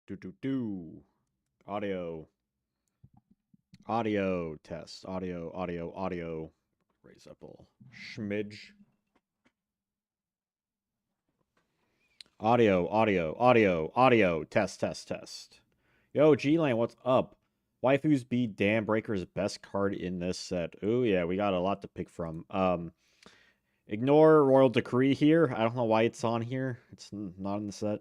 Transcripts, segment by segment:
Do. Audio. Audio test. Audio. Raise up a schmidge. Audio. Test. Yo, G-Lane, what's up? Waifus be Dam Breaker's best card in this set. Ooh, yeah, we got a lot to pick from. Ignore Royal Decree here. I don't know why it's on here. It's not in the set.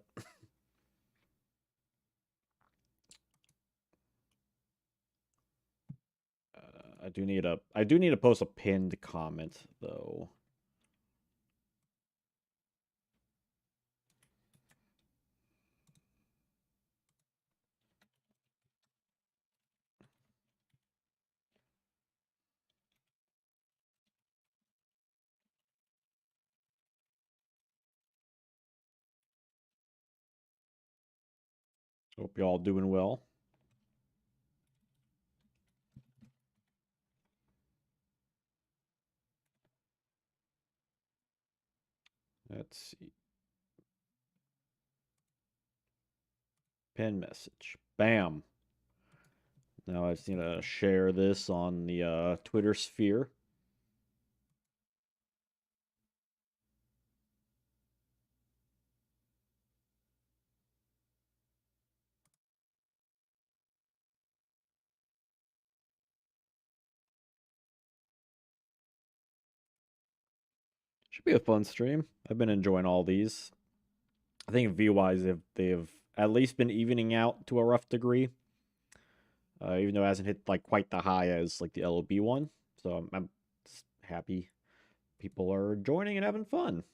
I do need to post a pinned comment though. Hope y'all doing well. Let's see. Pin message. Bam. Now I just need to share this on the Twitter sphere. Should be a fun stream. I've been enjoying all these. I think view-wise, they've at least been evening out to a rough degree. Even though it hasn't hit like quite the high as like the LOB one. So I'm just happy people are joining and having fun.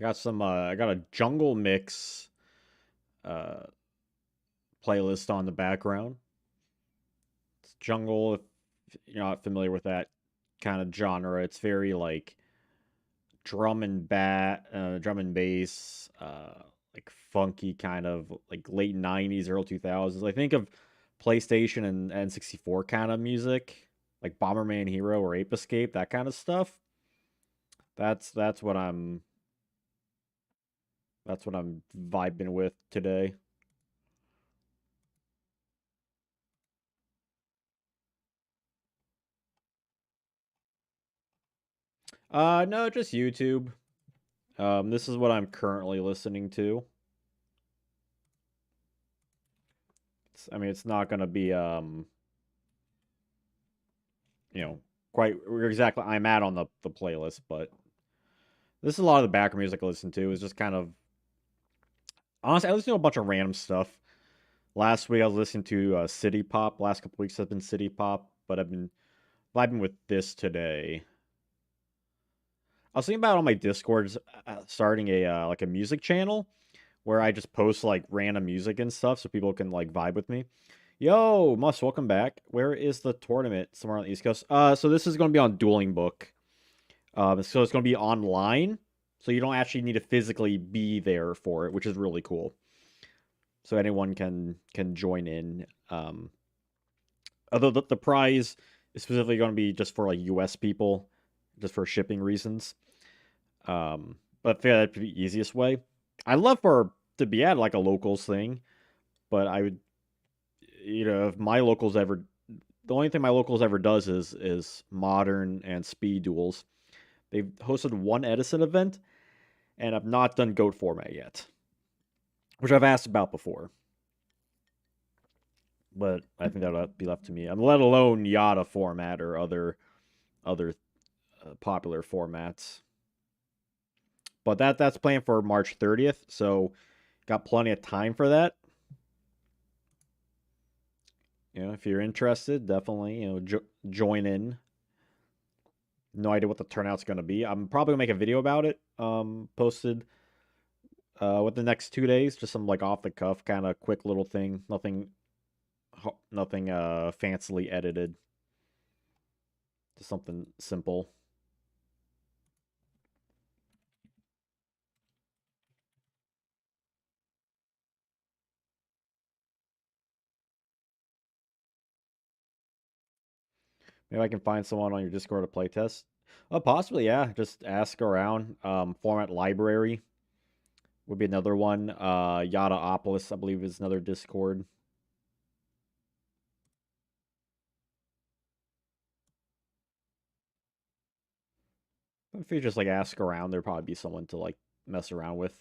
I got a jungle mix uh playlist on the background. It's jungle, if you're not familiar with that kind of genre. It's very like drum and bass, like funky kind of like late '90s, early 2000s. I think of PlayStation and N64 kind of music, like Bomberman Hero or Ape Escape, that kind of stuff. That's what I'm vibing with today. No, just YouTube. This is what I'm currently listening to. I mean, it's not gonna be you know, quite where exactly I'm at on the playlist, but this is a lot of the background music I listen to. Is just kind of honestly, I listen to a bunch of random stuff. Last week I was listening to City Pop. Last couple weeks have been City Pop, but I've been vibing with this today. I was thinking about on my Discord starting a like a music channel where I just post like random music and stuff so people can like vibe with me. Yo, Mus, welcome back. Where is the tournament? Somewhere on the East Coast. So this is going to be on Dueling Book. So it's going to be online, so you don't actually need to physically be there for it, which is really cool. So anyone can join in. Although the prize is specifically going to be just for like U.S. people, just for shipping reasons. But I feel that'd be the easiest way. I'd love for to be at like a locals thing, but I would, if my locals ever, the only thing my locals ever does is modern and speed duels. They've hosted one Edison event, and I've not done GOAT format yet, which I've asked about before. But I think that'll be left to me. Let alone Yada format or other popular formats. But that's planned for March 30th, so got plenty of time for that. If you're interested, definitely join in. No idea what the turnout's going to be. I'm probably gonna make a video about it. Posted with the next 2 days, just some like off the cuff kind of quick little thing. Nothing nothing fancily edited. Just something simple. Maybe I can find someone on your Discord to play test. Possibly, yeah. Just ask around. Format library would be another one. Yadaopolis, I believe, is another Discord. If you just like ask around, there'd probably be someone to like mess around with.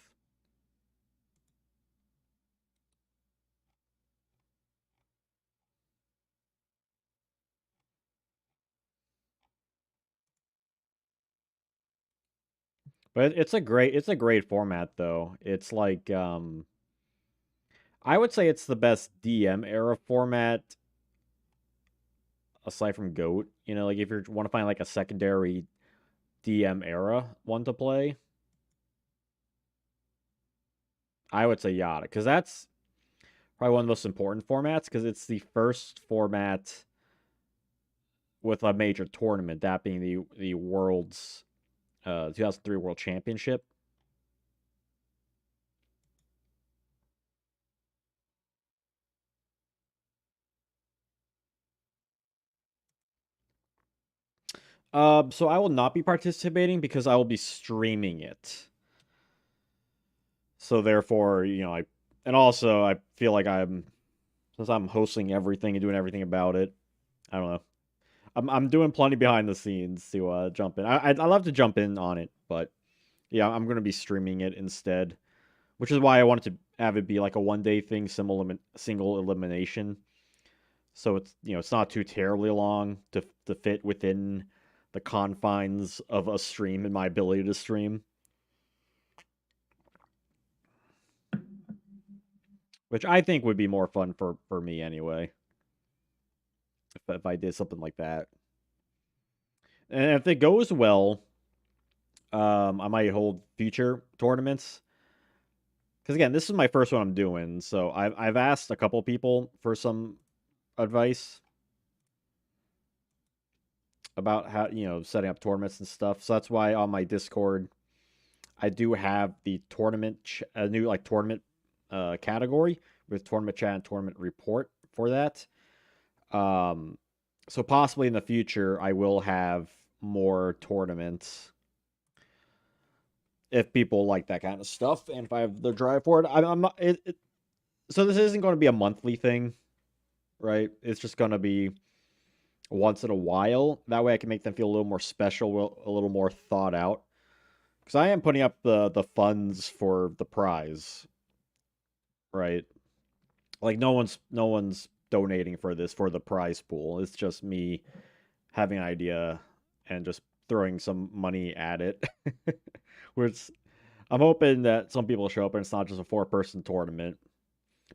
But it's a great format though. It's like I would say it's the best DM era format aside from GOAT. Like if you want to find like a secondary DM era one to play, I would say Yada because that's probably one of the most important formats because it's the first format with a major tournament, that being the world's 2003 World Championship. So I will not be participating because I will be streaming it. So therefore, and also I feel like since I'm hosting everything and doing everything about it. I don't know. I'm doing plenty behind the scenes to jump in. I love to jump in on it, but yeah, I'm gonna be streaming it instead, which is why I wanted to have it be like a 1 day thing, single elimination. So it's not too terribly long to fit within the confines of a stream and my ability to stream, which I think would be more fun for me anyway if I did something like that. And if it goes well, I might hold future tournaments. Because again, this is my first one I'm doing, so I've asked a couple people for some advice about how setting up tournaments and stuff. So that's why on my Discord I do have the a new like tournament category with tournament chat and tournament report for that. Um, so possibly in the future I will have more tournaments if people like that kind of stuff, and if I have the drive for it. I'm not. So this isn't going to be a monthly thing, right? It's just going to be once in a while. That way I can make them feel a little more special, a little more thought out. Because I am putting up the funds for the prize, right? Like no one's donating for this for the prize pool. It's just me having an idea and just throwing some money at it. Which I'm hoping that some people show up and it's not just a 4-person tournament.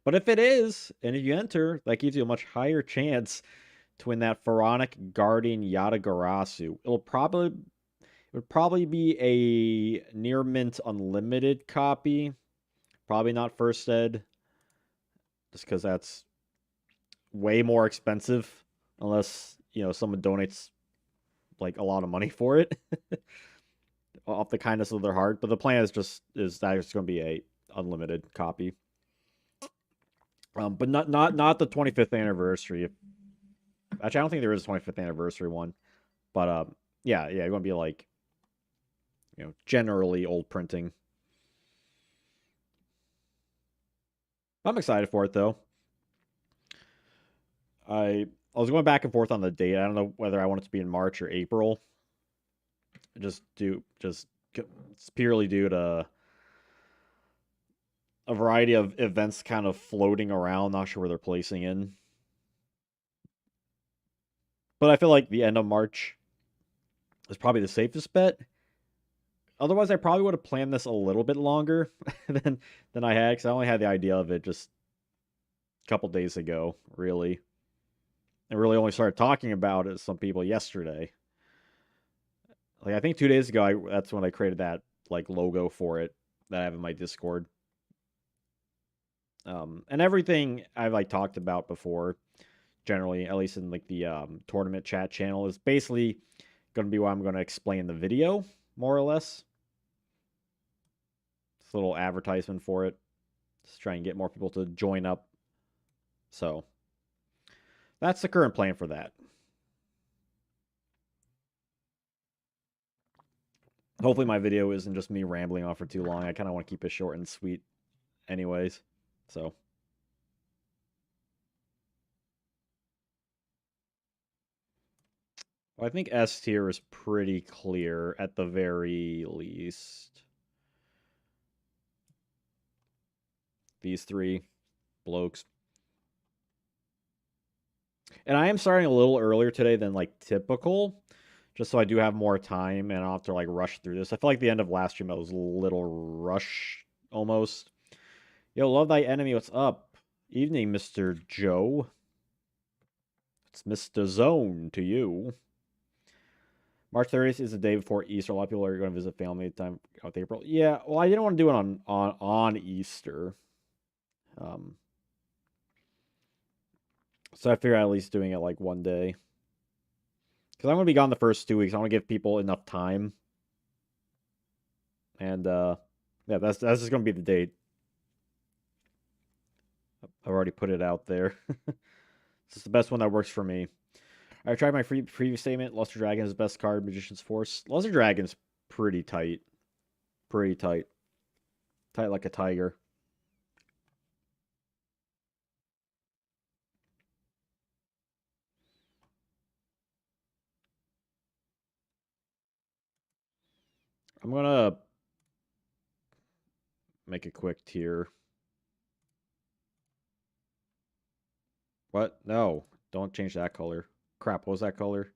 But if it is, and if you enter, that gives you a much higher chance to win that Pharaonic Guardian Yatagarasu. It would probably be a near mint unlimited copy. Probably not first ed, just because that's way more expensive, unless someone donates like a lot of money for it off the kindness of their heart. But the plan is that it's going to be a unlimited copy. But not the 25th anniversary. Actually, I don't think there is a 25th anniversary one. But yeah, it's going to be like generally old printing. I'm excited for it though. I was going back and forth on the date. I don't know whether I want it to be in March or April. It's purely due to a variety of events kind of floating around. Not sure where they're placing in, but I feel like the end of March is probably the safest bet. Otherwise, I probably would have planned this a little bit longer than I had because I only had the idea of it just a couple days ago, really. I really only started talking about it to some people yesterday. Like I think 2 days ago, that's when I created that like logo for it that I have in my Discord. And everything I've like talked about before. generally, at least in like the tournament chat channel, is basically going to be what I'm going to explain the video, more or less. It's a little advertisement for it. Just try and get more people to join up. So that's the current plan for that. Hopefully my video isn't just me rambling on for too long. I kind of want to keep it short and sweet anyways. So I think S tier is pretty clear at the very least. These three blokes. And I am starting a little earlier today than like typical, just so I do have more time and I don't have to like rush through this. I feel like the end of last stream I was a little rush almost. Yo, love thy enemy. What's up? Evening, Mr. Joe. It's Mr. Zone to you. March 30th is the day before Easter. A lot of people are going to visit family time with April. Yeah, well, I didn't want to do it on Easter. So I figured at least doing it like one day. Because I'm going to be gone the first 2 weeks. I want to give people enough time. And yeah, that's just going to be the date. I've already put it out there. This is the best one that works for me. I tried my previous statement. Luster Dragon is the best card. Magician's Force. Luster Dragon's pretty tight. Pretty tight. Tight like a tiger. I'm going to make a quick tier. What? No. Don't change that color. Crap, what was that color?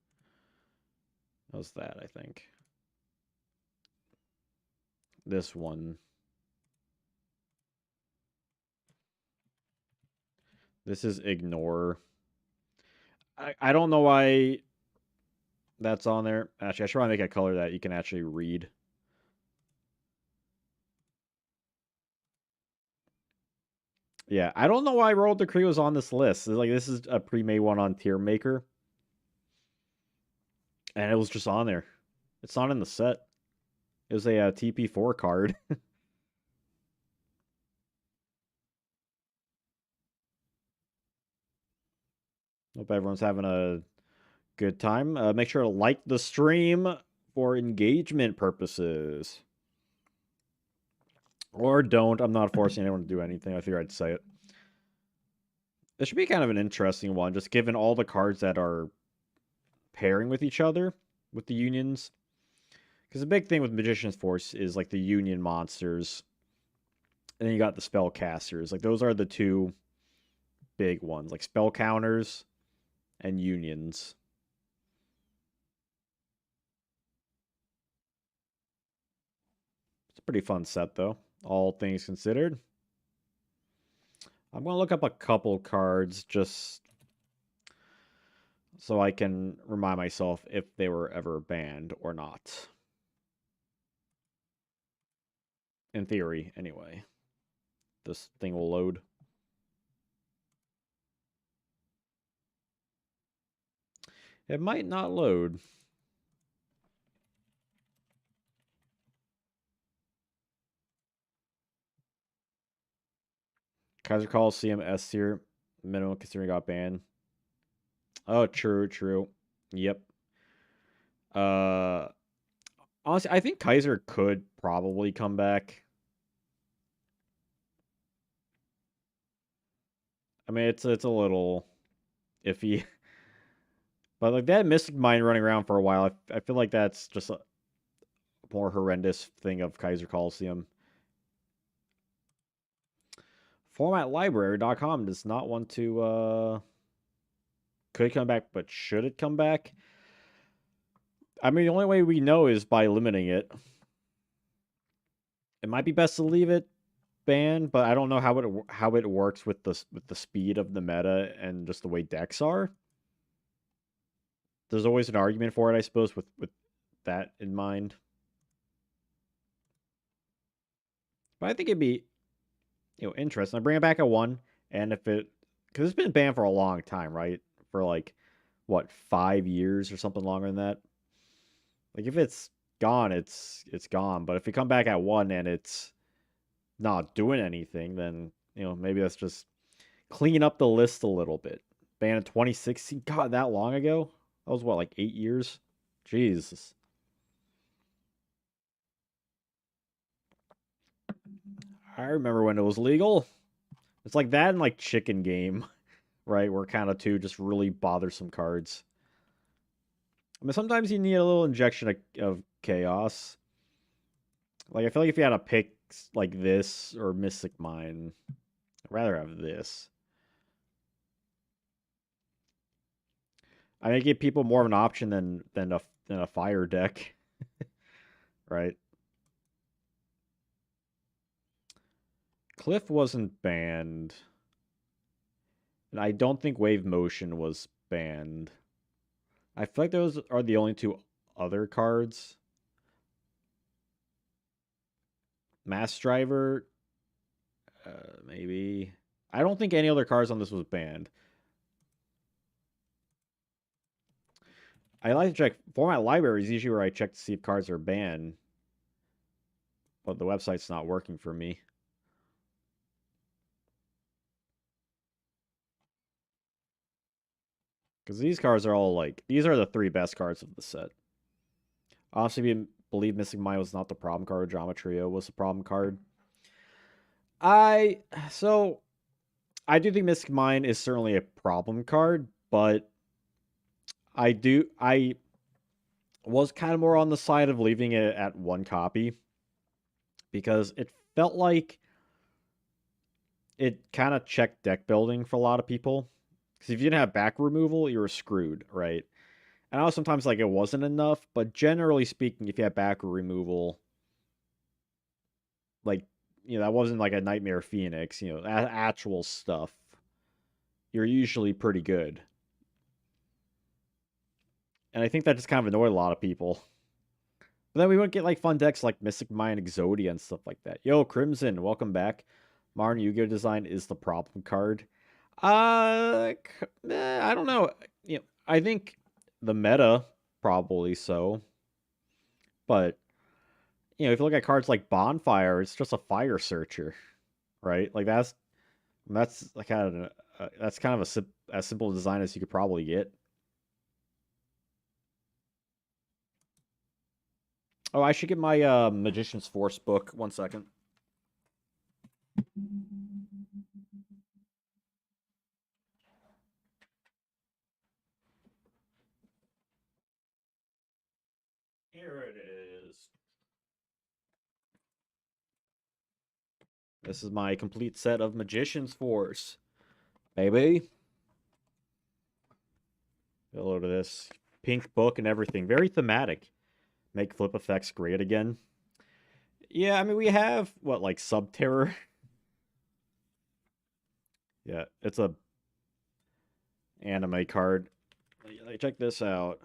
That was that, I think. This one. This is ignore. I don't know why that's on there. Actually, I should probably make a color that you can actually read. Yeah, I don't know why Roll Decree was on this list. Like, this is a pre-made one on Tier Maker. And it was just on there. It's not in the set. It was a TP4 card. Hope everyone's having a good time. Make sure to like the stream for engagement purposes. Or don't. I'm not forcing anyone to do anything. I figured I'd say it. This should be kind of an interesting one, just given all the cards that are pairing with each other with the unions. Because the big thing with Magician's Force is like the union monsters. And then you got the spell casters. Like those are the two big ones. Like spell counters and unions. It's a pretty fun set though, all things considered. I'm going to look up a couple cards just so I can remind myself if they were ever banned or not. In theory, anyway. This thing will load. It might not load. Kaiser Coliseum S tier minimum considering got banned. Oh, true. Yep. Uh Honestly, I think Kaiser could probably come back. I mean, it's a little iffy. But like that Mystic Mine running around for a while, I feel like that's just a more horrendous thing of Kaiser Coliseum. Formatlibrary.com does not want to could come back, but should it come back? I mean, the only way we know is by limiting it. It might be best to leave it banned, but I don't know how it works with the speed of the meta and just the way decks are. There's always an argument for it, I suppose, with that in mind. But I think it'd be interesting. I bring it back at 1, and if it because it's been banned for a long time, right? for like what 5 years or something longer than that. Like if it's gone, it's gone. But if we come back at one and it's not doing anything, then maybe that's just clean up the list a little bit. Banned in 2016. God, that long ago? That was what, like 8 years? Jesus. I remember when it was legal. It's like that and like Chicken Game, right? Were kind of two just really bothersome cards. I mean, sometimes you need a little injection of chaos. Like, I feel like if you had a pick like this or Mystic Mine, I'd rather have this. I think give people more of an option than a fire deck, right? Cliff wasn't banned, and I don't think Wave Motion was banned. I feel like those are the only two other cards. Mass Driver, maybe. I don't think any other cards on this was banned. I like to check format libraries, usually where I check to see if cards are banned, but the website's not working for me. Because these cards are all like, these are the three best cards of the set. Honestly, we believe Missing Mind was not the problem card. Geometria was the problem card. I so I do think Missing Mind is certainly a problem card, but I was kind of more on the side of leaving it at one copy because it felt like it kind of checked deck building for a lot of people. Because if you didn't have back removal, you were screwed, right? And I know sometimes like it wasn't enough, but generally speaking, if you had back removal, like that wasn't like a Nightmare Phoenix, actual stuff. You're usually pretty good. And I think that just kind of annoyed a lot of people. But then we would get like fun decks like Mystic Mind, Exodia, and stuff like that. Yo, Crimson, welcome back. Modern Yu-Gi-Oh design is the problem card. I don't know. I think the meta probably so, but if you look at cards like Bonfire, it's just a fire searcher, right? Like that's like that's kind of as simple a design as you could probably get. Oh, I should get my Magician's Force book. 1 second. Here it is. This is my complete set of Magician's Force, baby. Get a load of this pink book and everything. Very thematic. Make flip effects great again. Yeah, I mean we have what like Subterror. Yeah, it's a anime card. Check this out.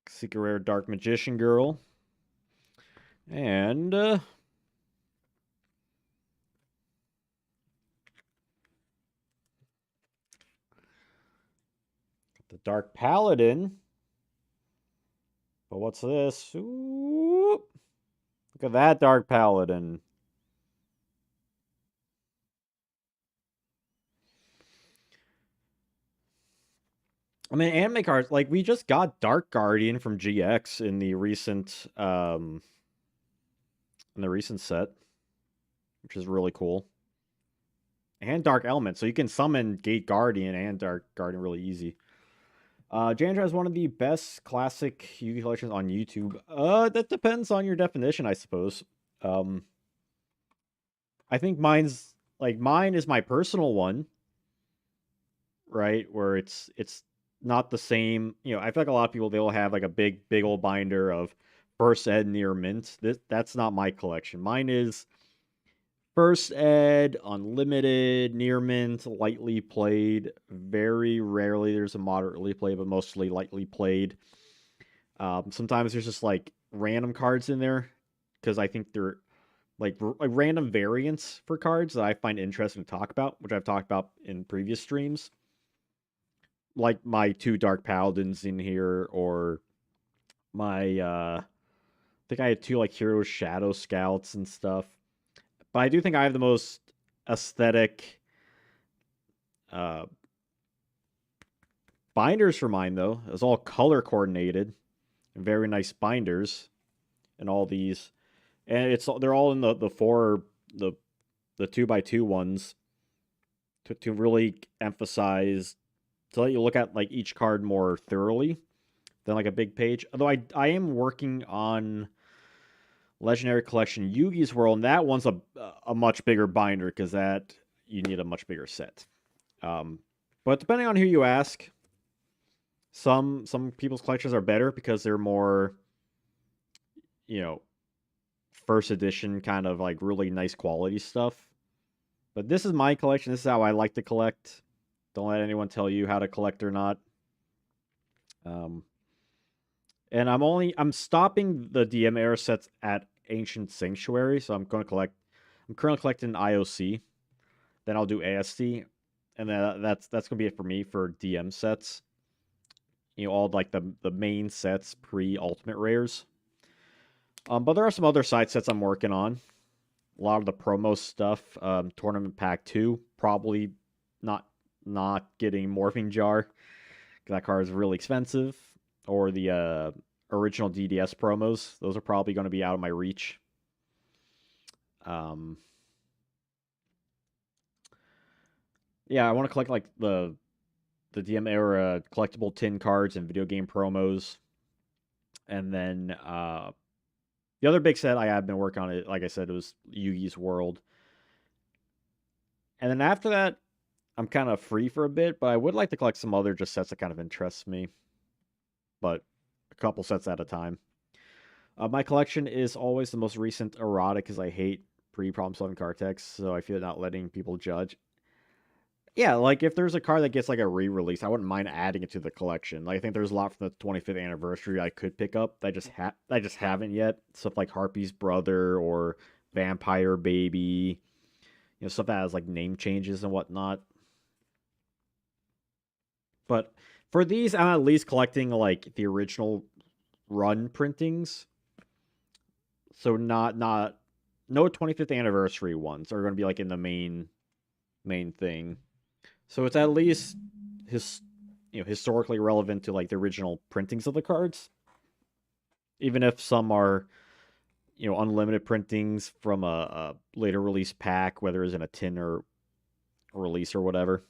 Secret Rare Dark Magician Girl. And the Dark Paladin. But what's this? Ooh, look at that Dark Paladin. I mean, anime cards, like, we just got Dark Guardian from GX in the recent set, which is really cool. And Dark Element, so you can summon Gate Guardian and Dark Guardian really easy. Janjo has one of the best classic Yu-Gi collections on YouTube. That depends on your definition, I suppose. I think mine is my personal one, right? Where it's not the same. I feel like a lot of people they'll have like a big old binder of first ed near mint. That's not my collection. Mine is first ed, unlimited, near mint, lightly played. Very rarely there's a moderately played, but mostly lightly played. Sometimes there's just like random cards in there. because I think they're like random variants for cards that I find interesting to talk about, which I've talked about in previous streams, like my two Dark Paladins in here, or my I think I had two like Hero Shadow Scouts and stuff. But I do think I have the most aesthetic uh, binders for mine, though. It's all color coordinated, very nice binders, and all these, and they're all in the the 2x2 ones to really emphasize to let you look at like each card more thoroughly than like a big page. Although I am working on Legendary Collection Yugi's World, and that one's a much bigger binder because that you need a much bigger set. Um, but depending on who you ask, some people's collections are better because they're more, you know, first edition kind of like really nice quality stuff. But this is my collection. This is how I like to collect. Don't let anyone tell you how to collect or not. Um, and I'm stopping the DM era sets at Ancient Sanctuary, so I'm currently collecting IOC. Then I'll do ASD, and then that's gonna be it for me for DM sets. You know, all like the main sets pre ultimate rares. But there are some other side sets I'm working on. A lot of the promo stuff. Tournament Pack 2, probably not not getting Morphing Jar, because that card is really expensive. Or the original DDS promos. Those are probably going to be out of my reach. Um, yeah, I want to collect like the DM era collectible tin cards and video game promos. And then the other big set I have been working on it, like I said, it was Yugi's World. And then after that, I'm kind of free for a bit, but I would like to collect some other just sets that kind of interest me. But a couple sets at a time. My collection is always the most recent erotic because I hate pre-problem solving card text, so I feel not letting people judge. Yeah, like if there's a card that gets like a re-release, I wouldn't mind adding it to the collection. Like I think there's a lot from the 25th anniversary I could pick up. I just haven't yet. Stuff like Harpy's Brother or Vampire Baby. You know, stuff that has like name changes and whatnot. But for these, I'm at least collecting like the original run printings. So not no 25th anniversary ones are going to be like in the main thing. So it's at least his historically relevant to like the original printings of the cards, even if some are unlimited printings from a later release pack, whether it's in a tin or a release or whatever.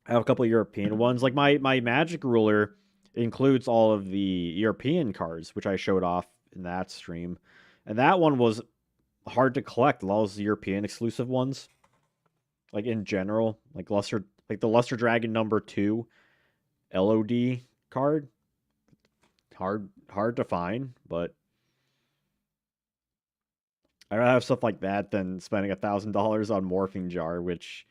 I have a couple of European ones. Like my Magic Ruler includes all of the European cards, which I showed off in that stream, and that one was hard to collect. A lot of the European exclusive ones, like in general, like the Luster Dragon number 2 LOD card, hard to find, but I'd rather have stuff like that than spending $1,000 on Morphing Jar, which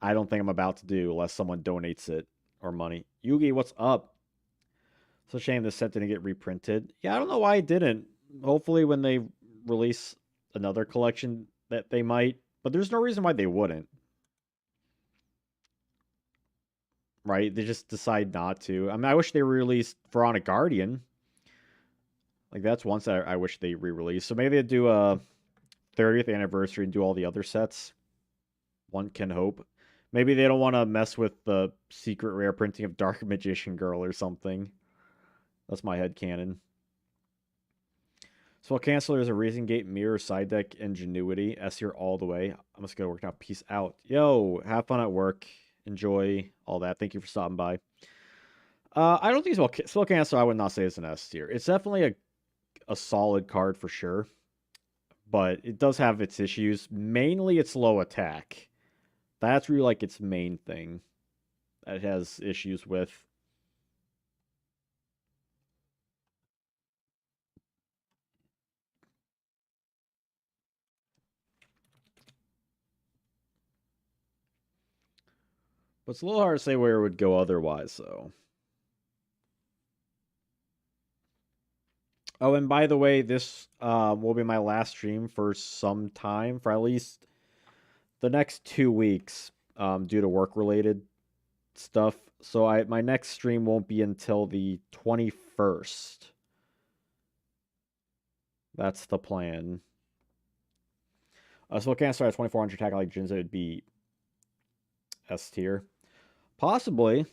I don't think I'm about to do unless someone donates it or money. Yugi, what's up? It's a shame this set didn't get reprinted. Yeah, I don't know why it didn't. Hopefully, when they release another collection, that they might. But there's no reason why they wouldn't. Right? They just decide not to. I mean, I wish they released Pharaonic Guardian. Like that's one set I wish they re-released. So maybe they do a 30th anniversary and do all the other sets. One can hope. Maybe they don't want to mess with the secret rare printing of Dark Magician Girl or something. That's my head canon. Spell Canceller is a Raising Gate Mirror side deck Ingenuity. S here all the way. I'm just gonna work now. Peace out. Yo, have fun at work. Enjoy all that. Thank you for stopping by. I don't think Spell Canceller I would not say is an S tier. It's definitely a solid card for sure, but it does have its issues. Mainly its low attack. That's really like its main thing that it has issues with. But it's a little hard to say where it would go otherwise, though. Oh, and by the way, this will be my last stream for some time, for at least the next 2 weeks, due to work related stuff. So my next stream won't be until the 21st. That's the plan. So it can't start at 2400 attack like Jinzo, it'd be S tier. Possibly.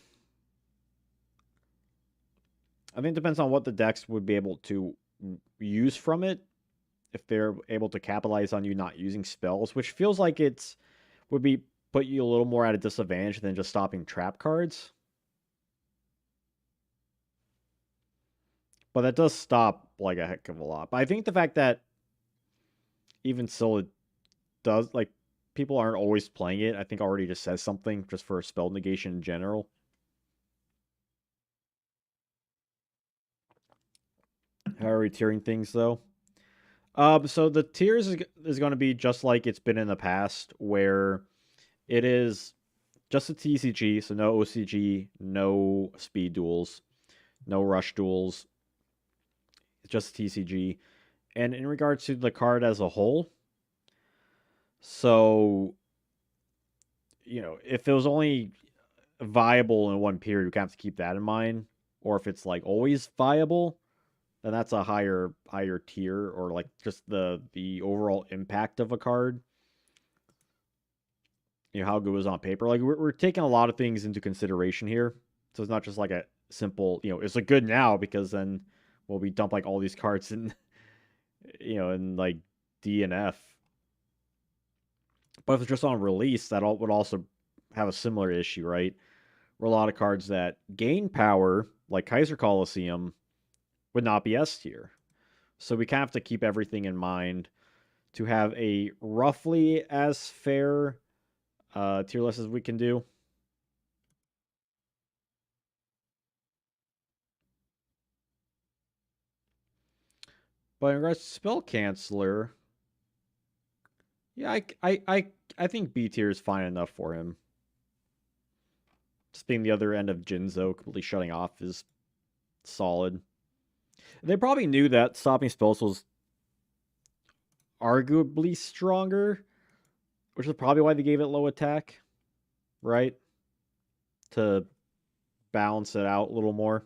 I think it depends on what the decks would be able to use from it. If they're able to capitalize on you not using spells, which feels like it's would be put you a little more at a disadvantage than just stopping trap cards. But that does stop like a heck of a lot. But I think the fact that even still it does like people aren't always playing it, I think already just says something just for spell negation in general. How are we tiering things though? So the tiers is going to be just like it's been in the past, where it is just a TCG, so no OCG, no speed duels, no rush duels, it's just TCG. And in regards to the card as a whole, so if it was only viable in one period, you kind of have to keep that in mind. Or if it's like always viable, then that's a higher tier, or like just the overall impact of a card. How good it was on paper. Like we're taking a lot of things into consideration here, so it's not just like a simple it's a good now because then we dump like all these cards in in like D and F. But if it's just on release, that would also have a similar issue, right? Where a lot of cards that gain power, like Kaiser Coliseum, would not be S tier. So we kind of have to keep everything in mind to have a roughly as fair tier list as we can do. But in regards to Spell Canceller, yeah, I think B tier is fine enough for him. Just being the other end of Jinzo, completely shutting off is solid. They probably knew that stopping spells was arguably stronger, which is probably why they gave it low attack, right? To balance it out a little more.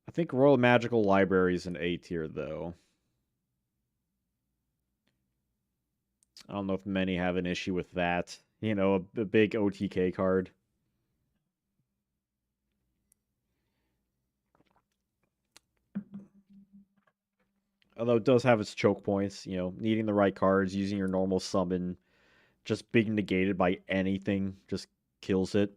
I think Royal Magical Library is an A tier, though. I don't know if many have an issue with that. A big OTK card. Although it does have its choke points, needing the right cards, using your normal summon, just being negated by anything just kills it.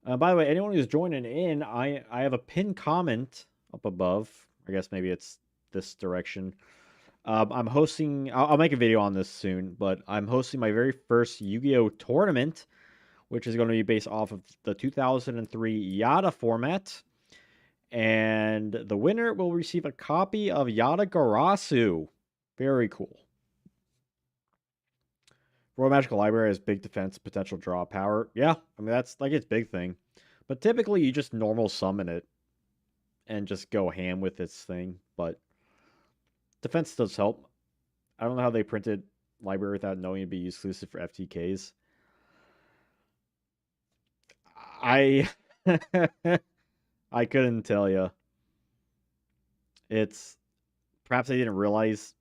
By the way, anyone who's joining in, I have a pinned comment up above. I guess maybe it's this direction. I'm hosting. I'll make a video on this soon, but I'm hosting my very first Yu-Gi-Oh tournament, which is going to be based off of the 2003 Yada format. And the winner will receive a copy of Yada Garasu. Very cool. Royal Magical Library has big defense, potential draw power. Yeah, I mean that's like its big thing. But typically you just normal summon it and just go ham with its thing. But defense does help. I don't know how they printed library without knowing it'd be exclusive for FTKs. I I couldn't tell you. It's perhaps they didn't realize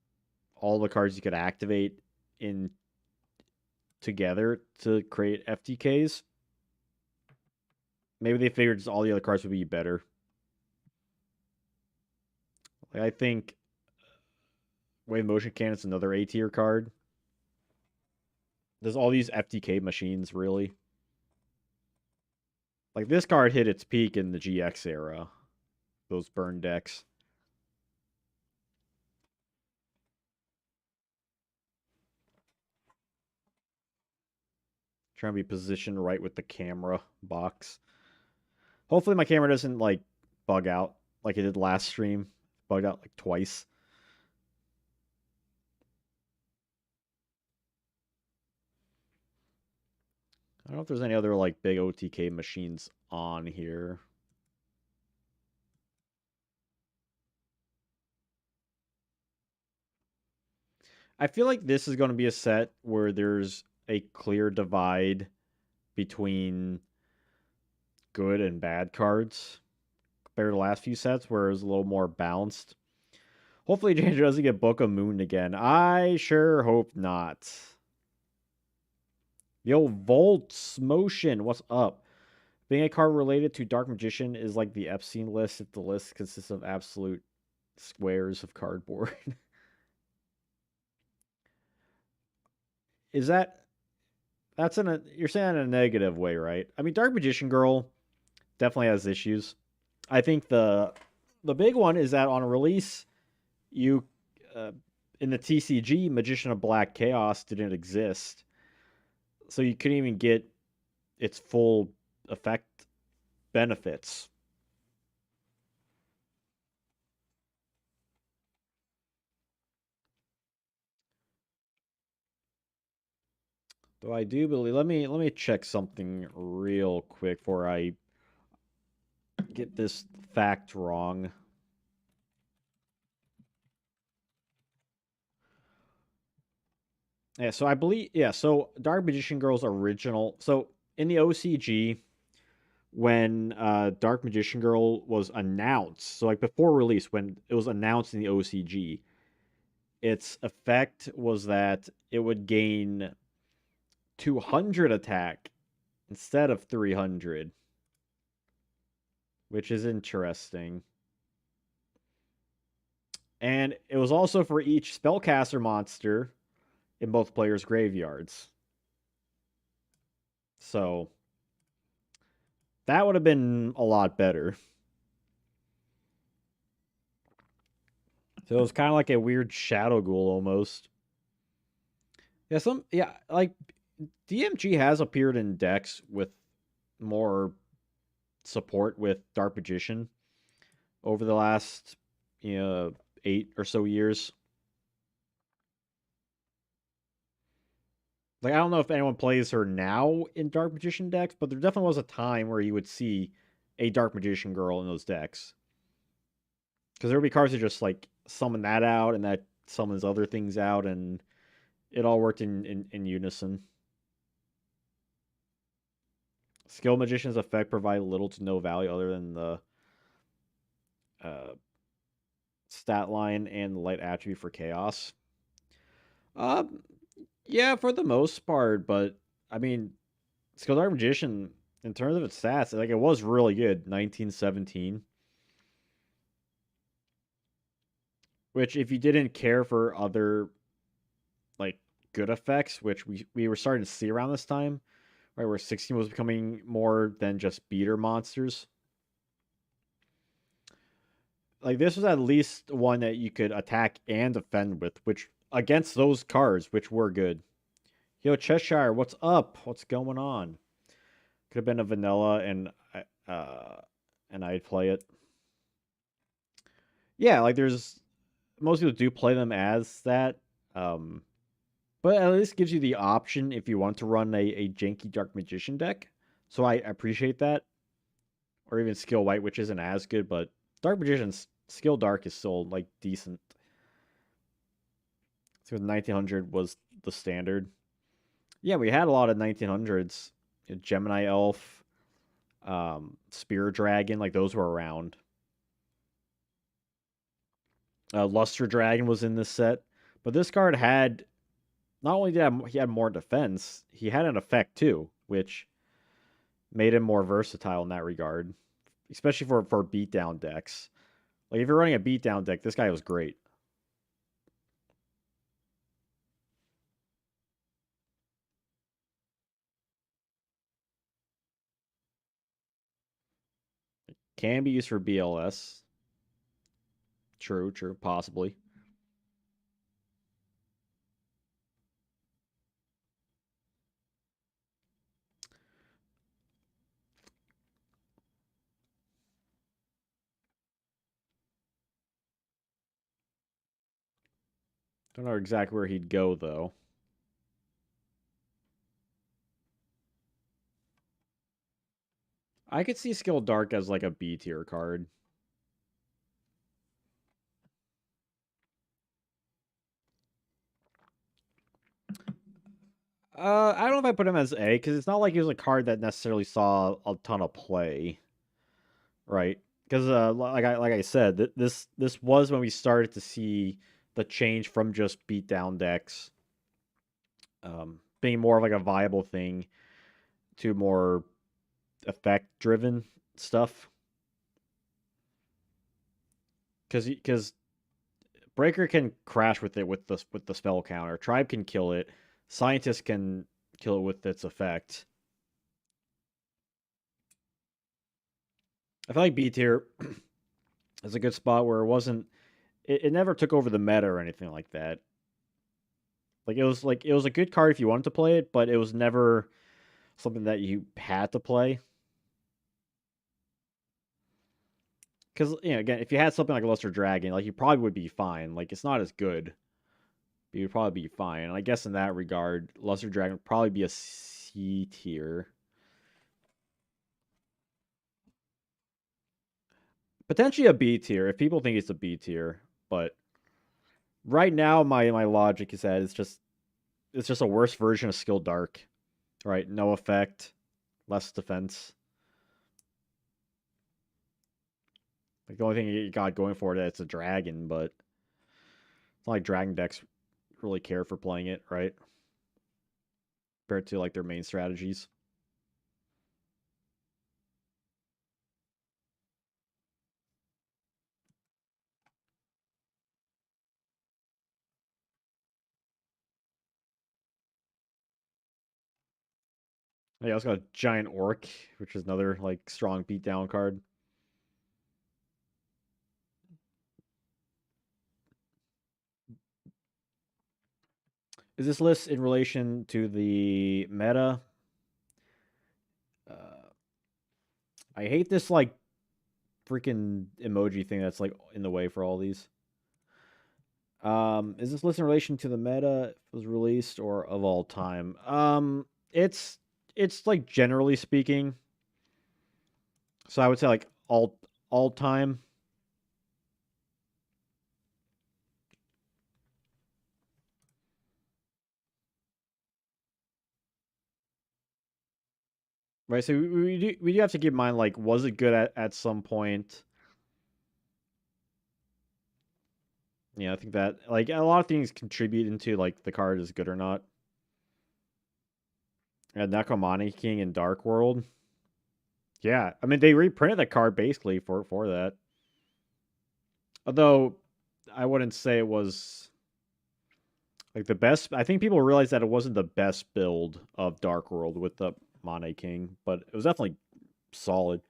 all the cards you could activate in together to create FTKs. Maybe they figured just all the other cards would be better. Like I think Wave Motion Cannon's another A tier card. There's all these FTK machines, really. Like this card hit its peak in the GX era. Those burn decks. Trying to be positioned right with the camera box. Hopefully my camera doesn't like bug out like it did last stream. Bugged out like twice. I don't know if there's any other like big OTK machines on here. I feel like this is going to be a set where there's a clear divide between good and bad cards compared to the last few sets where it was a little more balanced. Hopefully Janjo doesn't get Book of Moon again. I sure hope not. Yo, Volts Motion, what's up? Being a card related to Dark Magician is like the Epstein list if the list consists of absolute squares of cardboard. Is that's in a you're saying in a negative way, right? I mean, Dark Magician Girl definitely has issues. I think the big one is that on release, you uh, in the TCG, Magician of Black Chaos didn't exist, so you couldn't even get its full effect benefits. Though I do believe, let me check something real quick before I get this fact wrong. Yeah, so I believe so Dark Magician Girl's original. So in the OCG, when Dark Magician Girl was announced, so like before release, when it was announced in the OCG, its effect was that it would gain 200 attack instead of 300, which is interesting. And it was also for each spellcaster monster in both players' graveyards. So that would have been a lot better. So it was kind of like a weird shadow ghoul almost. Like DMG has appeared in decks with more support with Dark Magician over the last 8 or so years. Like I don't know if anyone plays her now in Dark Magician decks, but there definitely was a time where you would see a Dark Magician girl in those decks. Because there would be cards that just like summon that out and that summons other things out, and it all worked in unison. Skill Magician's effect provide little to no value other than the uh, stat line and the light attribute for chaos. Um, yeah, for the most part, but I mean, Skill Dark Magician, in terms of its stats, like it was really good. 1917. Which, if you didn't care for other like good effects, which we were starting to see around this time, right, where 16 was becoming more than just beater monsters. Like this was at least one that you could attack and defend with, which against those cards, which were good. Yo, Cheshire, what's up? What's going on? Could have been a vanilla, uh, and I'd play it. Yeah, like there's most people do play them as that, um, but at least gives you the option if you want to run a janky Dark Magician deck. So I appreciate that, or even Skill White, which isn't as good, but Dark Magician's Skill Dark is still like decent. So 1900 was the standard. Yeah, we had a lot of 1900s. Gemini Elf, Spear Dragon, like those were around. Luster Dragon was in this set, but this card had not only he had more defense, he had an effect too, which made him more versatile in that regard, especially for beatdown decks. Like if you're running a beatdown deck, this guy was great. Can be used for BLS. True, true, possibly. Don't know exactly where he'd go though. I could see Skill Dark as like a B tier card. I don't know if I put him as A because it's not like he was a card that necessarily saw a ton of play, right? Because like I said, this was when we started to see the change from just beatdown decks being more of like a viable thing to more effect driven stuff. Because Breaker can crash with it with the spell counter. Tribe can kill it. Scientist can kill it with its effect. I feel like B tier is a good spot where it wasn't. It never took over the meta or anything like that. Like it was a good card if you wanted to play it, but it was never something that you had to play. Because again, if you had something like Luster Dragon, like you probably would be fine. Like it's not as good, but you'd probably be fine. And I guess in that regard, Luster Dragon would probably be a C tier. Potentially a B tier if people think it's a B tier. But right now, my logic is that it's just a worse version of Skill Dark. Right? No effect, less defense. Like the only thing you got going for it, it's a dragon, but it's not like dragon decks really care for playing it, right? Compared to like their main strategies. Yeah, I also got a giant orc, which is another like strong beatdown card. Is this list in relation to the meta? Uh, I hate this like freaking emoji thing that's like in the way for all these. Is this list in relation to the meta was released or of all time? It's like generally speaking. So I would say like all time. Right. So we do have to keep in mind like was it good at some point? Yeah, I think that like a lot of things contribute into like the card is good or not. Yeah, Nekomani King in Dark World. Yeah, I mean they reprinted that card basically for that. Although I wouldn't say it was like the best. I think people realized that it wasn't the best build of Dark World with the Mane King, but it was definitely solid.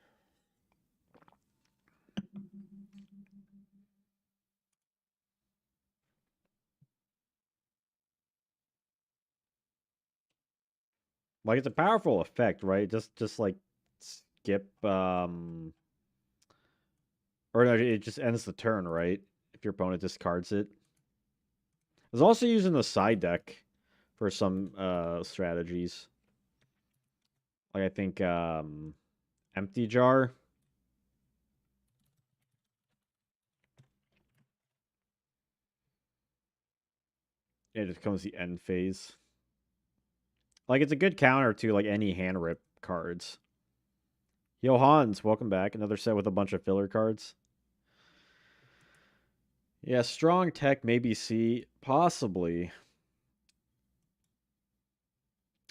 Like it's a powerful effect, right? Just like skip or no, it just ends the turn, right? If your opponent discards it. It's also used in the side deck for some strategies. Like I think Empty Jar. It just comes the end phase. Like it's a good counter to like any hand rip cards. Yo Hans, welcome back. Another set with a bunch of filler cards. Yeah, strong tech, maybe C, possibly.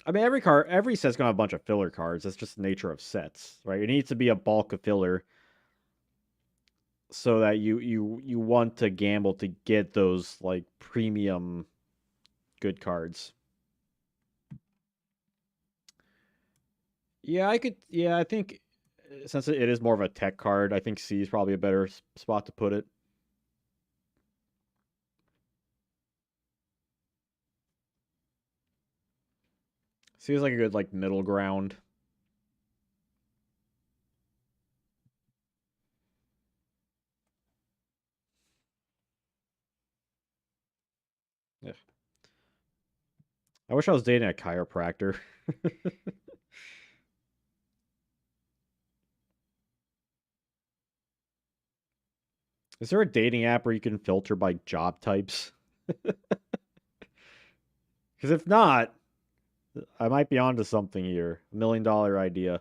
I mean, every set's gonna have a bunch of filler cards. That's just the nature of sets, right? It needs to be a bulk of filler so that you want to gamble to get those like premium good cards. Yeah, I could. Yeah, I think since it is more of a tech card, I think C is probably a better spot to put it. C is like a good like middle ground. I wish I was dating a chiropractor. Is there a dating app where you can filter by job types? Because if not, I might be onto something here. $1 million idea.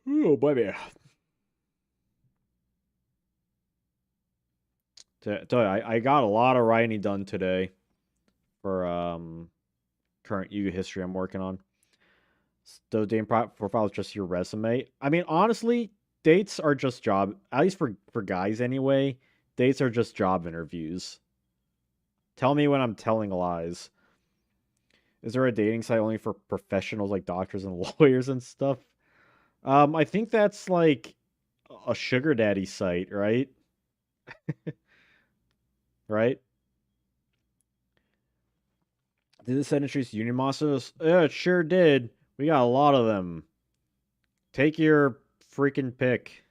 Oh, baby. Tell you, I got a lot of writing done today for current Yuga history I'm working on. Those dating profiles just your resume. I mean, honestly, dates are just job. At least for guys anyway. Dates are just job interviews. Tell me when I'm telling lies. Is there a dating site only for professionals like doctors and lawyers and stuff? I think that's like a sugar daddy site, right? Right? Did this introduce union monsters? Yeah, it sure did. We got a lot of them. Take your freaking pick.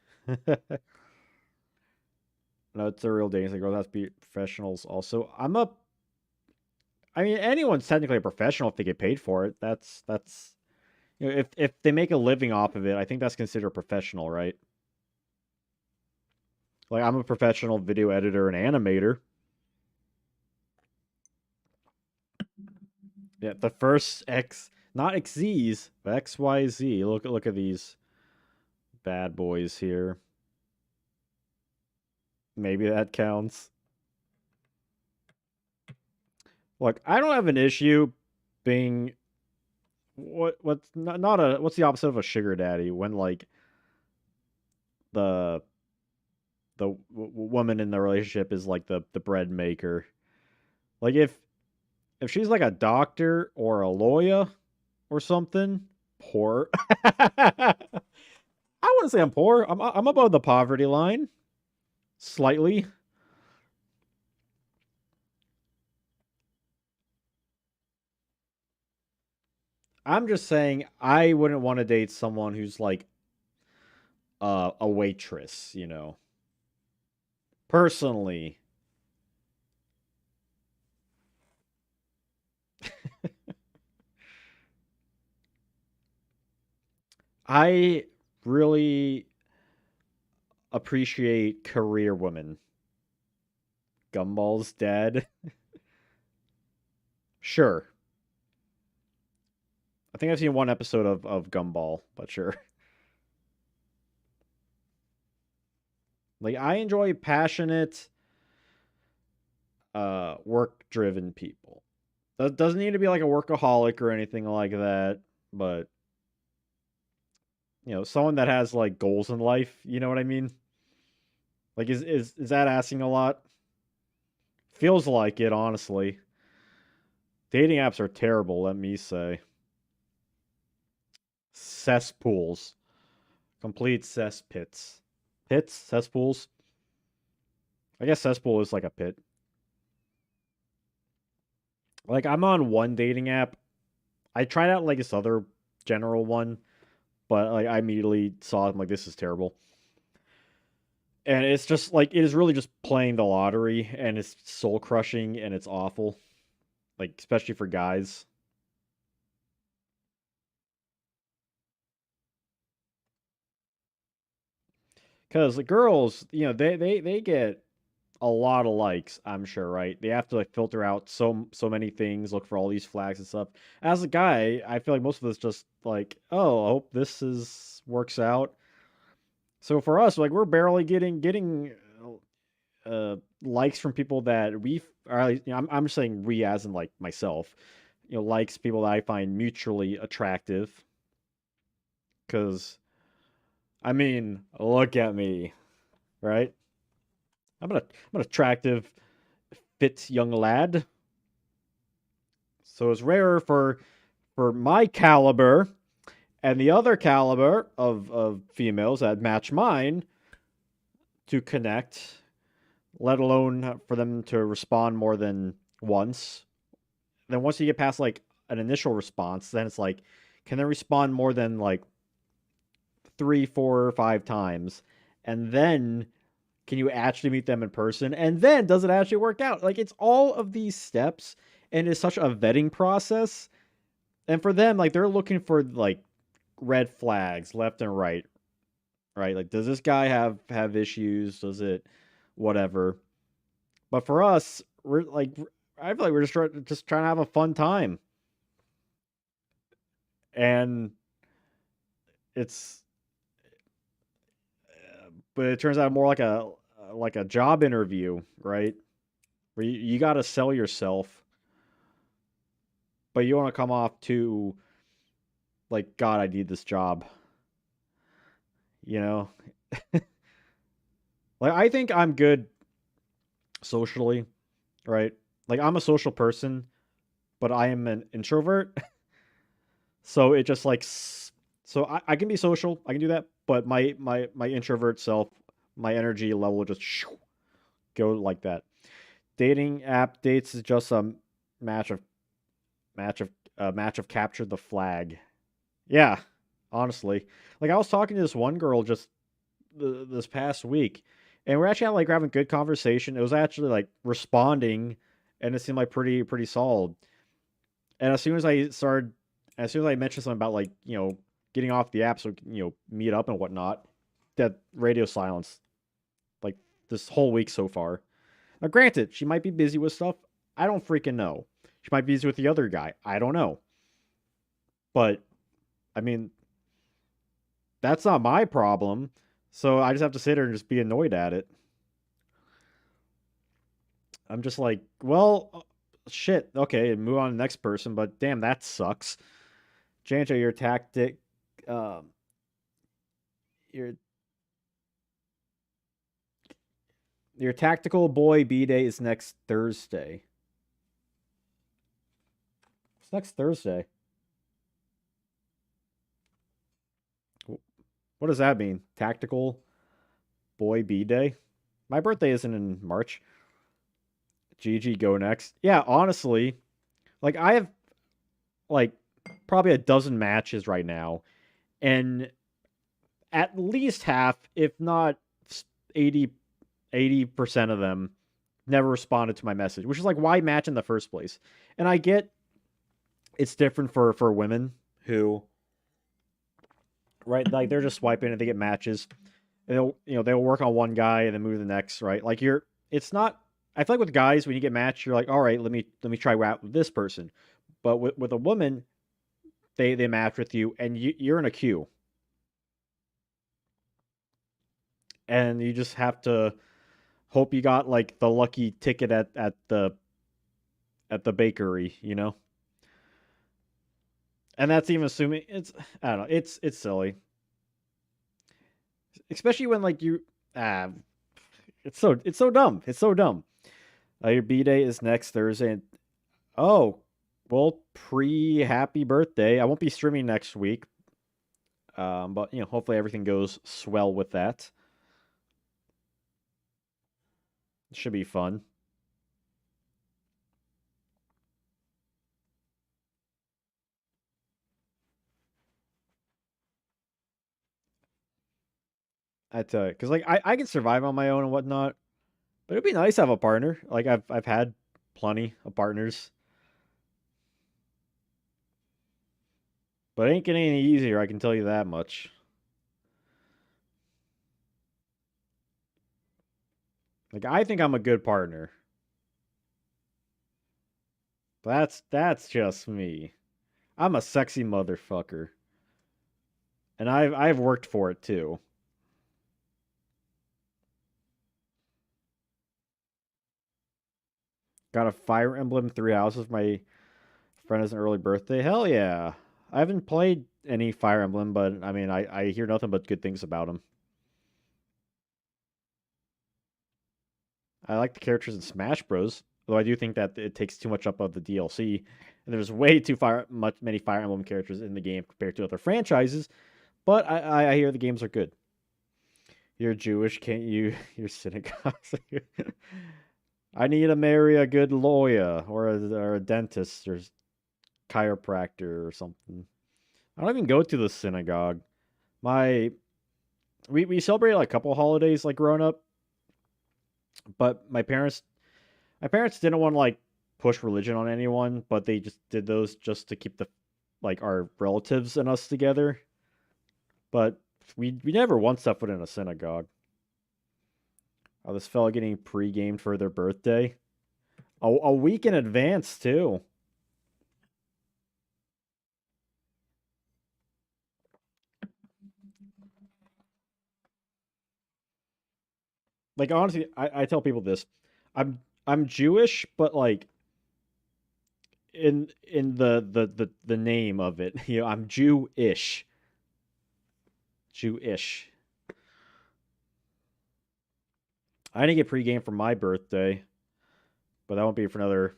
No, it's a real dating site. Girls have to be professionals. Also, I mean, anyone's technically a professional if they get paid for it. That's if they make a living off of it, I think that's considered professional, right? Like I'm a professional video editor and animator. Yeah, the first X, not XZs, but XYZ. Look at these bad boys here. Maybe that counts. Look, I don't have an issue being what's not a what's the opposite of a sugar daddy when like the woman in the relationship is like the bread maker. Like if she's like a doctor or a lawyer or something, poor. I wouldn't say I'm poor. I'm above the poverty line slightly. I'm just saying I wouldn't want to date someone who's like a waitress, you know. Personally, I really appreciate career women. Gumball's dead. Sure. I think I've seen one episode of Gumball, but sure. Like I enjoy passionate, work-driven people. That doesn't need to be like a workaholic or anything like that, but someone that has like goals in life, you know what I mean? Like is that asking a lot? Feels like it, honestly. Dating apps are terrible, let me say. Cesspools. Complete cesspits. Pits? Cesspools? I guess cesspool is like a pit. Like I'm on one dating app. I tried out like this other general one, but like I immediately saw it, I'm like this is terrible. And it's just like it is really just playing the lottery and it's soul crushing and it's awful. Like especially for guys. Cause the girls, they get a lot of likes, I'm sure, right? They have to like filter out so many things, look for all these flags and stuff. As a guy, I feel like most of us just like, oh, I hope this is works out. So for us, like we're barely getting likes from people that we are. I'm just saying we as in like myself, likes people that I find mutually attractive. Because I mean, look at me, right? I'm an attractive, fit young lad. So it's rare for my caliber and the other caliber of females that match mine to connect, let alone for them to respond more than once. Then once you get past like an initial response. Then it's like, can they respond more than like three, four, or five times? And then can you actually meet them in person? And then does it actually work out? Like it's all of these steps and it's such a vetting process. And for them, like they're looking for like red flags left and right, right? Like does this guy have issues? Does it whatever? But for us, we're like I feel like we're just trying to have a fun time. And it's but it turns out more like a job interview, right? Where you got to sell yourself, but you want to come off to like God, I need this job, you know? Like I think I'm good socially, right? Like I'm a social person, but I am an introvert. So it just like so I can be social, I can do that, but my introvert self, my energy level will just go like that. Dating app dates is just a match of match of match of capture the flag. Yeah, honestly, like I was talking to this one girl just this past week, and we're actually like having good conversation. It was actually like responding, and it seemed like pretty solid. And as soon as I mentioned something about like getting off the app so meet up and whatnot, that radio silence like this whole week so far. Now, granted, she might be busy with stuff. I don't freaking know. She might be busy with the other guy. I don't know. But I mean, that's not my problem. So I just have to sit there and just be annoyed at it. I'm just like, well, shit. Okay, move on to the next person. But damn, that sucks. Janjo, your tactic, um, your your tactical boy B day is next Thursday. It's next Thursday. What does that mean? Tactical boy B day? My birthday isn't in March. GG, go next. Yeah, honestly, like I have like probably a dozen matches right now, and at least half, if not 80 80% of them never responded to my message, which is like why match in the first place. And I get it's different for women who right like they're just swiping and they get matches. And they'll work on one guy and then move to the next, right? Like it's not. I feel like with guys when you get matched, you're like, all right, let me try out with this person. But with a woman, they match with you and you're in a queue, and you just have to hope you got like the lucky ticket at the bakery, And that's even assuming it's I don't know, it's silly. Especially when like you ah it's so dumb. It's so dumb. Your B day is next Thursday. And, oh, well, pre happy birthday. I won't be streaming next week. But hopefully everything goes swell with that. It should be fun. I tell you, because like I can survive on my own and whatnot, but it'd be nice to have a partner. Like I've had plenty of partners, but it ain't getting any easier. I can tell you that much. Like I think I'm a good partner. That's just me. I'm a sexy motherfucker, and I've worked for it too. Got a Fire Emblem Three Houses. My friend has an early birthday. Hell yeah! I haven't played any Fire Emblem, but I mean, I hear nothing but good things about them. I like the characters in Smash Bros. Though I do think that it takes too much up of the DLC, and there's way too many Fire Emblem characters in the game compared to other franchises. But I hear the games are good. You're Jewish, can't you? You're synagogue. I need to marry a good lawyer or a dentist or chiropractor or something. I don't even go to the synagogue. My we celebrated like a couple holidays like growing up, but my parents didn't want to like push religion on anyone, but they just did those just to keep the like our relatives and us together. But we never once stepped foot in a synagogue. Oh, this fella getting pre-gamed for their birthday. A week in advance too. Like honestly, I tell people this. I'm Jewish, but like in the name of it, I'm Jewish. Jewish. I didn't get pre-game for my birthday, but that won't be for another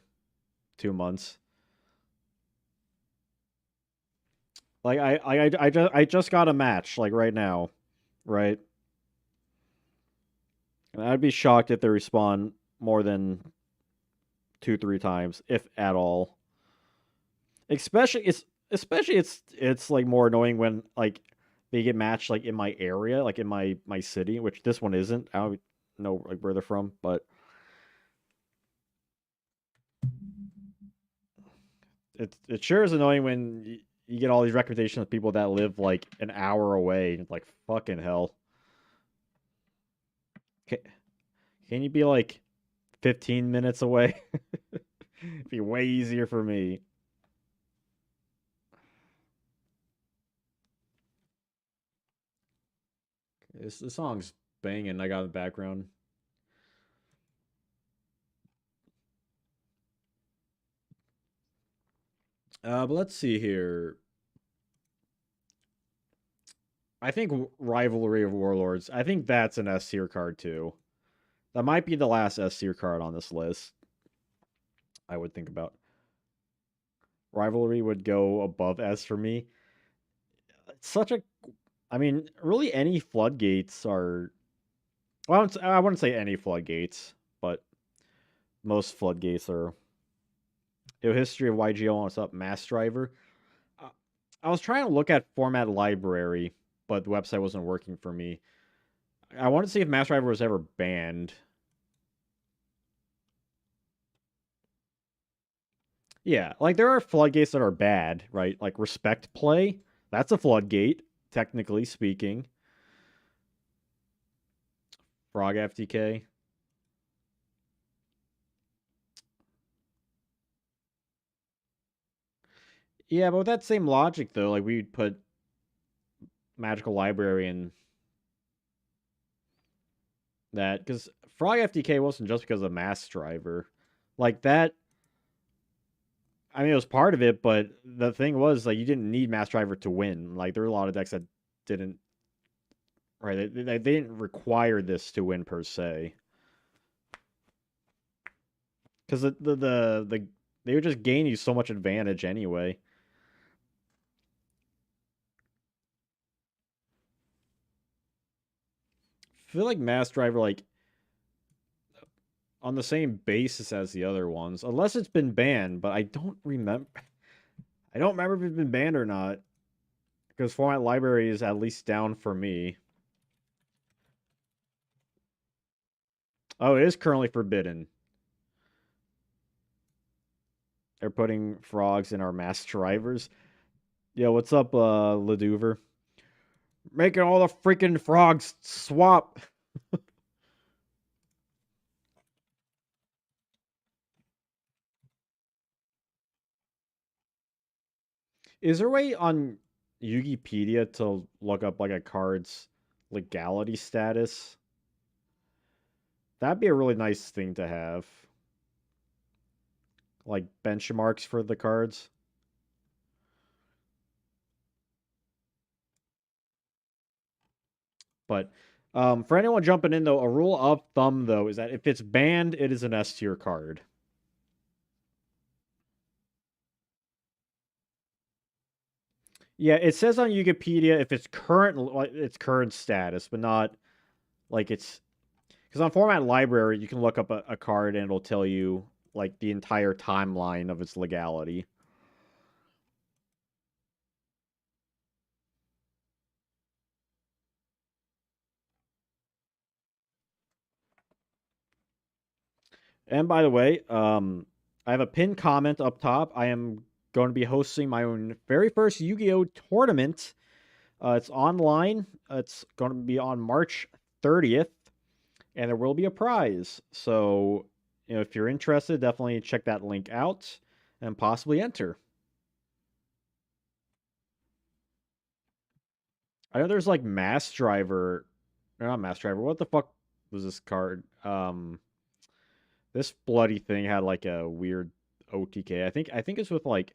2 months. Like I just got a match like right now, right? And I'd be shocked if they respond more than 2 3 times, if at all. Especially it's like more annoying when like they get matched like in my area, like in my city, which this one isn't. I don't know like where they're from, but it sure is annoying when you get all these recommendations of people that live like an hour away. It's like fucking hell. Can, can you be like 15 minutes away? It'd be way easier for me. This song's banging. I got in the background. But let's see here. I think Rivalry of Warlords. I think that's an S tier card too. That might be the last S tier card on this list. I would think about. Rivalry would go above S for me. It's such a. I mean, really, any floodgates are. Well, I wouldn't say any floodgates, but most floodgates are. History of YGO. What's up, Mass Driver? Uh, I was trying to look at format library, but the website wasn't working for me. I wanted to see if Mass Driver was ever banned. Yeah, like there are floodgates that are bad, right? Like respect play, that's a floodgate, technically speaking. Frog FTK. Yeah, but with that same logic though, like we'd put Magical Library in that because Frog FTK wasn't just because of Mass Driver. Like that, I mean, it was part of it, but the thing was like you didn't need Mass Driver to win. Like there were a lot of decks that didn't, right? They didn't require this to win per se. Because they would just gain you so much advantage anyway. I feel like Mass Driver like on the same basis as the other ones, unless it's been banned. But I don't remember. I don't remember if it's been banned or not. Because Format Library is at least down for me. Oh, it is currently forbidden. They're putting frogs in our Mass Drivers. Yo, what's up, Leduver? Making all the freaking frogs swap. Is there a way on Yugipedia to look up like a card's legality status? That'd be a really nice thing to have. Like benchmarks for the cards. But for anyone jumping in though, a rule of thumb though is that if it's banned, it is an S tier card. Yeah, it says on Wikipedia if it's current like its current status, but not like it's because on Format Library you can look up a card and it'll tell you like the entire timeline of its legality. And by the way, I have a pinned comment up top. I am going to be hosting my own very first Yu-Gi-Oh tournament. It's online. It's going to be on March 30th, and there will be a prize. So, if you're interested, definitely check that link out and possibly enter. I know there's like Mass Driver, or not Mass Driver. What the fuck was this card? This bloody thing had like a weird OTK. I think it's with like,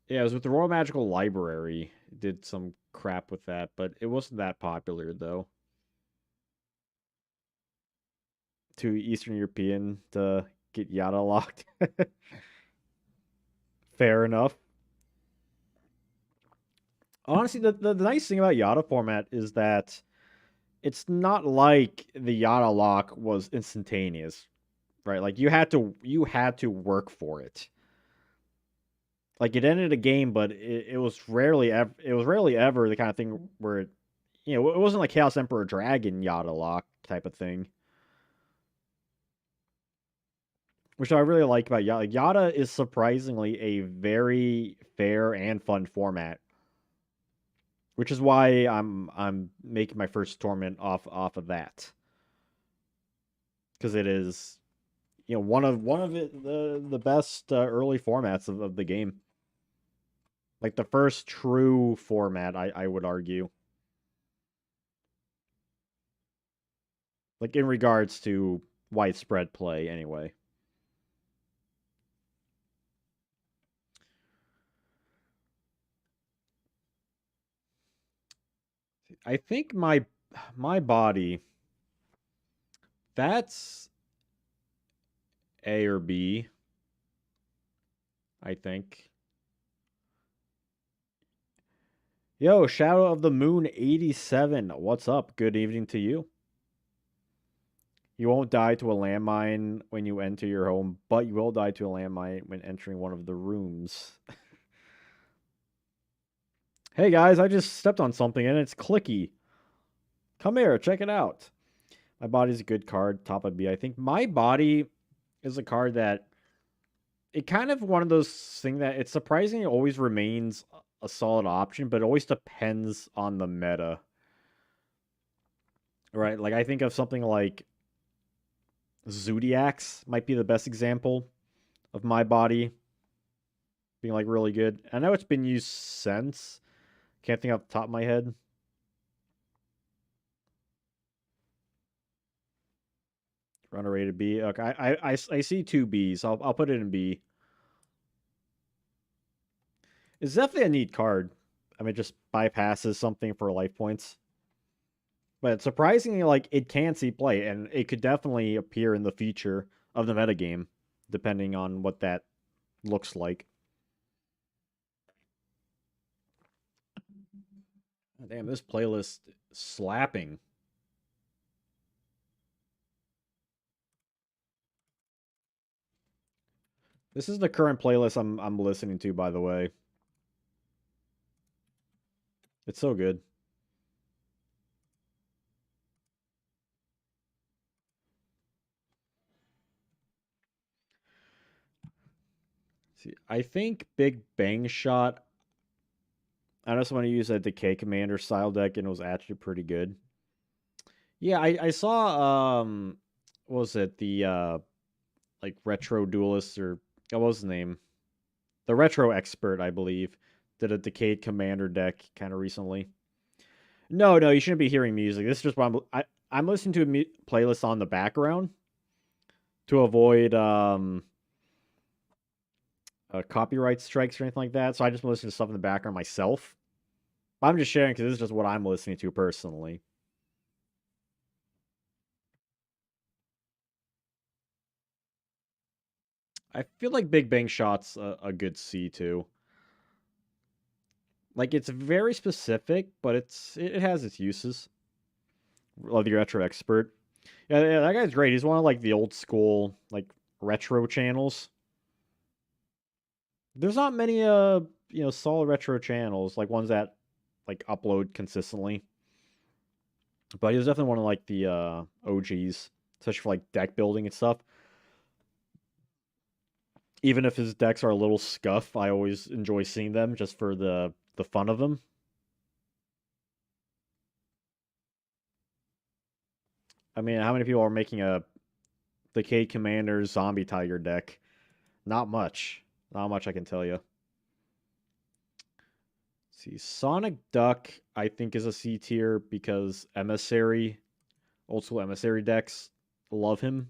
yeah, it was with the Royal Magical Library. It did some crap with that, but it wasn't that popular though. Too Eastern European to get Yada locked. Fair enough. Honestly, the nice thing about Yada format is that it's not like the Yada lock was instantaneous, right? Like you had to work for it. Like it ended a game, but it was rarely ever the kind of thing where it wasn't like Chaos Emperor Dragon Yada lock type of thing, which I really like about Yada. Like, Yada is surprisingly a very fair and fun format, which is why I'm making my first tournament off of that, because it is one of the best early formats of the game. Like the first true format, I would argue. Like in regards to widespread play, anyway. I think my body, that's A or B. I think. Yo, Shadow of the Moon 87. What's up? Good evening to you. You won't die to a landmine when you enter your home, but you will die to a landmine when entering one of the rooms. Hey guys, I just stepped on something and it's clicky. Come here, check it out. My body's a good card, top of B. I think my body is a card that it kind of one of those things that it's surprisingly always remains a solid option, but it always depends on the meta. Right? Like I think of something like Zodiacs might be the best example of my body being like really good. I know it's been used since. Can't think off the top of my head. Runner rated B. Okay, I see two Bs. I'll put it in B. It's definitely a neat card. I mean, it just bypasses something for life points. But surprisingly, like it can see play, and it could definitely appear in the future of the metagame, depending on what that looks like. Oh, damn, this playlist slapping. This is the current playlist I'm listening to, by the way. It's so good. See, I think Big Bang Shot. I know someone used a Decay Commander style deck and it was actually pretty good. Yeah, I saw what was it, the like retro duelist, or what was the name? The retro expert, I believe, did a Decayed Commander deck kind of recently. No, no, you shouldn't be hearing music. This is just what I'm listening to a playlist on the background to avoid copyright strikes or anything like that. So I just listen to stuff in the background myself. I'm just sharing because this is just what I'm listening to personally. I feel like Big Bang Shot's a good C too. Like it's very specific, but it has its uses. Love the retro expert. Yeah, yeah, that guy's great. He's one of like the old school like retro channels. There's not many solid retro channels, like ones that like upload consistently. But he was definitely one of like the OGs. especially for like deck building and stuff. Even if his decks are a little scuff, I always enjoy seeing them just for the fun of them. I mean, how many people are making a Decade Commander Zombie Tiger deck? Not much. Not much, I can tell you. See, Sonic Duck, I think, is a C tier because Emissary, old school Emissary decks, love him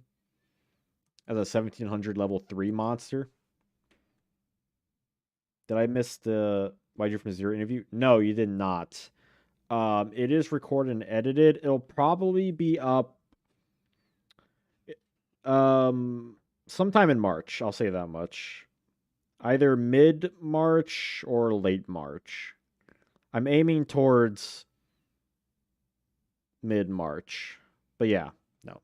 as a 1700 level 3 monster. Did I miss the Why'd You from Zero interview? No, you did not. It is recorded and edited. It'll probably be up um sometime in March. I'll say that much. Either mid March or late March. I'm aiming towards mid March. But yeah, no.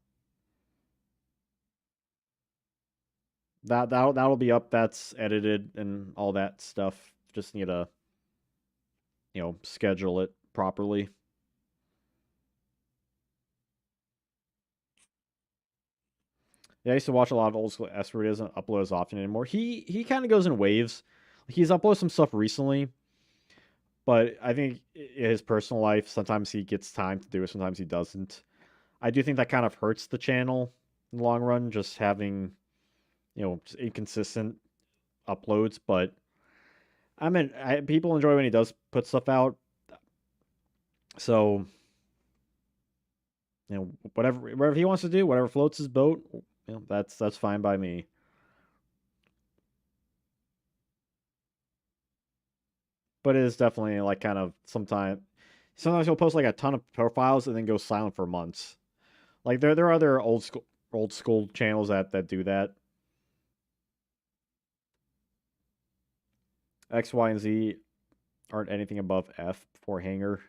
That'll be up. That's edited and all that stuff. Just need to, schedule it properly. Yeah, I used to watch a lot of old school Esper. He doesn't upload as often anymore. He kind of goes in waves. He's uploaded some stuff recently, but I think in his personal life, sometimes he gets time to do it, sometimes he doesn't. I do think that kind of hurts the channel in the long run, just having, just inconsistent uploads. But I mean, people enjoy when he does put stuff out. So, whatever he wants to do, whatever floats his boat, that's fine by me. But it is definitely like kind of sometimes he'll post like a ton of profiles and then go silent for months. Like there are other old school channels that do that. X, Y, and Z aren't anything above F before Hanger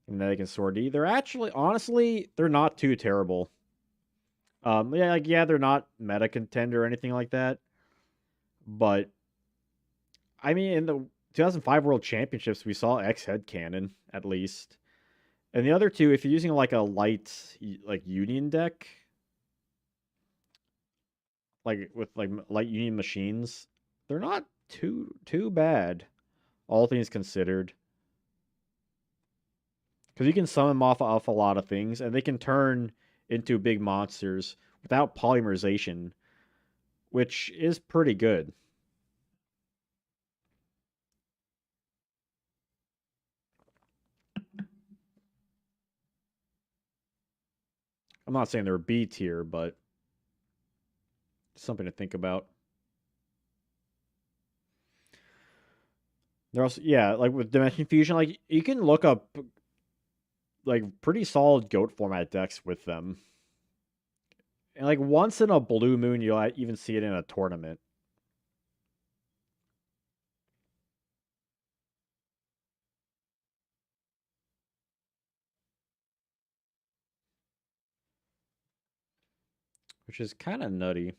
and then they can Sword D. They're actually honestly they're not too terrible. Yeah, they're not meta contender or anything like that. But I mean in the 2005 World Championships we saw X head cannon at least. And the other two, if you're using like a light like Union deck, like with like light Union machines, they're not too bad, all things considered. Because you can summon them off a lot of things, and they can turn into big monsters without polymerization, which is pretty good. I'm not saying they're B tier, but something to think about. They're also like with Dimension Fusion, like you can look up like pretty solid goat format decks with them. And like once in a blue moon, you'll even see it in a tournament. Which is kind of nutty.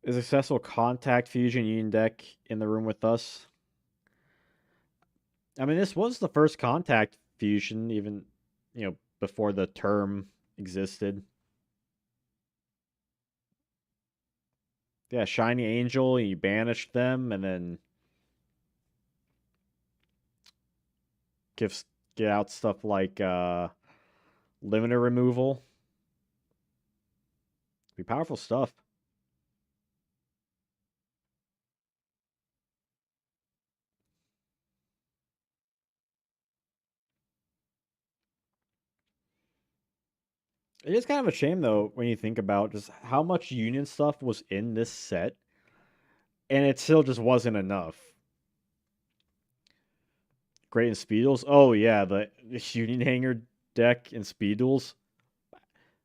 Is a successful contact fusion union deck in the room with us? I mean, this was the first contact fusion, even before the term existed. Yeah, shiny angel, you banished them, and then gives get out stuff like limiter removal. Be powerful stuff. It is kind of a shame though when you think about just how much union stuff was in this set, and it still just wasn't enough. Great in speed duels. Oh yeah, the Union Hanger deck in speed duels.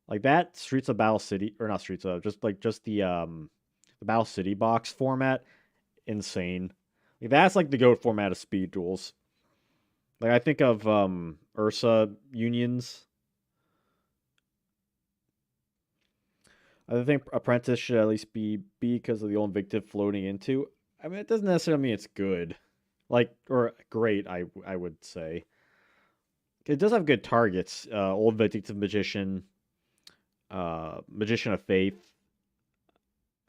Like that Streets of Battle City or not Streets of just the Battle City box format, insane. Like that's like the GOAT format of speed duels. Like I think of Ursa unions. I think Apprentice should at least be B because of the old Invictive floating into. I mean, it doesn't necessarily mean it's good, like or great. I would say it does have good targets. Old Vindictive Magician, Magician of Faith,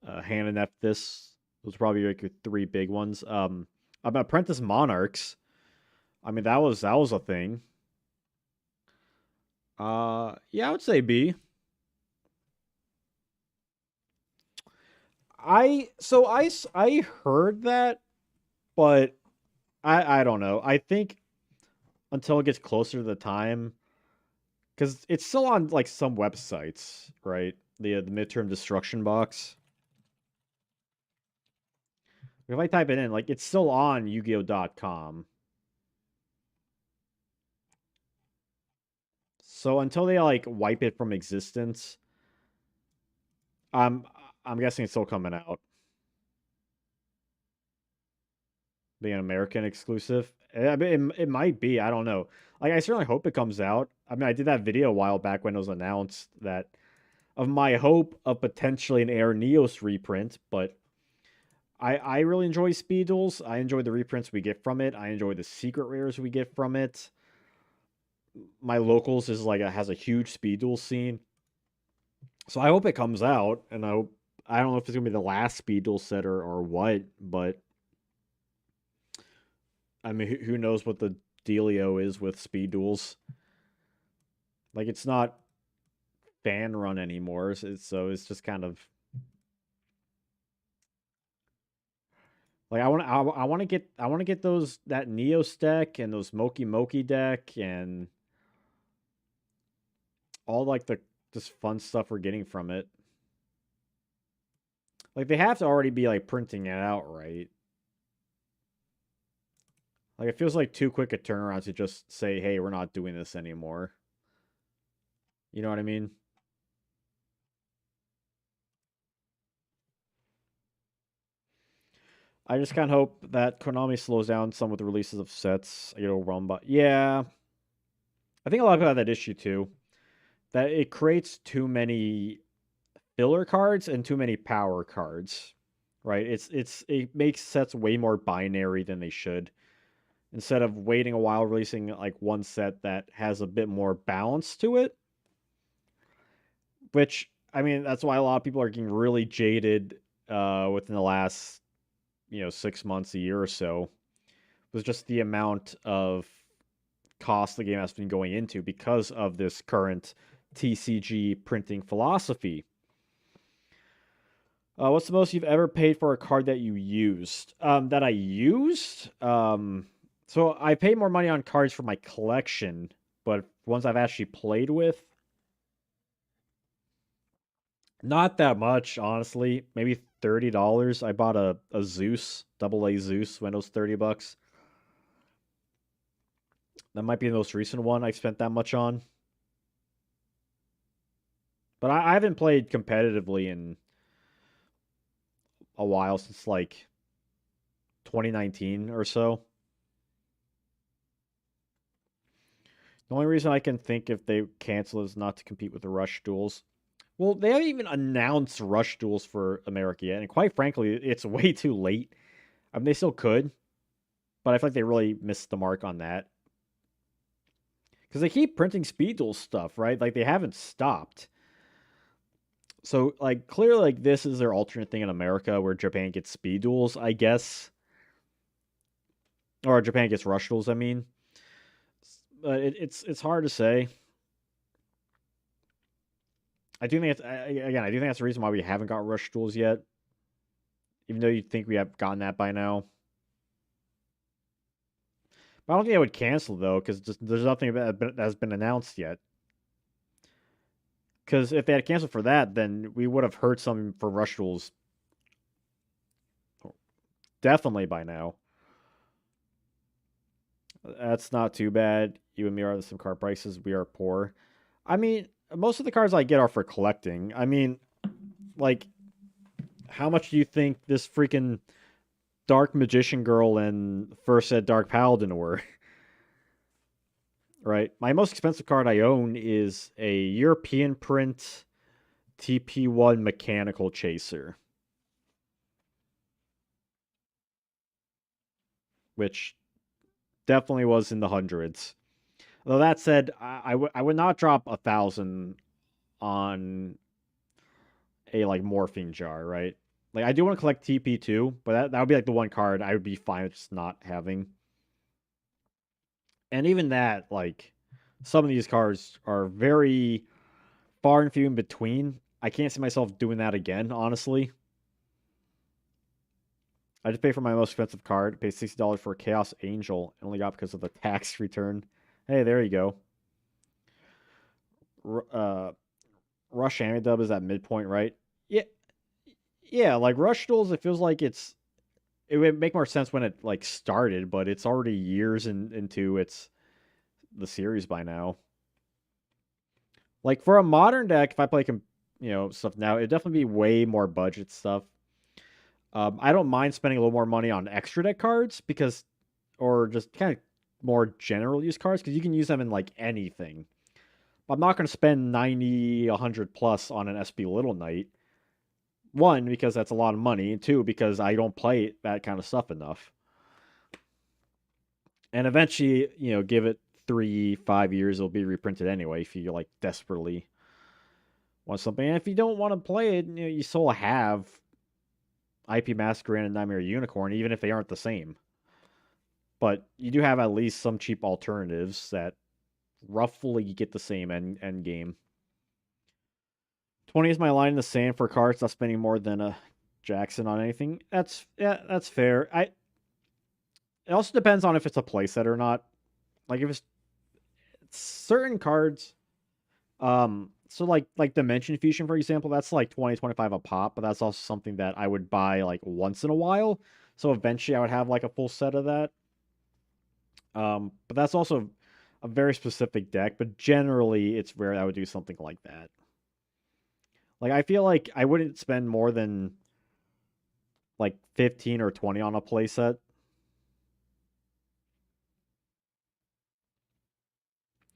Hand and Nephthys. Those are probably like your three big ones. Apprentice Monarchs. I mean, that was a thing. Yeah, I would say B. I heard that, but I don't know. I think until it gets closer to the time, because it's still on like some websites, right? The midterm destruction box. If I type it in, like it's still on Yugioh.com. So until they like wipe it from existence, I'm I'm guessing it's still coming out. Being an American exclusive. I mean, it might be. I don't know. Like, I certainly hope it comes out. I mean, I did that video a while back when it was announced that of my hope of potentially an Air Neos reprint, but I really enjoy Speed Duels. I enjoy the reprints we get from it. I enjoy the secret rares we get from it. My locals is like has a huge Speed Duel scene, so I hope it comes out. And I don't know if it's gonna be the last Speed Duel set or what, but I mean, who knows what the dealio is with Speed Duels? Like, it's not fan run anymore, so it's just kind of like I want to get those that Neos deck and those Moki Moki deck and all like the just fun stuff we're getting from it. Like they have to already be like printing it out, right? Like it feels like too quick a turnaround to just say, "Hey, we're not doing this anymore." You know what I mean? I just kind of hope that Konami slows down some with the releases of sets. I get overwhelmed, but yeah, I think a lot of people have that issue too. That it creates too many filler cards and too many power cards. Right? It makes sets way more binary than they should. Instead of waiting a while releasing like one set that has a bit more balance to it, which I mean that's why a lot of people are getting really jaded within the last 6 months, a year or so, was just the amount of cost the game has been going into because of this current TCG printing philosophy. What's the most you've ever paid for a card that you used? That I used? So I pay more money on cards for my collection, but ones I've actually played with, not that much, honestly. Maybe $30. I bought a Zeus, double A Zeus, when it was $30. That might be the most recent one I spent that much on. But I haven't played competitively in a while, since like 2019 or so. The only reason I can think if they cancel is not to compete with the Rush duels. Well, they haven't even announced Rush duels for America yet, and quite frankly, it's way too late. I mean, they still could, but I feel like they really missed the mark on that because they keep printing Speed Duel stuff, right? Like they haven't stopped. So, like, clearly, like this is their alternate thing in America, where Japan gets Speed Duels, I guess, or Japan gets Rush duels. I mean, but it's hard to say. I do think it's again. I do think that's the reason why we haven't got Rush duels yet, even though you'd think we have gotten that by now. But I don't think they would cancel though, because there's nothing that has been announced yet. Because if they had canceled for that, then we would have heard something for Rush duels definitely by now. That's not too bad. You and me are the same card prices. We are poor. I mean, most of the cards I get are for collecting. I mean, like, how much do you think this freaking Dark Magician Girl and first set Dark Paladin were? Right? My most expensive card I own is a European print TP1 Mechanical Chaser, which definitely was in the hundreds. Though that said, I would not drop 1,000 on a like morphine jar, right? Like I do want to collect TP2, but that would be like the one card I would be fine with just not having. And even that, like some of these cards are very far and few in between. I can't see myself doing that again, honestly. I just paid for my most expensive card, paid $60 for a Chaos Angel, and only got because of the tax return. Hey, there you go. Uh, Rush Amidub is at midpoint, right? Yeah, yeah. Like Rush Duels, it feels like it would make more sense when it like started, but it's already years into its the series by now. Like for a modern deck, if I play stuff now, it'd definitely be way more budget stuff. I don't mind spending a little more money on extra deck cards because, or just kind of more general use cards because you can use them in like anything. I'm not going to spend 90, 100 plus on an SB Little Knight. One, because that's a lot of money, and two, because I don't play that kind of stuff enough. And eventually, give it 3, 5 years, it'll be reprinted anyway if you like desperately want something. And if you don't want to play it, you still have IP Masquerade and Nightmare Unicorn, even if they aren't the same. But you do have at least some cheap alternatives that roughly get the same end game. 20 is my line in the sand for cards not spending more than a Jackson on anything. That's fair. It also depends on if it's a playset or not. Like if it's certain cards, so like Dimension Fusion, for example, that's like 20-25 a pop, but that's also something that I would buy like once in a while. So eventually I would have like a full set of that. But that's also a very specific deck, but generally it's rare I would do something like that. Like I feel like I wouldn't spend more than like 15 or 20 on a playset.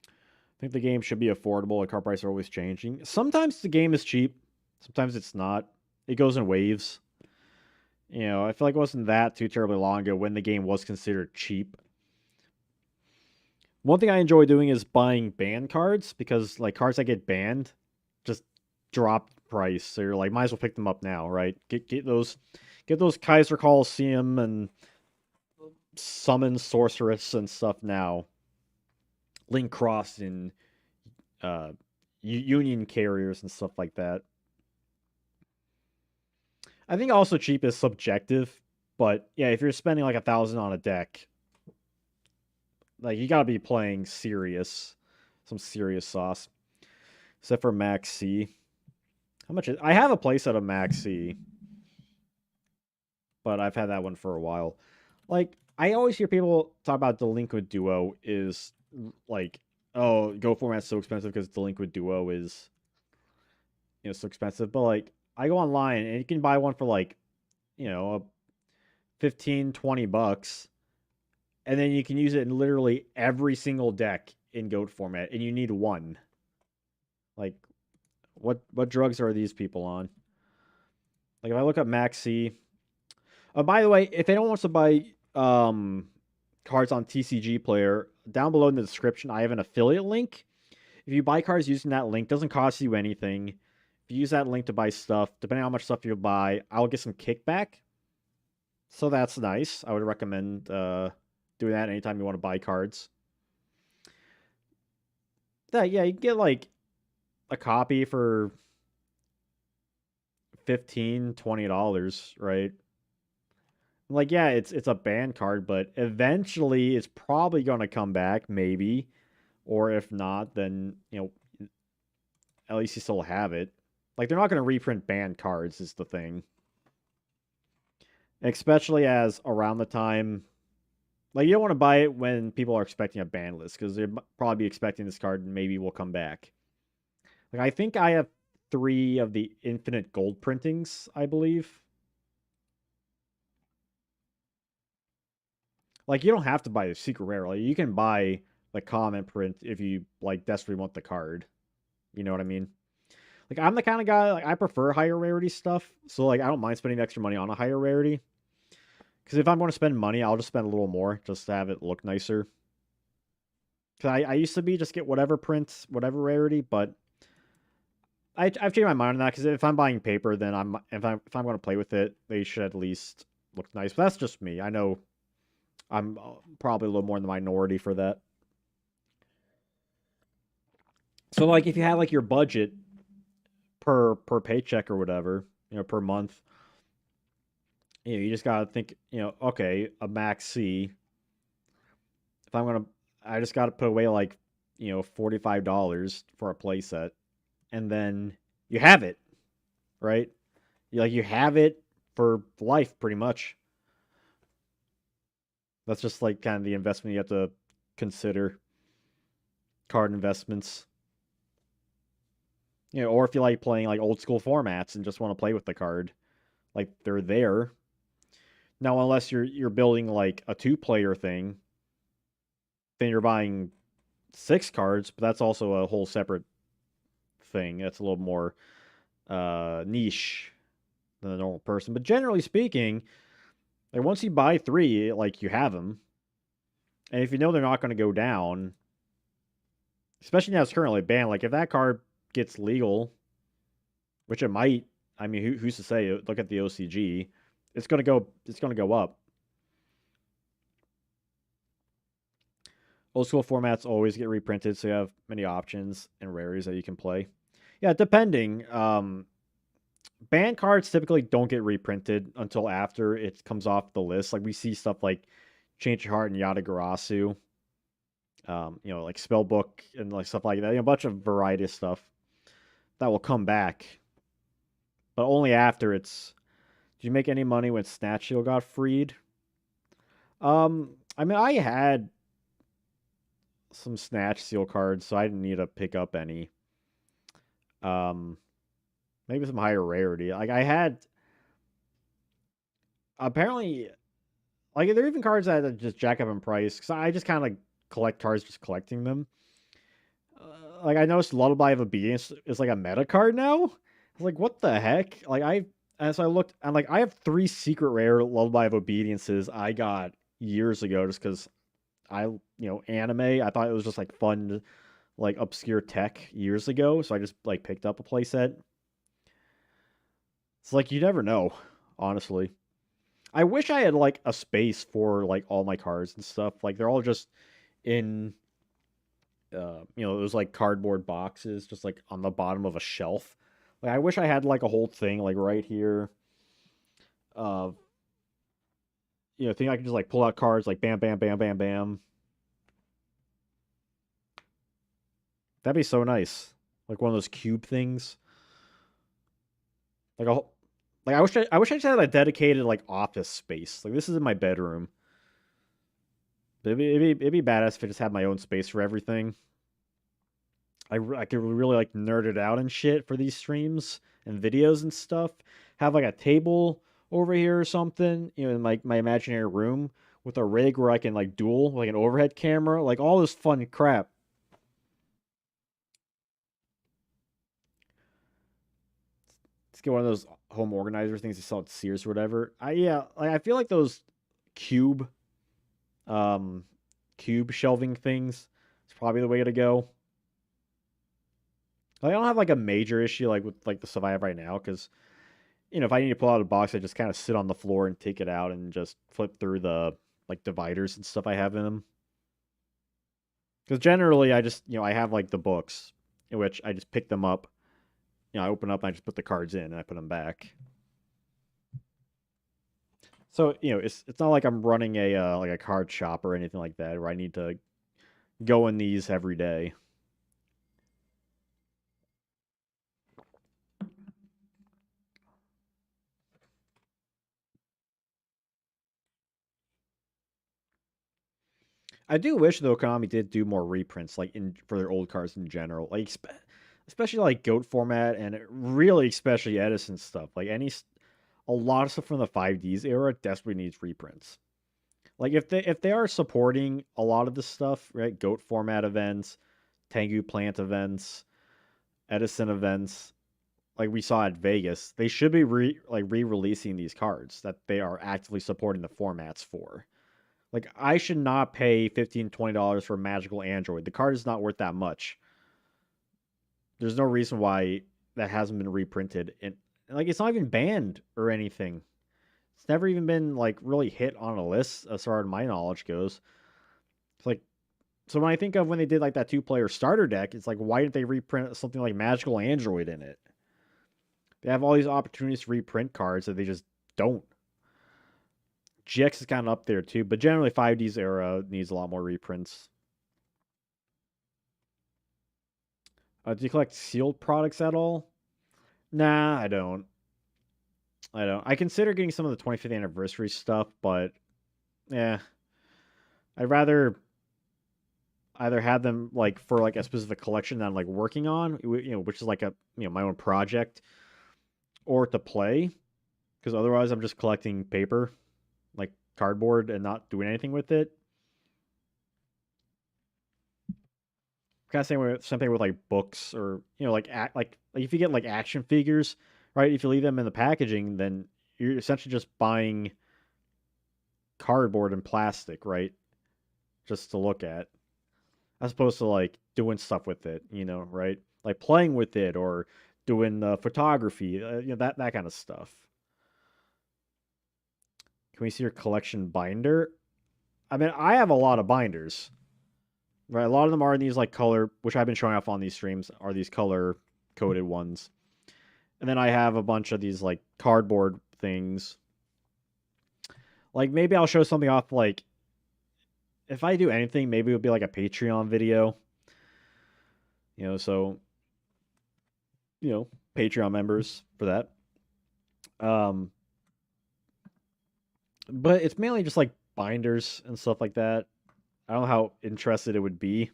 I think the game should be affordable and card prices are always changing. Sometimes the game is cheap, sometimes it's not. It goes in waves. I feel like it wasn't that too terribly long ago when the game was considered cheap. One thing I enjoy doing is buying banned cards because like cards that get banned just drop price. So you're like, might as well pick them up now, right? Get those Kaiser Coliseum and Summon Sorceress and stuff now. Link Cross and uh, Union Carriers and stuff like that. I think also cheap is subjective, but yeah, if you're spending like 1,000 on a deck, like you gotta be playing some serious sauce. Except for Max C. How much I have a playset of Max C, but I've had that one for a while. Like I always hear people talk about Delinquent Duo is like, oh, Go format's so expensive because Delinquent Duo is so expensive. But like I go online and you can buy one for like, 15-20 bucks, and then you can use it in literally every single deck in GOAT format, and you need one. Like, what drugs are these people on? Like, if I look up Maxi, by the way, if anyone wants to buy cards on TCG Player, down below in the description, I have an affiliate link. If you buy cards using that link, doesn't cost you anything. If you use that link to buy stuff, depending on how much stuff you buy, I'll get some kickback. So that's nice. I would recommend doing that anytime you want to buy cards. Yeah, you can get like a copy for $15-$20, right? Like, yeah, it's a banned card, but eventually it's probably gonna come back, maybe. Or if not, then at least you still have it. Like they're not gonna reprint banned cards, is the thing. Especially as around the time, like you don't want to buy it when people are expecting a ban list because they're probably be expecting this card and maybe will come back. Like I think I have 3 of the infinite gold printings, I believe. Like you don't have to buy the secret rare. Like you can buy the common print if you like desperately want the card. You know what I mean? Like I'm the kind of guy like I prefer higher rarity stuff, so like I don't mind spending extra money on a higher rarity. Because if I'm going to spend money, I'll just spend a little more just to have it look nicer. Because I used to be just get whatever prints, whatever rarity, but I've changed my mind on that. Because if I'm buying paper, then if I'm going to play with it, they should at least look nice. But that's just me. I know I'm probably a little more in the minority for that. So like if you had like your budget per paycheck or whatever, per month, you just gotta think, okay, a max C. If I'm gonna, I just gotta put away like, $45 for a playset, and then you have it, right? You have it for life, pretty much. That's just like kind of the investment you have to consider. Card investments, or if you like playing like old school formats and just want to play with the card, like they're there. Now, unless you're building like a two-player thing, then you're buying six cards, but that's also a whole separate thing. That's a little more niche than a normal person. But generally speaking, like once you buy three, like you have them, and if you know they're not going to go down, especially now it's currently banned. Like if that card gets legal, which it might. I mean, who's to say? Look at the OCG. It's gonna go. It's gonna go up. Old school formats always get reprinted, so you have many options and rarities that you can play. Yeah, depending. Banned cards typically don't get reprinted until after it comes off the list. Like we see stuff like Change Your Heart and Yatagarasu, like Spellbook and like stuff like that. A bunch of variety of stuff that will come back, but only after it's. Did you make any money when Snatch Shield got freed? I mean, I had some Snatch Seal cards, so I didn't need to pick up any. Um, Maybe some higher rarity. Like I had apparently like there are even cards that just jack up in price because I just kind of collect cards, just collecting them. Like I noticed Lullaby of Obedience is like a meta card now. I was like, what the heck? Like and so I looked and like I have three secret rare Lullaby of Obediences I got years ago just because anime. I thought it was just like fun, like obscure tech years ago. So I just like picked up a playset. It's like you never know, honestly. I wish I had like a space for like all my cards and stuff. Like they're all just in those like cardboard boxes just like on the bottom of a shelf. Like I wish I had like a whole thing like right here. Uh thing I could just like pull out cards like bam bam bam bam bam. That'd be so nice. Like one of those cube things. Like a like I wish I just had a dedicated like office space. Like this is in my bedroom. But it'd be badass if I just had my own space for everything. I could really like nerd it out and shit for these streams and videos and stuff. Have like a table over here or something, in like my imaginary room with a rig where I can like dual like an overhead camera, like all this fun crap. Let's get one of those home organizer things you sell at Sears or whatever. I feel like those cube um cube shelving things is probably the way to go. I don't have like a major issue like with like the stuff I have right now because if I need to pull out a box, I just kind of sit on the floor and take it out and just flip through the like dividers and stuff I have in them. Because generally, I just I have like the books in which I just pick them up. I open up and I just put the cards in and I put them back. So it's not like I'm running a like a card shop or anything like that where I need to go in these every day. I do wish though Konami did do more reprints like in for their old cards in general, like especially like goat format and really especially Edison stuff. Like a lot of stuff from the 5Ds era desperately needs reprints. Like if they are supporting a lot of this stuff, right? Goat format events, Tengu plant events, Edison events. like we saw at Vegas, they should be re-releasing these cards that they are actively supporting the formats for. Like I should not pay $15-$20 for a magical android. The card is not worth that much. There's no reason why that hasn't been reprinted, and like it's not even banned or anything. It's never even been like really hit on a list as far as my knowledge goes. It's like so when I think of when they did like that two-player starter deck, it's like why didn't they reprint something like magical android in it? They have all these opportunities to reprint cards that they just don't. GX is kind of up there too, but generally 5D's era needs a lot more reprints. Do you collect sealed products at all? Nah, I don't. I don't. I consider getting some of the 25th anniversary stuff, but yeah, I'd rather either have them like for like a specific collection that I'm like working on, which is like a my own project, or to play, because otherwise I'm just collecting paper, like cardboard, and not doing anything with it. Kind of same thing with like books or like like if you get like action figures, right? If you leave them in the packaging, then you're essentially just buying cardboard and plastic, right? Just to look at, as opposed to like doing stuff with it, right? Like playing with it or doing photography, that kind of stuff. Can we see your collection binder? I mean, I have a lot of binders, right? A lot of them are in these like color, which I've been showing off on these streams, are these color coded ones. And then I have a bunch of these like cardboard things. Like maybe I'll show something off like if I do anything, maybe it would be like a Patreon video. So Patreon members for that. Um but it's mainly just like binders and stuff like that. I don't know how interested it would be.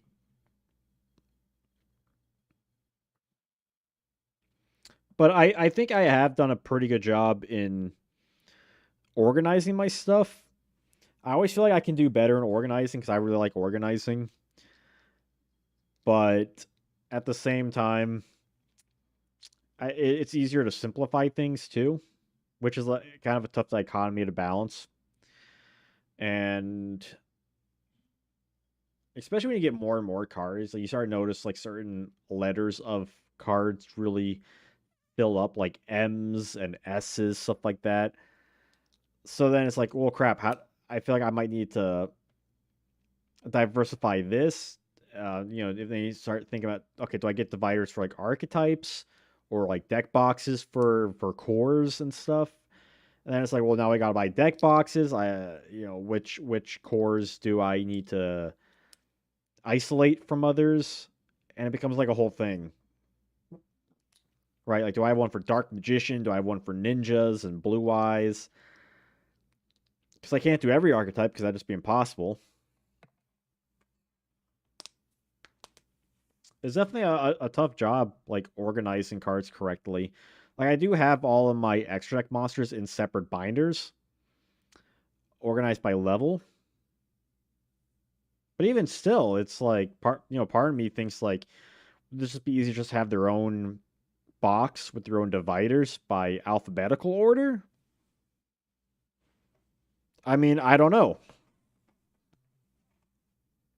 But I think I have done a pretty good job in organizing my stuff. I always feel like I can do better in organizing because I really like organizing. But at the same time, it's easier to simplify things too, which is like kind of a tough dichotomy to balance. And especially when you get more and more cards, like you start to notice like certain letters of cards really fill up, like M's and S's, stuff like that. So then it's like, well, crap. How I feel like I might need to diversify this. If they start thinking about, okay, do I get dividers for like archetypes or like deck boxes for cores and stuff? And then it's like, well, now I gotta buy deck boxes. Which cores do I need to isolate from others? And it becomes like a whole thing, right? Like, do I have one for Dark Magician? Do I have one for ninjas and blue eyes? Because I can't do every archetype because that'd just be impossible. It's definitely a tough job, like organizing cards correctly. Like I do have all of my extra deck monsters in separate binders, organized by level. But even still, it's like part of me thinks like this would be easier just to have their own box with their own dividers by alphabetical order. I mean, I don't know.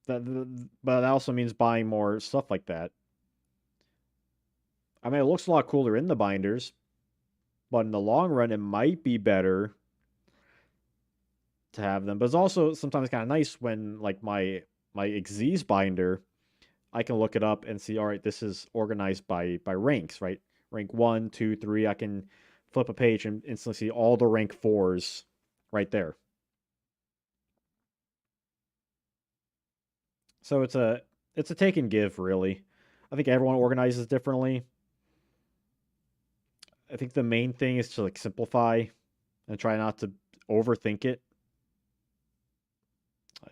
But that also means buying more stuff like that. I mean, it looks a lot cooler in the binders, but in the long run, it might be better to have them. But it's also sometimes kind of nice when like my Xyz binder, I can look it up and see. All right, this is organized by ranks, right? Rank 1, 2, 3. I can flip a page and instantly see all the rank 4s right there. So it's a take and give, really. I think everyone organizes differently. I think the main thing is to like simplify and try not to overthink it.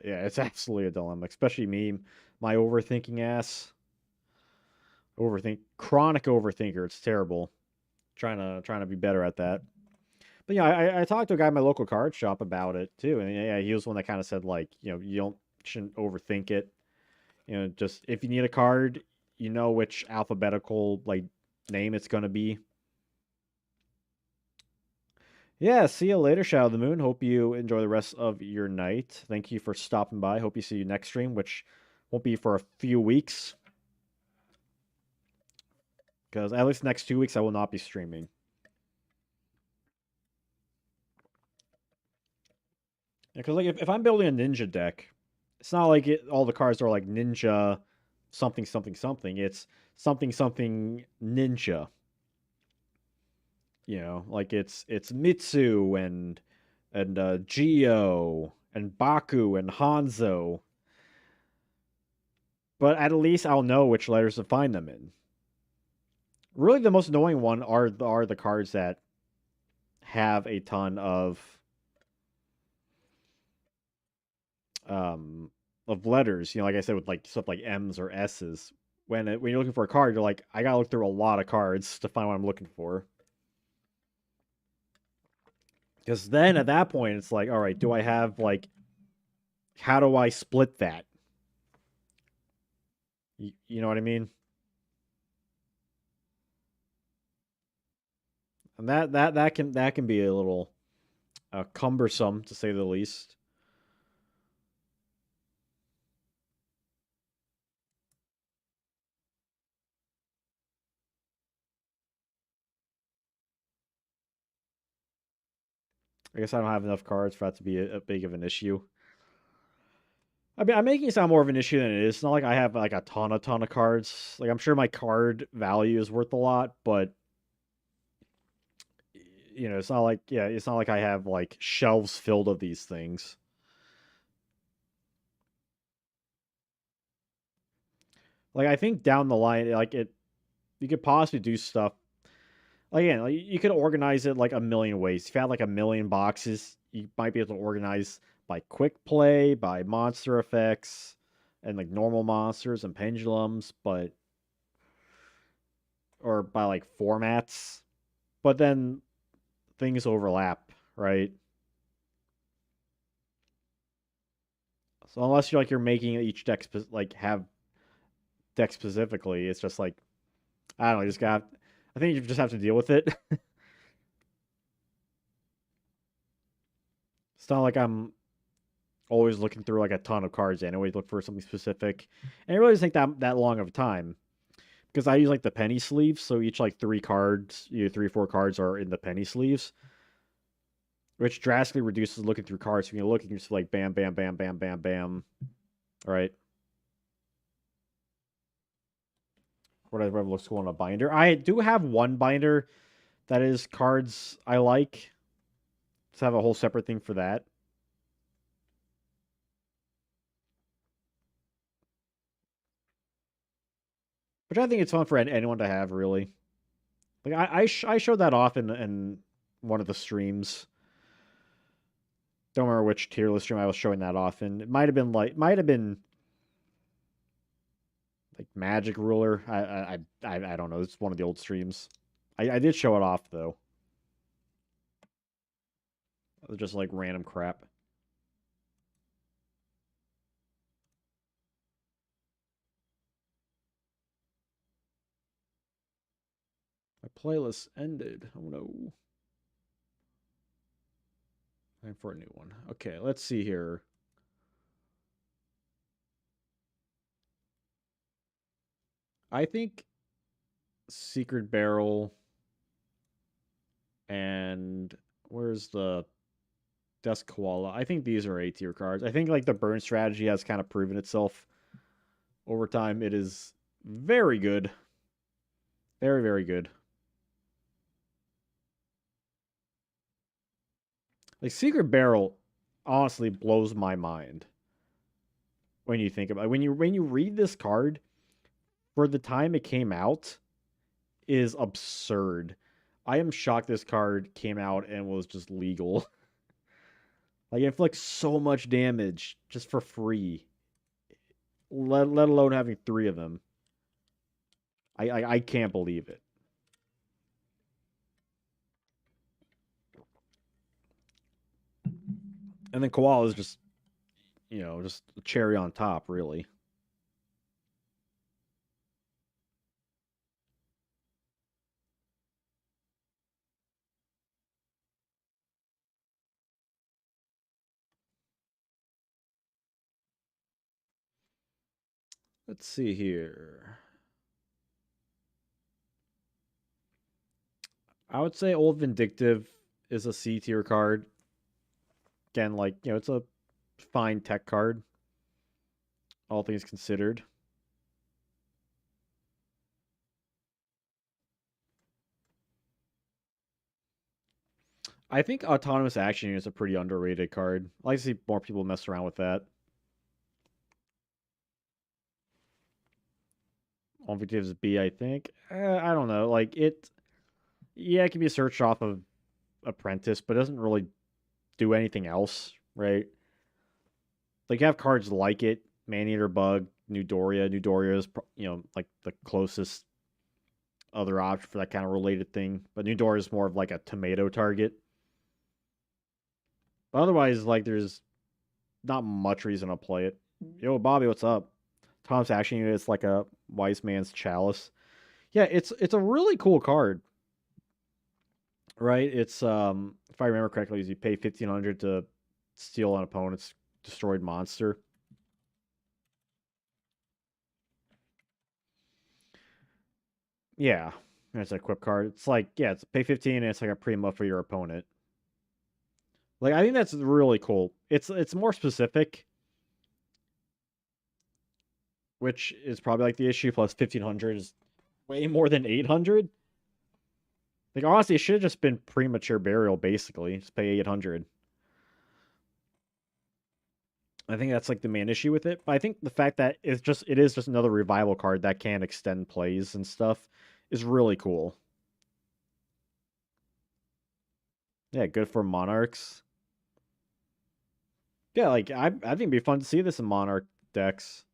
Yeah, it's absolutely a dilemma, especially me, my overthinking ass. Chronic overthinker. It's terrible. Trying to be better at that. But yeah, I talked to a guy in my local card shop about it too, and yeah, he was one that kind of said like, you don't shouldn't overthink it. Just if you need a card, you know which alphabetical like name it's gonna be. Yeah, see you later, Shadow of the Moon. Hope you enjoy the rest of your night. Thank you for stopping by. Hope you see you next stream, which won't be for a few weeks, because at least next 2 weeks I will not be streaming. Because like if I'm building a ninja deck, it's not like all the cards are like ninja something something something. It's something something ninja. Like it's Mitsu and Geo and Baku and Hanzo. But at least I'll know which letters to find them in. Really, the most annoying one are the cards that have a ton um of letters. Like I said, with like stuff like M's or S's. When you're looking for a card, you're like, I gotta look through a lot of cards to find what I'm looking for. Because then at that point, it's like, all right, do I have like, how do I split that? You know what I mean? And that can be a little cumbersome to say the least. I guess I don't have enough cards for that to be a big of an issue. I mean, I'm making it sound more of an issue than it is. It's not like I have like a ton of cards. Like I'm sure my card value is worth a lot, but it's not like it's not like I have like shelves filled of these things. Like I think down the line, like you could possibly do stuff. Like, again, like you could organize it like a million ways. If you had like a million boxes, you might be able to organize by quick play, by monster effects, and like normal monsters and pendulums, but or by like formats. But then things overlap, right? So unless you're making each deck like have deck specifically, it's just like I don't know. You just got. I think you just have to deal with it. It's not like I'm always looking through like a ton of cards anyway. Look for something specific, and it really doesn't take that long of a time because I use like the penny sleeves. So each like 3 cards, 3 4 cards are in the penny sleeves, which drastically reduces looking through cards. So when you're looking, you're just like bam, bam, bam, bam, bam, bam. All right. Whatever looks cool in a binder. I do have one binder that is cards I like. Let's have a whole separate thing for that. Which I think it's fun for anyone to have, really. Like I showed that off in one of the streams. Don't remember which tier list stream I was showing that off in. It might have been like Magic Ruler. I don't know. It's one of the old streams. I did show it off though. It was just like random crap. My playlist ended. Oh no. Time for a new one. Okay, let's see here. I think Secret Barrel and where's the Dusk Koala? I think these are A tier cards. I think like the burn strategy has kind of proven itself over time. It is very good. Very, very good. Like Secret Barrel honestly blows my mind when you think about it. When you read this card for the time it came out is absurd. I am shocked this card came out and was just legal. Like it inflicts so much damage just for free. Let alone having 3 of them. I can't believe it. And then Koala is just a cherry on top, really. Let's see here. I would say Old Vindictive is a C tier card. Again, like, it's a fine tech card, all things considered. I think Autonomous Action is a pretty underrated card. I like to see more people mess around with that. Old Vindictive is B, I think. I don't know. Like, yeah, it can be searched off of Apprentice, but it doesn't really do anything else, right? Like, you have cards like it, Maneater Bug, New Doria. New Doria is, like the closest other option for that kind of related thing. But New Doria is more of like a tomato target. But otherwise, like, there's not much reason to play it. Yo, Bobby, what's up? Tom's Action Unit is like a wise man's chalice. Yeah, it's a really cool card, right? It's if I remember correctly, is you pay 1,500 to steal an opponent's destroyed monster. Yeah, and it's a equip card. It's like, yeah, it's pay 15 and it's like a prima for your opponent. Like, I think that's really cool. It's more specific, which is probably like the issue. Plus 1,500 is way more than 800. Like, honestly, it should have just been premature burial. Basically, just pay 800. I think that's like the main issue with it. But I think the fact that it is just another revival card that can extend plays and stuff is really cool. Yeah, good for monarchs. Yeah, like I think it'd be fun to see this in monarch decks.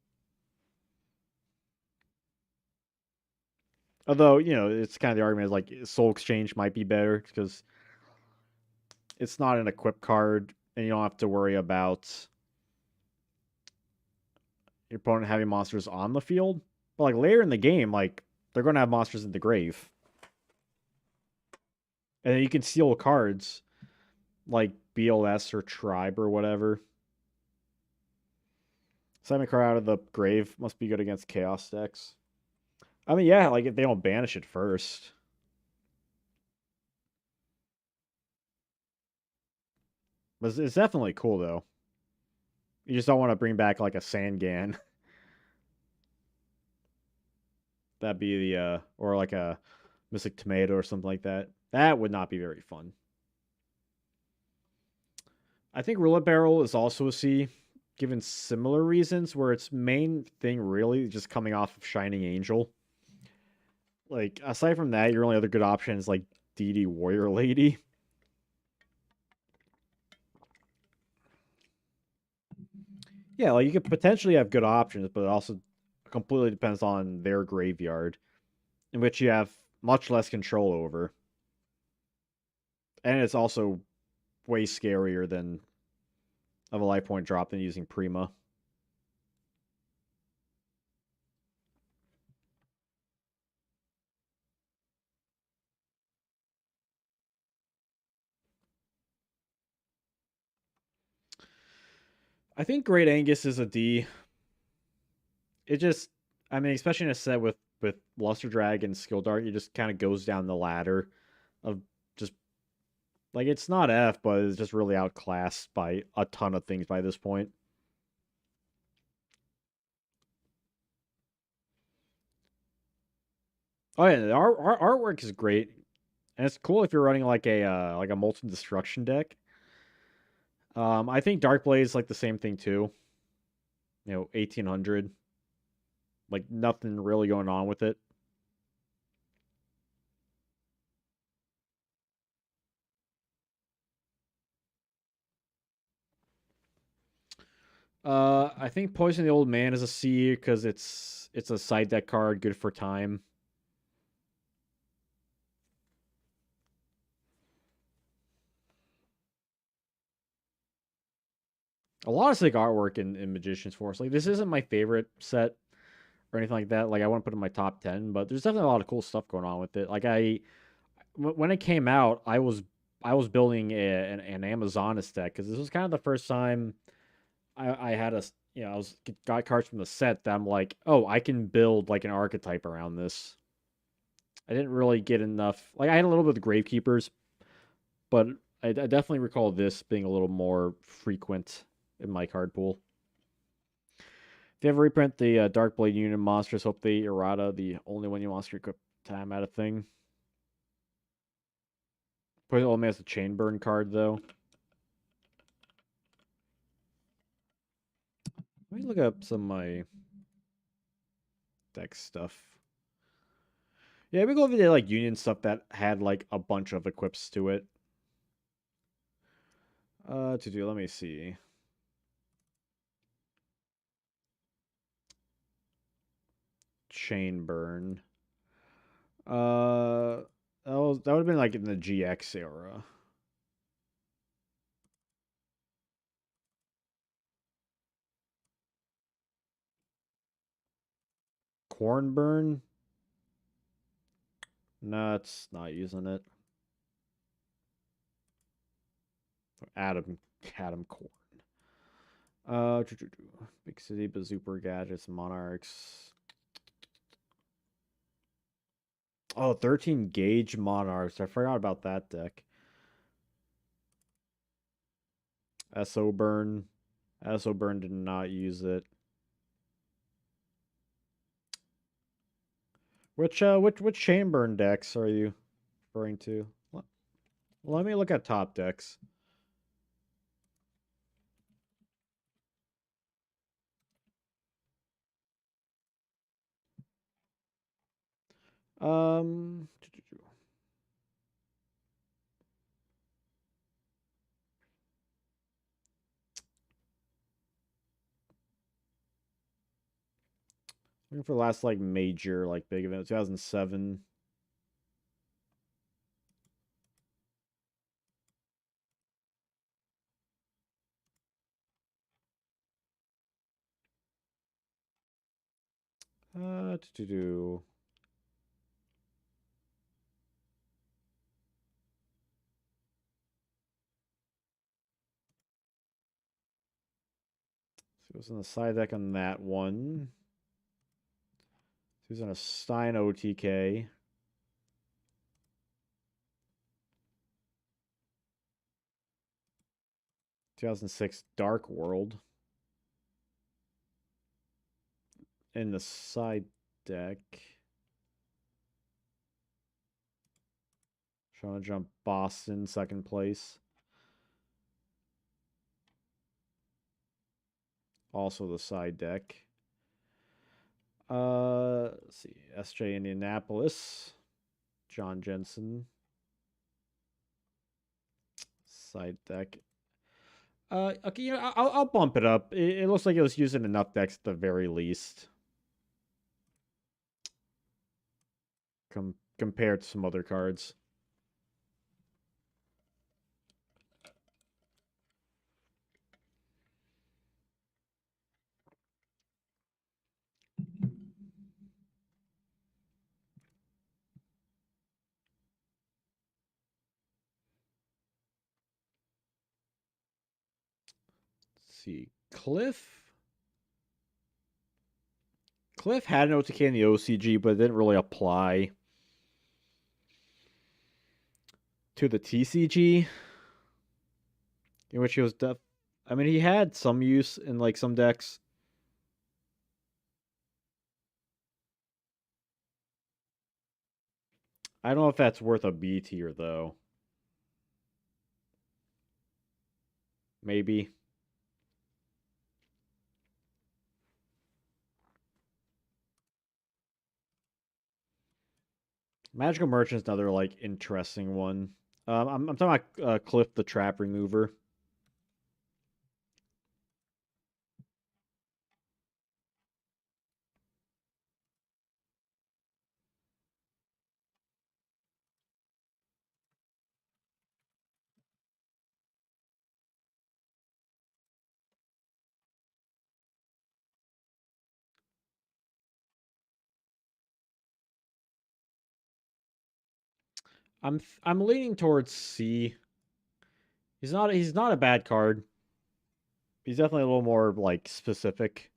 Although, it's kind of the argument is like Soul Exchange might be better because it's not an equip card and you don't have to worry about your opponent having monsters on the field. But like later in the game, like they're going to have monsters in the grave. And then you can steal cards like BLS or Tribe or whatever. Simon card out of the grave must be good against Chaos decks. I mean, yeah, like if they don't banish it first. But it's definitely cool though. You just don't want to bring back like a Sangan. That'd be the or like a Mystic Tomato or something like that. That would not be very fun. I think Roulette Barrel is also a C, given similar reasons, where its main thing really just coming off of Shining Angel. Like, aside from that, your only other good option is like DD Warrior Lady. Yeah, like you could potentially have good options, but it also completely depends on their graveyard, in which you have much less control over. And it's also way scarier than of a life point drop than using Prima. I think Great Angus is a D. It just, I mean, especially in a set with Luster Drag and Skill Dart, it just kind of goes down the ladder of just like it's not F, but it's just really outclassed by a ton of things by this point. Oh yeah, our artwork is great, and it's cool if you're running like a Molten Destruction deck. I think Dark Blaze is like the same thing too. 1800, like nothing really going on with it. I think Poison the Old Man is a C because it's a side deck card, good for time. A lot of sick artwork in Magician's Force. Like this isn't my favorite set or anything like that. Like I want to put in my top 10, but there's definitely a lot of cool stuff going on with it. Like when it came out, I was building an Amazoness deck because this was kind of the first time I had I was got cards from the set that I'm like, oh, I can build like an archetype around this. I didn't really get enough. Like I had a little bit of Gravekeepers, but I definitely recall this being a little more frequent in my card pool. If you ever reprint the Darkblade Union monsters, hope they errata the only one you monster equip time out of thing. Put it only as a chain burn card though. Let me look up some of my deck stuff. Yeah, we go over the like Union stuff that had like a bunch of equips to it. To do, let me see. Chain burn. Uh, that would have been like in the GX era. Corn burn. No, it's not using it. Adam, Adam Corn. Big City, Bazooper Gadgets, Monarchs. Oh, 13 Gauge Monarchs. I forgot about that deck. SO Burn. SO Burn did not use it. Which chain burn decks are you referring to? Let me look at top decks. Um, looking for the last like major like big event, 2007. To do. So it was on the side deck on that one. So he was on a Stein OTK. 2006 Dark World. In the side deck. Trying to jump Boston, second place. Also the side deck. Let's see. SJ Indianapolis. John Jensen. Side deck. Okay, I'll bump it up. It looks like it was using enough decks at the very least. Compared to some other cards. Let's see. Cliff had an OTK in the OCG, but it didn't really apply to the TCG, in which he was I mean, he had some use in like some decks. I don't know if that's worth a B tier though. Maybe. Magical Merchant's another like interesting one. I'm talking about Cliff the Trap Remover. I'm leaning towards C. He's not a bad card. He's definitely a little more like specific,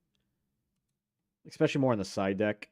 especially more in the side deck.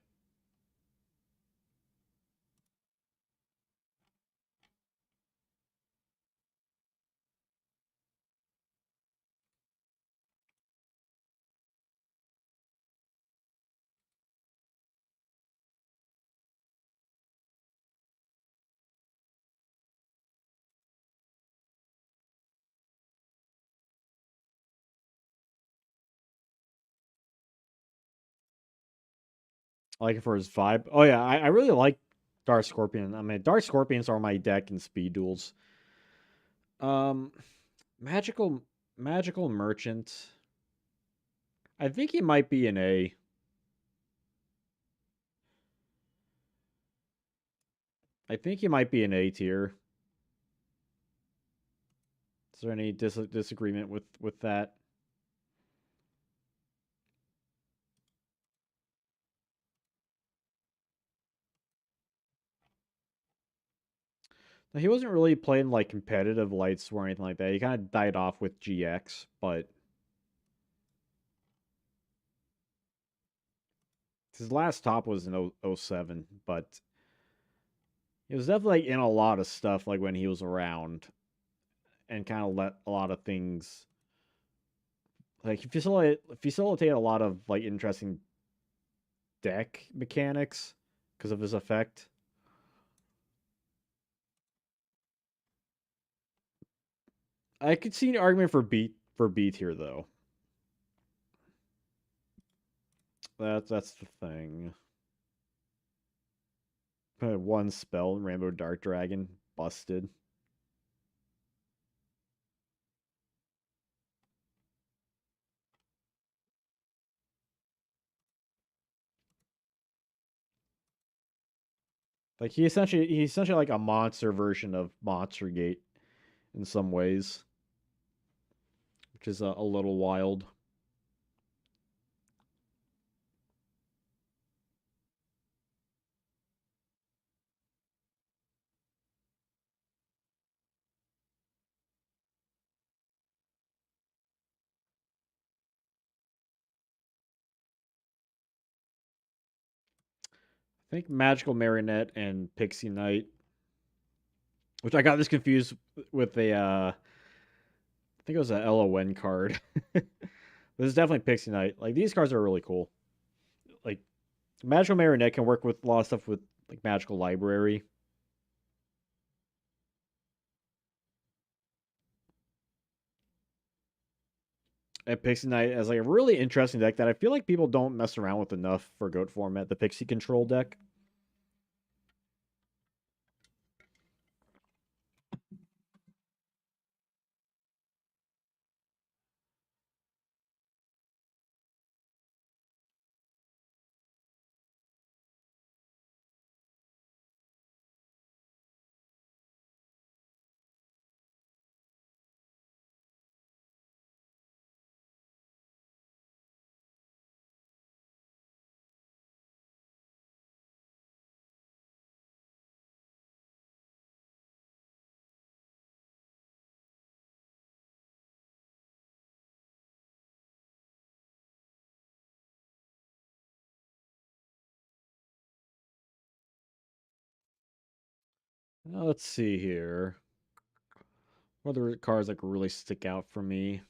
I like it for his vibe. Oh yeah, I really like Dark Scorpion. I mean, Dark Scorpions are my deck in speed duels. Um, magical magical merchant. I think he might be an A. I think he might be an A tier. Is there any disagreement with that? He wasn't really playing like competitive lights or anything like that. He kind of died off with GX, but his last top was in 07, but he was definitely like, in a lot of stuff like when he was around and kind of let a lot of things like facilitate a lot of like interesting deck mechanics because of his effect. I could see an argument for beat here though. That's the thing. One spell, Rainbow Dark Dragon, busted. Like he's essentially like a monster version of Monster Gate in some ways, which is a little wild. I think Magical Marionette and Pixie Knight, which I got this confused with a I think it was a LON card. This is definitely Pixie Knight. Like these cards are really cool. Like Magical Marionette can work with a lot of stuff with like Magical Library. And Pixie Knight as like a really interesting deck that I feel like people don't mess around with enough for Goat format. The Pixie Control deck. Let's see here. What other cards like really stick out for me?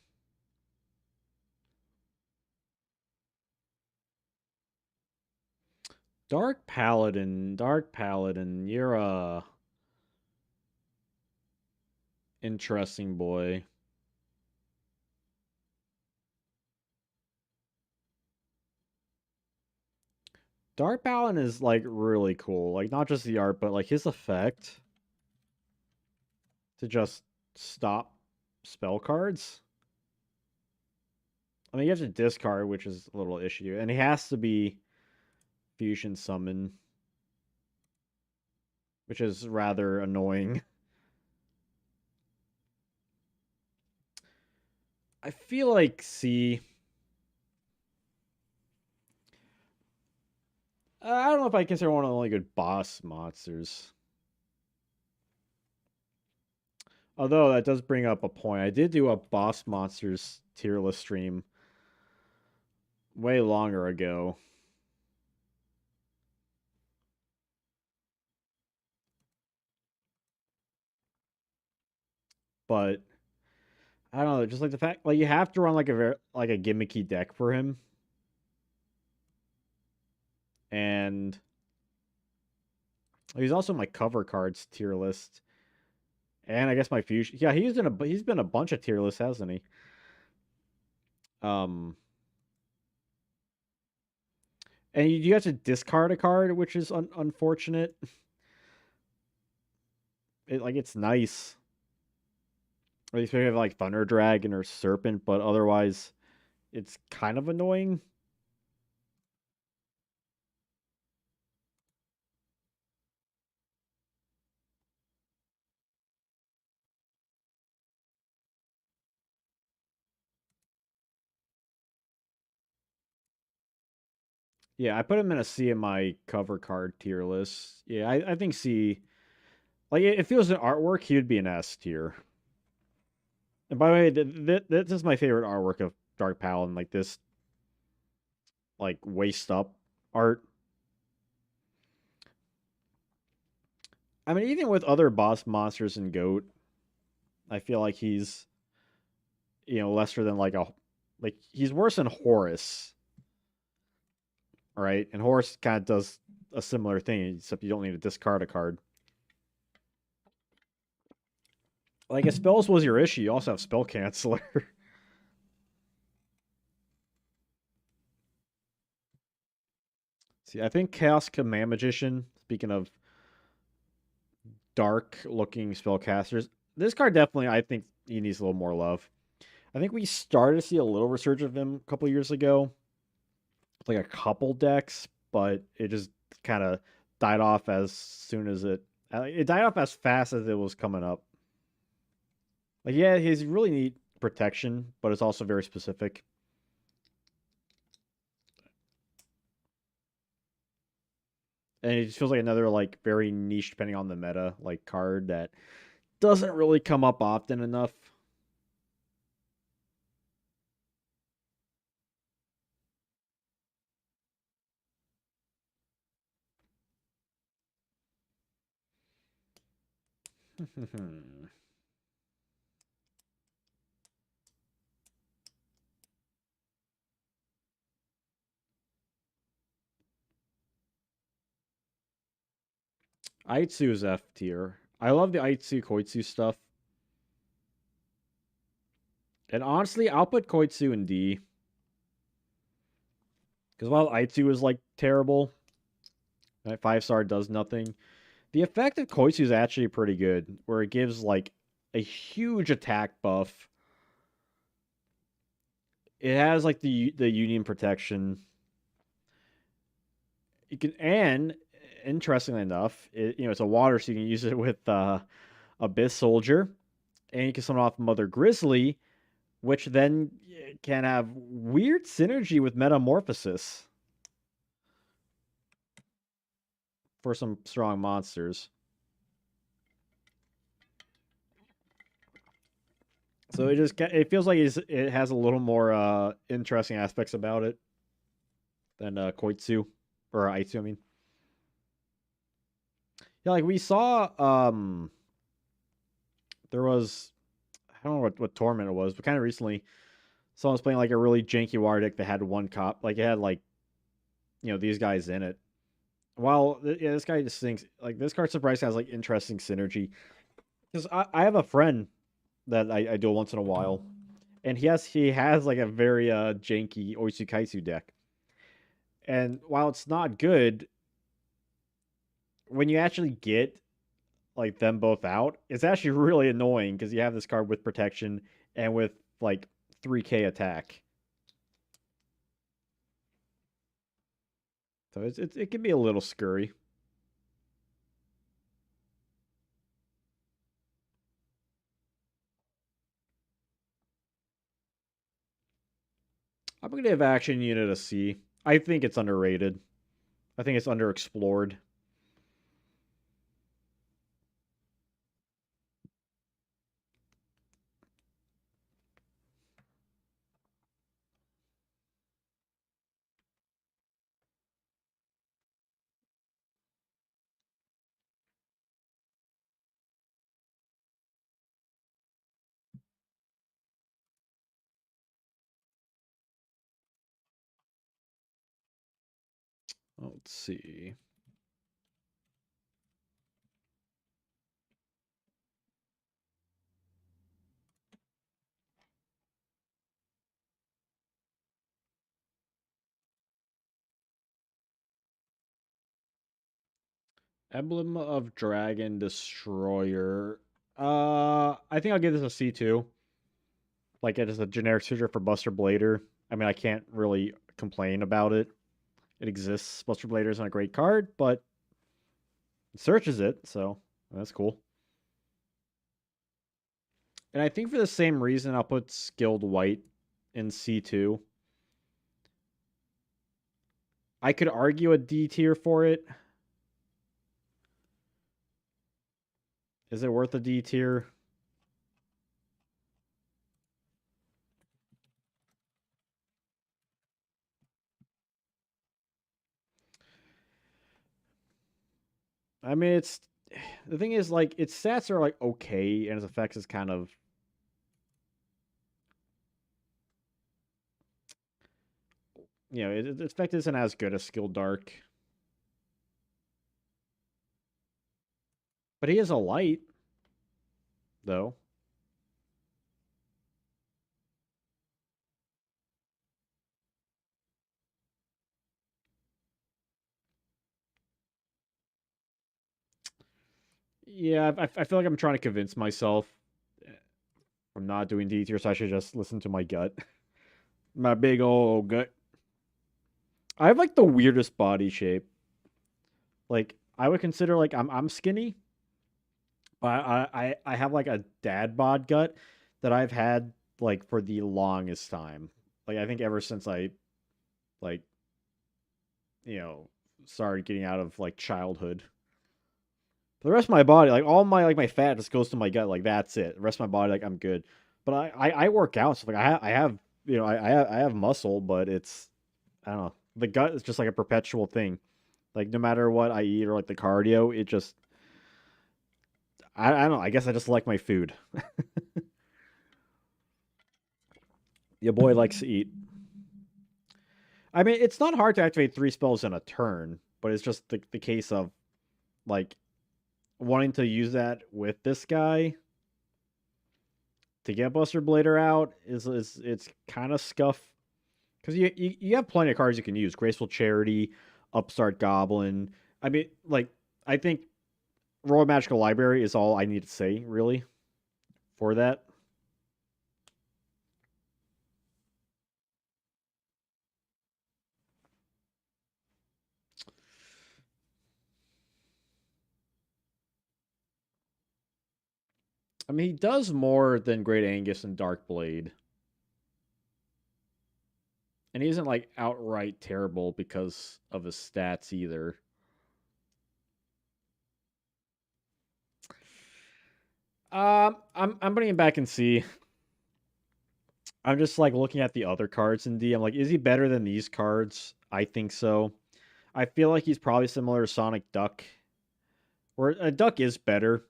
Dark Paladin, Dark Paladin, you're a interesting boy. Dark Paladin is like really cool. Like not just the art, but like his effect to just stop spell cards. I mean, you have to discard, which is a little issue, and he has to be fusion summon, which is rather annoying. I feel like C. I don't know if I consider one of the only good boss monsters. Although that does bring up a point. I did do a boss monsters tier list stream way longer ago. But I don't know, just like the fact like you have to run like a very like a gimmicky deck for him. And he's also my cover cards tier list. And I guess my fusion. Yeah, he's been a bunch of tier lists, hasn't he? Um and you have to discard a card, which is unfortunate. It's nice. At least we have like Thunder Dragon or Serpent, but otherwise it's kind of annoying. Yeah, I put him in a C in my cover card tier list. Yeah, I think C. Like if it was an artwork, he would be an S tier. And by the way, this is my favorite artwork of Dark Paladin. Like this, like waist up art. I mean, even with other boss monsters and Goat, I feel like he's lesser than like he's worse than Horus, right? And Horus kind of does a similar thing, except you don't need to discard a card. Like if spells was your issue, you also have spell canceller. See, I think Chaos Command Magician. Speaking of dark looking spellcasters, this card definitely I think he needs a little more love. I think we started to see a little resurgence of him a couple years ago, like a couple decks, but it just kind of died off as soon as it died off as fast as it was coming up. Like yeah, he's really neat protection, but it's also very specific. And it just feels like another like very niche depending on the meta like card that doesn't really come up often enough. Aitsu is F tier. I love the Aitsu Koitsu stuff. And honestly, I'll put Koitsu in D. Because while Aitsu is like terrible, that 5-star does nothing. The effect of Koitsu is actually pretty good, where it gives like a huge attack buff. It has like the union protection. You can and interestingly enough, it's a water, so you can use it with Abyss Soldier, and you can summon off Mother Grizzly, which then can have weird synergy with Metamorphosis for some strong monsters. So it feels like it has a little more interesting aspects about it than Koitsu or Aitsu. I mean, yeah, like we saw there was I don't know what tournament it was, but kind of recently someone was playing like a really janky water deck that had one cop, like it had like these guys in it. While yeah, this guy just thinks like this card surprise has like interesting synergy because I have a friend that I do once in a while, and he has like a very janky Oisukaisu deck. And while it's not good, when you actually get like them both out, it's actually really annoying because you have this card with protection and with like 3K attack. So it can be a little scurry. I'm gonna give Action Unit a C. I think it's underrated. I think it's underexplored. Let's see. Emblem of Dragon Destroyer. I think I'll give this a C2. Like it is a generic suitor for Buster Blader. I mean, I can't really complain about it. It exists. Buster Blader isn't a great card, but it searches it, so that's cool. And I think for the same reason, I'll put Skilled White in C2. I could argue a D tier for it. Is it worth a D tier? I mean, it's the thing is like its stats are like okay, and its effects is kind of its effect isn't as good as Skilled Dark, but he is a light though. Yeah, I feel like I'm trying to convince myself I'm not doing D tier, so I should just listen to my gut, my big old gut. I have like the weirdest body shape. Like I would consider like I'm skinny, but I have like a dad bod gut that I've had like for the longest time. Like I think ever since I like you know started getting out of like childhood. For the rest of my body, like all my like my fat just goes to my gut. Like that's it. The rest of my body, like I'm good. But I work out, so like I have I have muscle, but it's I don't know. The gut is just like a perpetual thing. Like no matter what I eat or like the cardio, it just I don't know. I guess I just like my food. Your boy likes to eat. I mean, it's not hard to activate 3 spells in a turn, but it's just the case of like wanting to use that with this guy to get Buster Blader out is it's kind of scuff because you have plenty of cards you can use. Graceful Charity, Upstart Goblin. I mean, like I think Royal Magical Library is all I need to say really for that. I mean, he does more than Great Angus and Dark Blade, and he isn't like outright terrible because of his stats either. I'm putting him back in C. I'm just like looking at the other cards in D. I'm like, is he better than these cards? I think so. I feel like he's probably similar to Sonic Duck, where a Duck is better,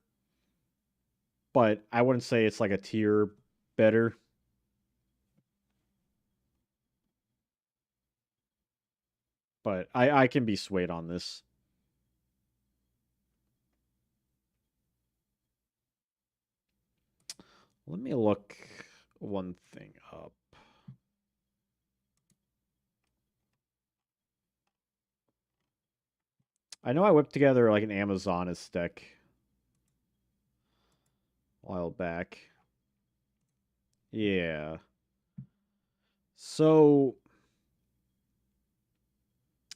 but I wouldn't say it's like a tier better. But I can be swayed on this. Let me look one thing up. I know I whipped together like an Amazoness deck a while back. Yeah. So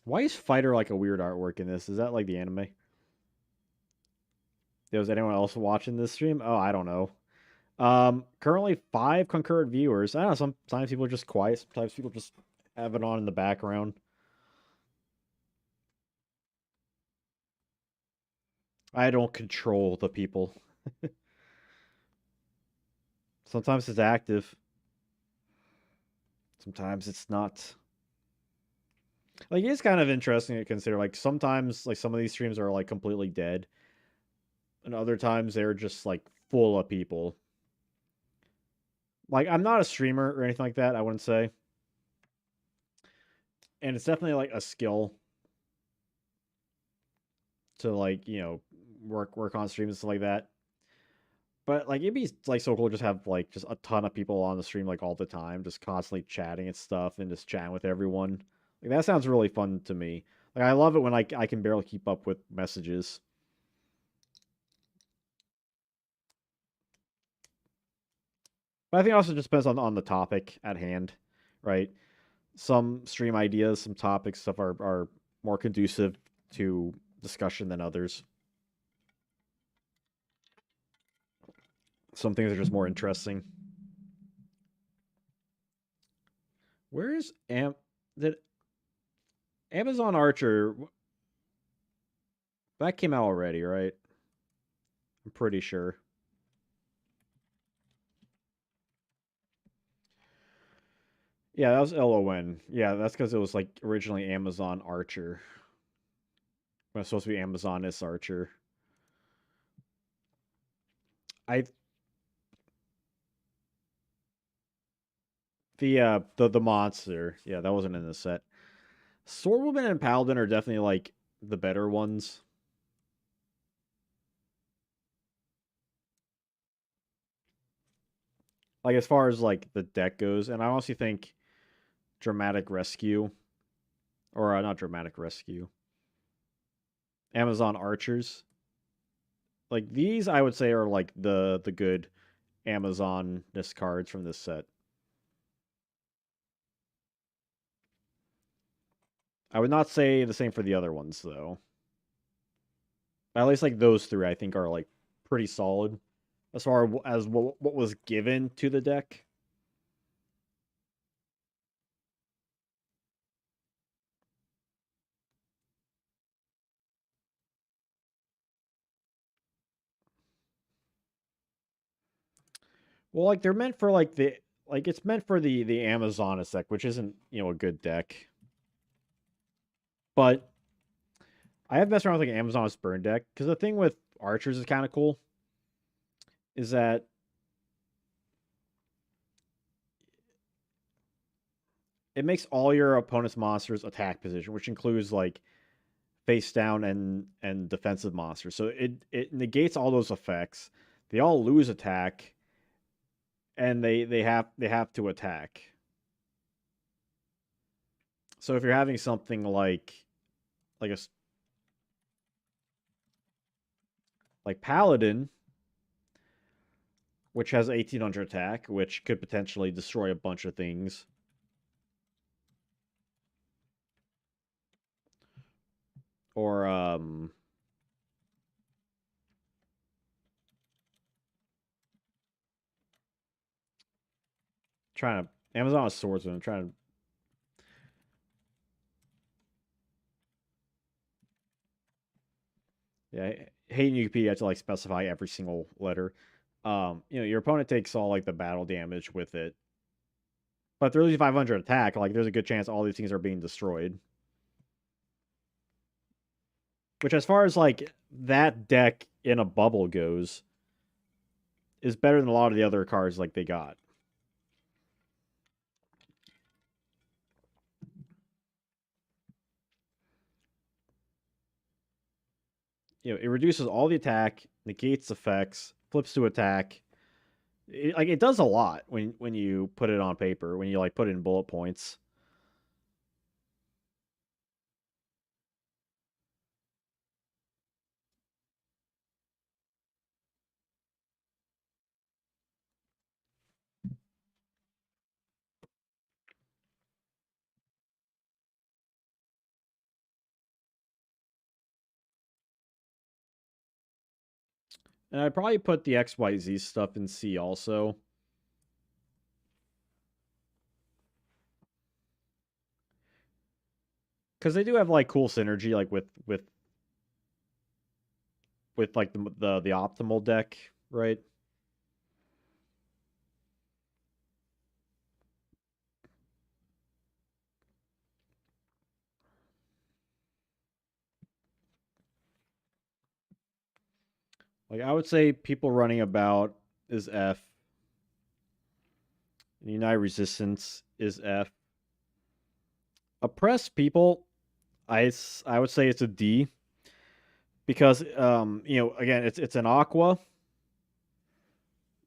why is Fighter like a weird artwork in this? Is that like the anime? Was anyone else watching this stream? Oh, I don't know. Currently 5 concurrent viewers. I don't know. Sometimes people are just quiet. Sometimes people just have it on in the background. I don't control the people. Sometimes it's active. Sometimes it's not. Like it's kind of interesting to consider. Like sometimes, like some of these streams are like completely dead, and other times they're just like full of people. Like I'm not a streamer or anything like that. I wouldn't say, and it's definitely like a skill. to like work on streams and stuff like that. But like it'd be like so cool to just have like just a ton of people on the stream like all the time, just constantly chatting and stuff and just chatting with everyone. Like that sounds really fun to me. Like I love it when I can barely keep up with messages. But I think it also just depends on the topic at hand, right? Some stream ideas, some topics stuff are more conducive to discussion than others. Some things are just more interesting. Where's did Amazon Archer that came out already, right? I'm pretty sure. Yeah, that was LON. Yeah, that's because it was like originally Amazon Archer. When it's supposed to be Amazoness Archer. I the monster. Yeah, that wasn't in the set. Swordwoman and Paladin are definitely like the better ones. Like as far as like the deck goes, and I honestly think Dramatic Rescue or not Dramatic Rescue, Amazon Archers. Like these, I would say are like the good Amazon-ness cards from this set. I would not say the same for the other ones though. At least like those three, I think are like pretty solid as far as what was given to the deck. Well, like they're meant for like the like it's meant for the Amazoness deck, which isn't a good deck. But I have messed around with like an Amazoness burn deck because the thing with archers is kind of cool is that it makes all your opponent's monsters attack position, which includes like face down and defensive monsters. So it negates all those effects. They all lose attack, and they have to attack. So if you're having something like a like Paladin, which has 1800 attack, which could potentially destroy a bunch of things, or trying to Amazon swordsman. I'm trying to yeah. Hating UP, you have to like specify every single letter. Your opponent takes all like the battle damage with it, but they're losing 500 attack. Like, there's a good chance all these things are being destroyed. Which, as far as like that deck in a bubble goes, is better than a lot of the other cards like they got. It reduces all the attack, negates effects, flips to attack. It does a lot when you put it on paper. When you like put it in bullet points. And I'd probably put the XYZ stuff in C also. Because they do have like cool synergy like with like the optimal deck, right? Like I would say people running about is F. United Resistance is F. Oppressed people, I would say it's a D. because again, it's an aqua,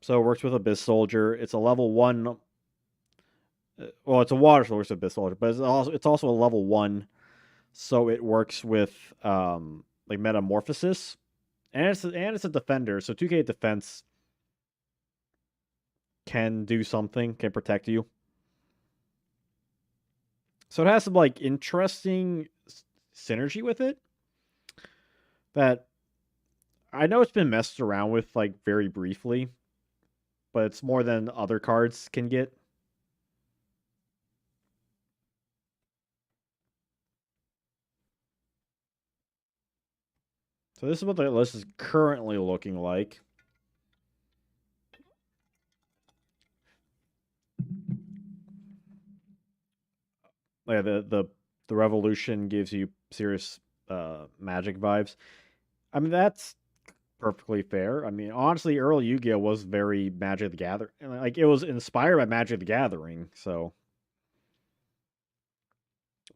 so it works with Abyss Soldier. It's a level one. Well, it's a water source Abyss Soldier, but it's also a level one, so it works with like Metamorphosis, and it's a defender, so 2K defense can do something, can protect you. So it has some like interesting synergy with it that I know it's been messed around with like very briefly, but it's more than other cards can get. So this is what the list is currently looking like. Yeah, the revolution gives you serious magic vibes. I mean that's perfectly fair. I mean honestly, early Yu-Gi-Oh was very Magic the Gathering. Like it was inspired by Magic the Gathering. So,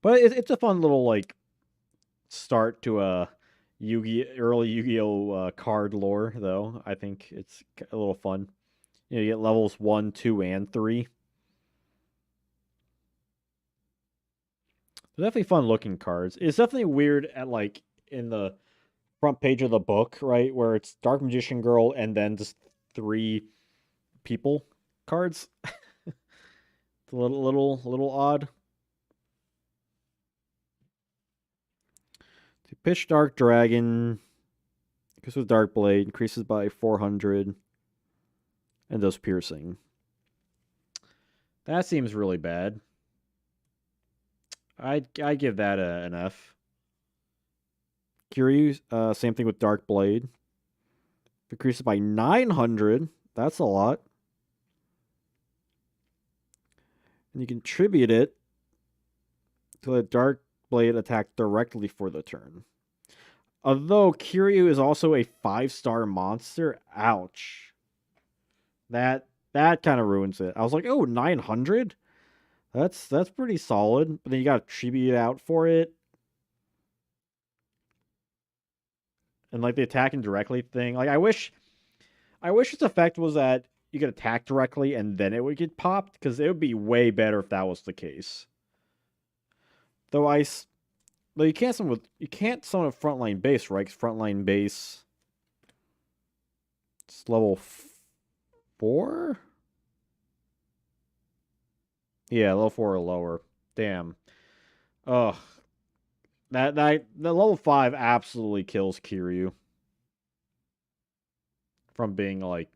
but it's a fun little like start to a early Yu-Gi-Oh card lore though. I think it's a little fun. You get levels 1, 2, and 3. They're definitely fun looking cards. It's definitely weird at like in the front page of the book, right, where it's Dark Magician Girl and then just three people cards. It's a little odd. To pitch Dark Dragon goes with Dark Blade, increases by 400, and does piercing. That seems really bad. I give that an F. Kiryu, same thing with Dark Blade. Increases by 900. That's a lot. And you contribute it to let Dark Blade attack directly for the turn. Although Kiryu is also a 5-star monster, ouch. That kind of ruins it. I was like, oh, 900? That's pretty solid. But then you got to tribute out for it. And like the attacking directly thing. Like I wish its effect was that you could attack directly and then it would get popped, because it would be way better if that was the case. Though though you can't summon a frontline base, right? 'Cause frontline base it's level 4? Yeah, level 4 or lower. Damn. Ugh. That the level 5 absolutely kills Kiryu from being like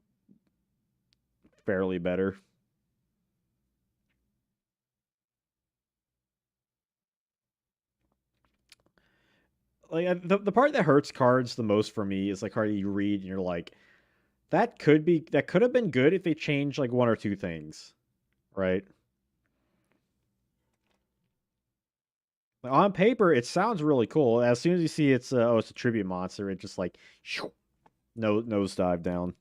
fairly better. Like the part that hurts cards the most for me is like card you read and you're like, that could have been good if they changed like one or two things, right? Like, on paper, it sounds really cool. As soon as you see it's a tribute monster, it just like nosedive down.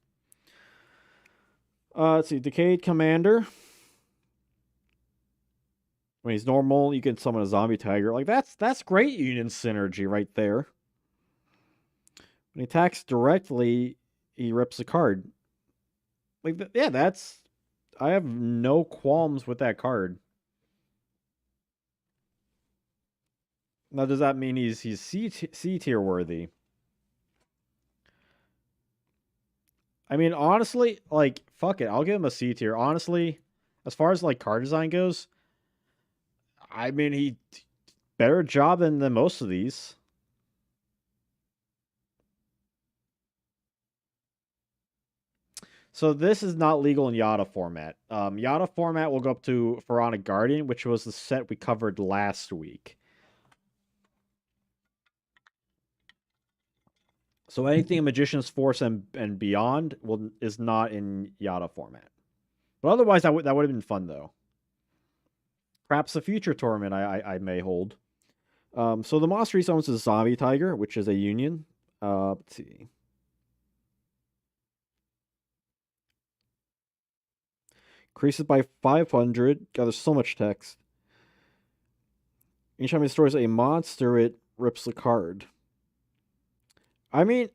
Let's see, Decayed Commander. When he's normal, you can summon a zombie tiger. Like that's great union synergy right there. When he attacks directly, he rips a card. Like yeah, that's I have no qualms with that card. Now, does that mean he's C tier worthy? I mean, honestly, like fuck it, I'll give him a C tier. Honestly, as far as like card design goes, I mean he better job than most of these. So this is not legal in Yada format. Yada format will go up to Pharaonic Guardian, which was the set we covered last week. So anything in Magician's Force and beyond is not in Yada format. But otherwise, that would have been fun though. Perhaps a future tournament I may hold. So the monster he summons is Zombie Tiger, which is a union. Let's see. Increases by 500. God, there's so much text. Each time it destroys a monster, it rips the card. I mean,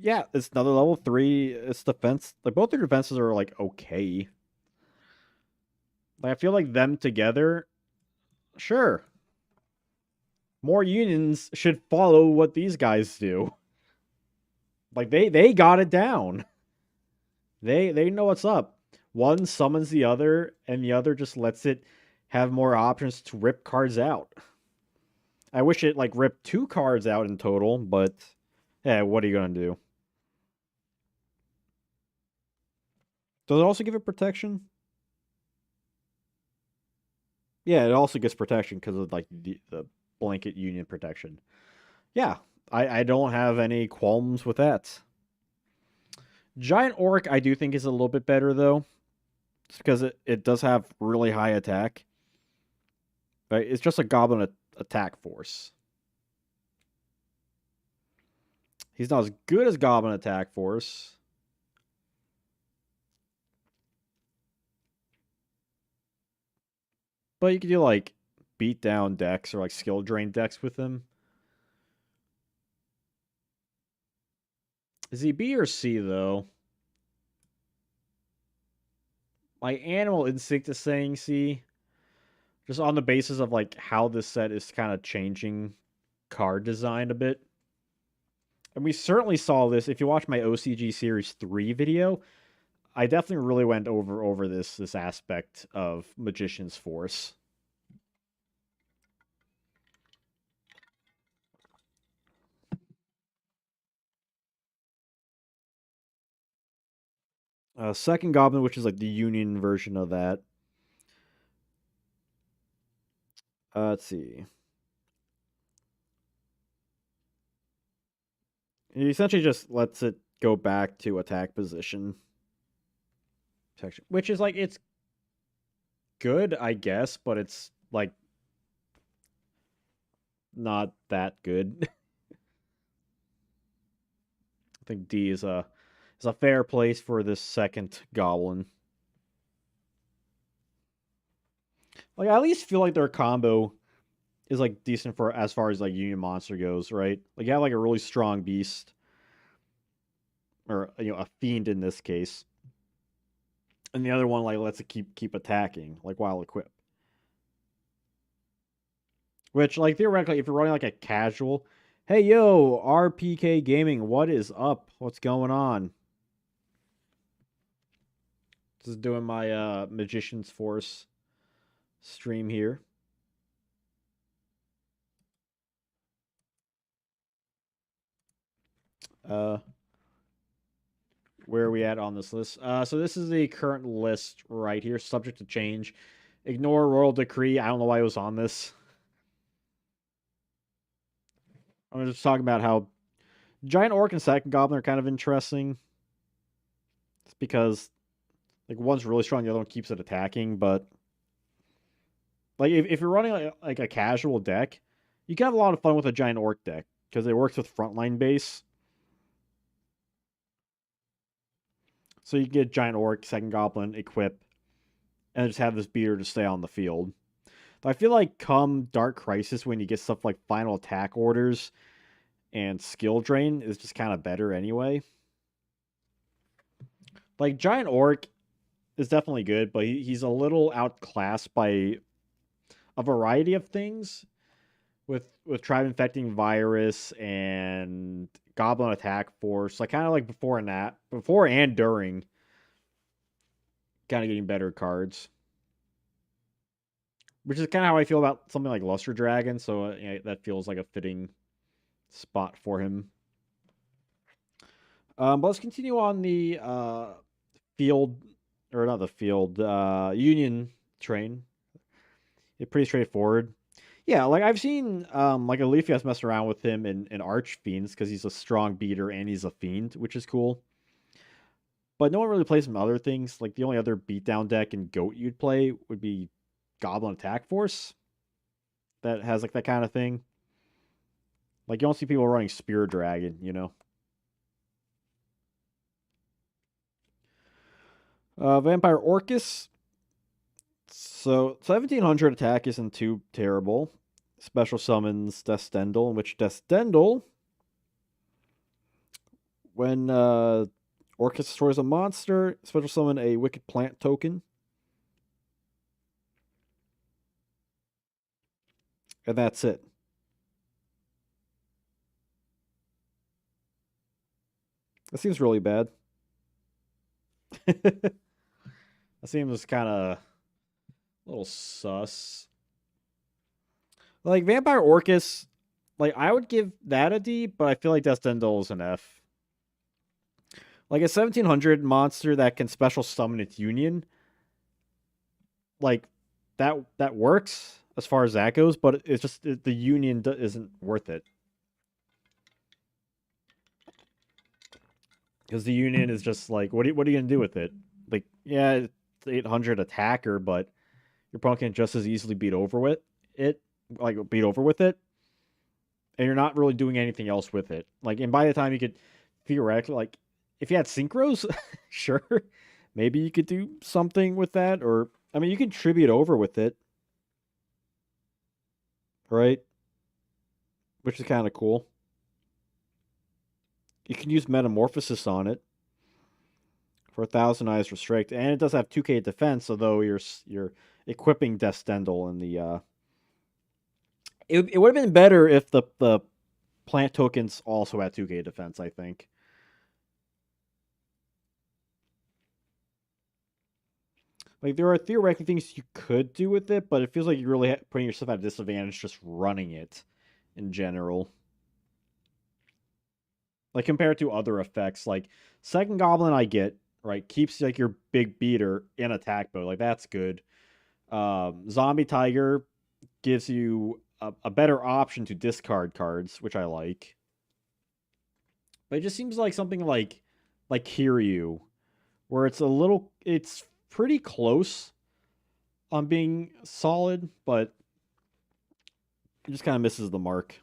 yeah, it's another level 3. It's defense. Like, both their defenses are, like, okay. Like, I feel like them together, sure. More unions should follow what these guys do. Like, they got it down. They know what's up. One summons the other, and the other just lets it have more options to rip cards out. I wish it like ripped 2 cards out in total, but yeah, what are you gonna do? Does it also give it protection? Yeah, it also gets protection because of like the blanket union protection. Yeah, I don't have any qualms with that. Giant Orc I do think is a little bit better though. It's because it does have really high attack. Right? It's just a goblin attack force. He's not as good as goblin attack force. But you could do like beat down decks or like skill drain decks with him. Is he B or C though? My animal instinct is saying C. Just on the basis of like how this set is kind of changing card design a bit. And we certainly saw this if you watch my OCG Series 3 video. I definitely really went over this aspect of Magician's Force. Second Goblin, which is like the Union version of that. Let's see. He essentially just lets it go back to attack position. Protection, which is like it's good, I guess, but it's like not that good. I think D is a fair place for this second goblin. Like I at least feel like their combo is like decent for as far as like Union Monster goes, right? Like you have like a really strong beast, or a fiend in this case, and the other one like lets it keep attacking like while equipped. Which like theoretically, if you're running like a casual, hey yo RPK Gaming, what is up? What's going on? Just doing my Magician's Force stream here. Uh, where are we at on this list? So this is the current list right here, subject to change. Ignore Royal Decree. I don't know why it was on this. I'm just talking about how Giant Orc and Second Goblin are kind of interesting. It's because like one's really strong, the other one keeps it attacking. But like if you're running like a casual deck, you can have a lot of fun with a Giant Orc deck because it works with frontline base. So you can get Giant Orc, Second Goblin, equip, and just have this beater to stay on the field. But I feel like come Dark Crisis, when you get stuff like Final Attack Orders and Skill Drain, is just kind of better anyway. Like Giant Orc is definitely good, but he's a little outclassed by a variety of things with Tribe Infecting Virus and Goblin Attack Force. Like kind of like before and during, kind of getting better cards. Which is kind of how I feel about something like Luster Dragon, so that feels like a fitting spot for him. But let's continue on the field, or not the field, Union train. It's pretty straightforward. Yeah, like I've seen like Alefias mess around with him in Archfiends because he's a strong beater and he's a fiend, which is cool. But no one really plays some other things. Like the only other beatdown deck in Goat you'd play would be Goblin Attack Force that has like that kind of thing. Like you don't see people running Spear Dragon. Vampire Orcus. So 1700 attack isn't too terrible. Special summons Descendel, in which Descendel When Orcus destroys a monster, special summon a Wicked Plant token. And that's it. That seems really bad. That seems kind of a little sus. Like Vampire Orcus, like I would give that a D, but I feel like Descendol is an F. Like a 1700 monster that can special summon its union, like that works as far as that goes, but it's just the union isn't worth it because the union is just like what are you gonna do with it? Like yeah, it's 800 attacker, but your opponent can just as easily beat over with it, and you're not really doing anything else with it. Like, and by the time you could theoretically, like, if you had synchros, sure, maybe you could do something with that, or I mean, you can tribute over with it, right? Which is kind of cool. You can use Metamorphosis on it for 1,000 eyes restrict, and it does have 2K defense. Although you're equipping Descendol in the it would have been better if the plant tokens also had 2K defense. I think. Like there are theoretically things you could do with it, but it feels like you're really putting yourself at a disadvantage just running it in general. Like compared to other effects, like Second Goblin, I get right keeps like your big beater in attack mode, like that's good. Zombie Tiger gives you a better option to discard cards, which I like. But it just seems like something like Kiryu, where it's pretty close on being solid, but it just kind of misses the mark.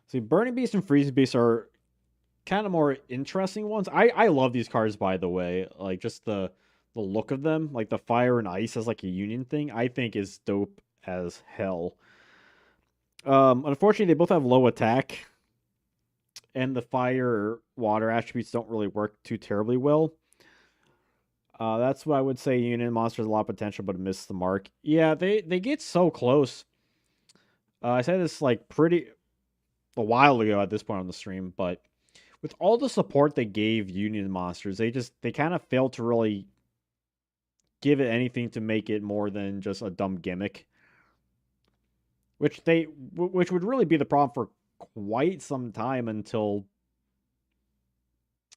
See, Burning Beast and Freezing Beast are kind of more interesting ones. I love these cards, by the way. Like just the look of them, like the fire and ice as like a union thing, I think is dope as hell. Unfortunately, they both have low attack, and the fire water attributes don't really work too terribly well. That's what I would say. Union monsters a lot of potential, but miss the mark. Yeah, they get so close. I said this like pretty a while ago at this point on the stream, but with all the support they gave Union monsters, they kind of failed to really give it anything to make it more than just a dumb gimmick, which would really be the problem for quite some time until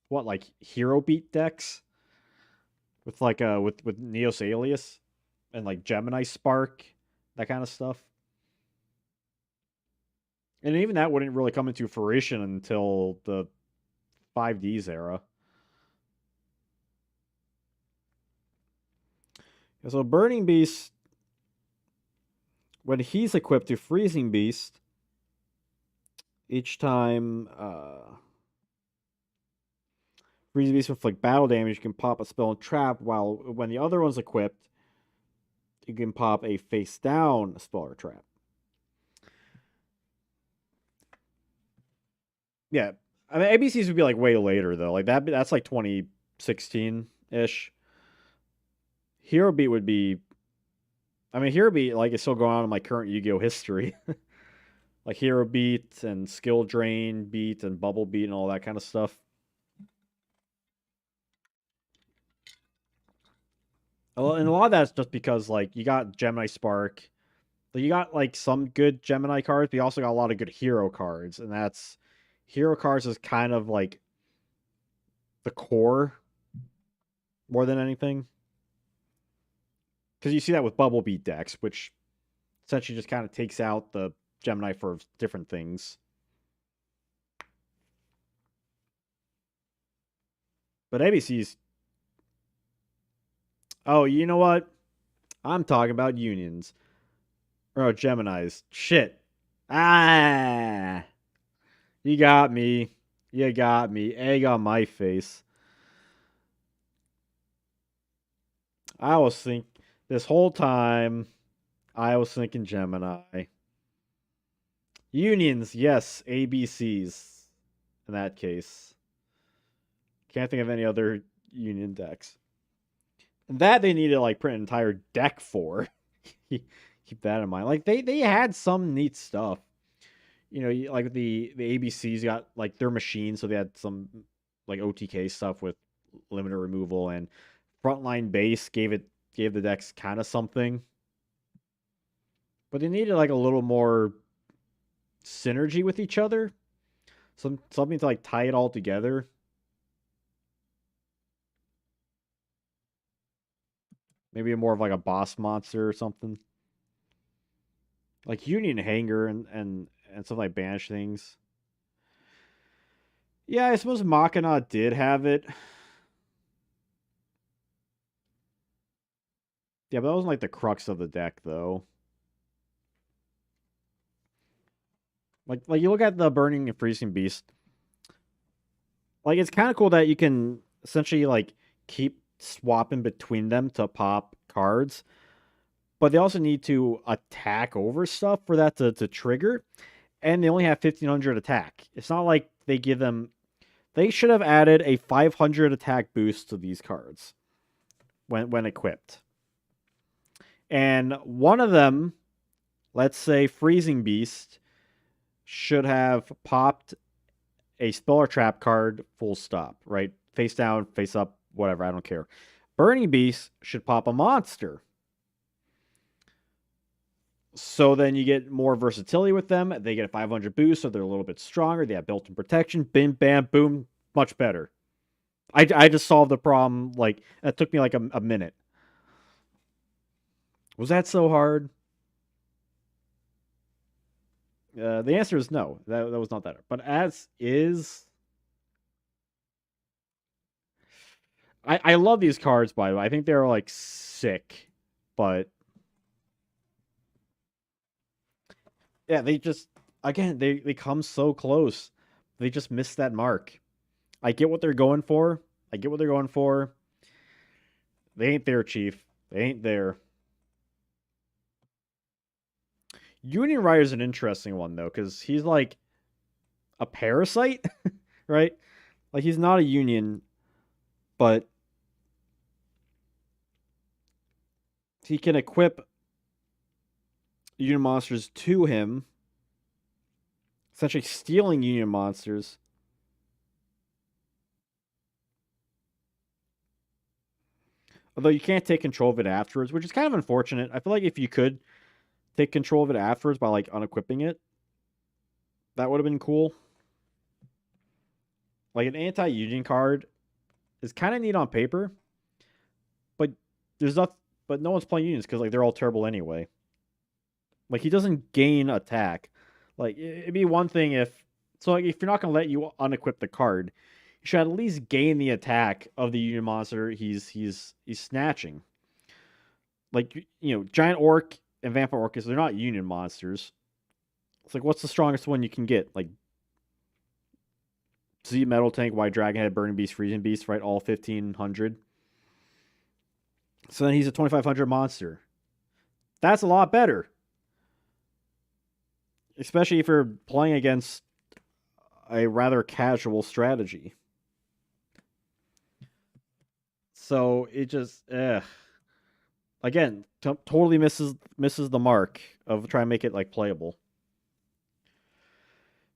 what like hero beat decks with like with Neos Alias and like Gemini Spark, that kind of stuff. And even that wouldn't really come into fruition until the 5Ds era. So Burning Beast, when he's equipped to Freezing Beast, each time Freezing Beast inflict battle damage, you can pop a spell and trap, while when the other one's equipped, you can pop a face down spell or trap. Yeah. I mean ABCs would be like way later though. Like that's like 2016-ish. Hero Beat would be I mean Hero Beat like is still going on in my current Yu-Gi-Oh history. Like Hero Beat and Skill Drain Beat and Bubble Beat and all that kind of stuff. And a lot of that's just because like you got Gemini Spark, you got like some good Gemini cards, but you also got a lot of good hero cards, and that's hero cards is kind of like the core more than anything. Because you see that with Bubble Beat decks, which essentially just kind of takes out the Gemini for different things. But ABC's. Oh, you know what? I'm talking about unions. Or Geminis. Shit. Ah. You got me. You got me. Egg on my face. I was think this whole time I was thinking Gemini. Unions, yes, ABCs. In that case, can't think of any other union decks. And that they need to like print an entire deck for. Keep that in mind. Like they had some neat stuff. You know, like the ABCs got like their machines, so they had some like OTK stuff with limiter removal, and frontline base gave the decks kind of something, but they needed like a little more synergy with each other, something to like tie it all together. Maybe more of like a boss monster or something, like Union Hanger and stuff like banish things. Yeah, I suppose Machina did have it. Yeah, but that wasn't like the crux of the deck though. Like you look at the Burning and Freezing Beast, like it's kind of cool that you can essentially like keep swapping between them to pop cards, but they also need to attack over stuff for that to trigger, and they only have 1500 attack. It's not like they give them. They should have added a 500 attack boost to these cards when equipped. And one of them, let's say Freezing Beast, should have popped a spell or trap card full stop, right? Face down, face up, whatever, I don't care. Burning Beast should pop a monster. So then you get more versatility with them. They get a 500 boost, so they're a little bit stronger. They have built-in protection. Bim, bam, boom, much better. I just solved the problem. Like it took me like a minute. Was that so hard? The answer is no. That was not that hard. But as is, I love these cards. By the way, I think they're like sick, but yeah, they just again they come so close. They just miss that mark. I get what they're going for. I get what they're going for. They ain't there, Chief. They ain't there. Union Rider's an interesting one though, because he's like a parasite, right? Like he's not a union, but he can equip union monsters to him, essentially stealing union monsters. Although you can't take control of it afterwards, which is kind of unfortunate. I feel like if you could take control of it afterwards by like unequipping it, that would have been cool. Like an anti-union card is kind of neat on paper, but there's not. But no one's playing unions because like they're all terrible anyway. Like he doesn't gain attack. Like it'd be one thing if so like if you're not gonna let you unequip the card, you should at least gain the attack of the union monster he's snatching. Like giant orc and vampire orcus, they're not union monsters. It's like what's the strongest one you can get? Like Z Metal Tank, White Dragonhead, Burning Beast, Freezing Beast, right? All 1500. So then he's a 2500 monster. That's a lot better, especially if you're playing against a rather casual strategy. So it just again totally misses the mark of trying to make it like playable.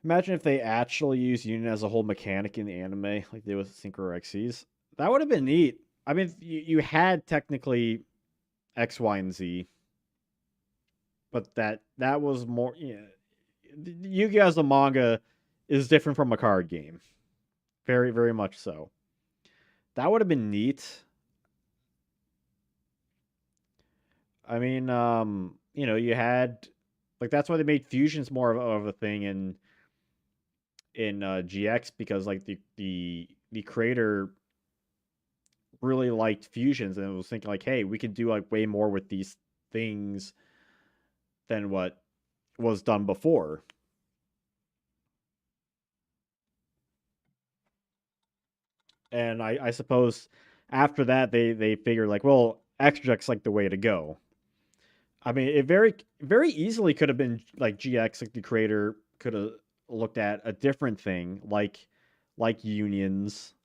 Imagine if they actually used Union as a whole mechanic in the anime, like they did with Synchro XCs. That would have been neat. I mean, you had technically X, Y, and Z, but that was more. Yeah, Yu-Gi-Oh as a manga is different from a card game, very very much so. That would have been neat. I mean, you had like that's why they made fusions more of a thing in GX because like the creator really liked fusions and was thinking like, hey, we could do like way more with these things than what was done before. And I suppose after that they figured like, well, extra deck's like the way to go. I mean, it very easily could have been like GX, like the creator could have looked at a different thing, like unions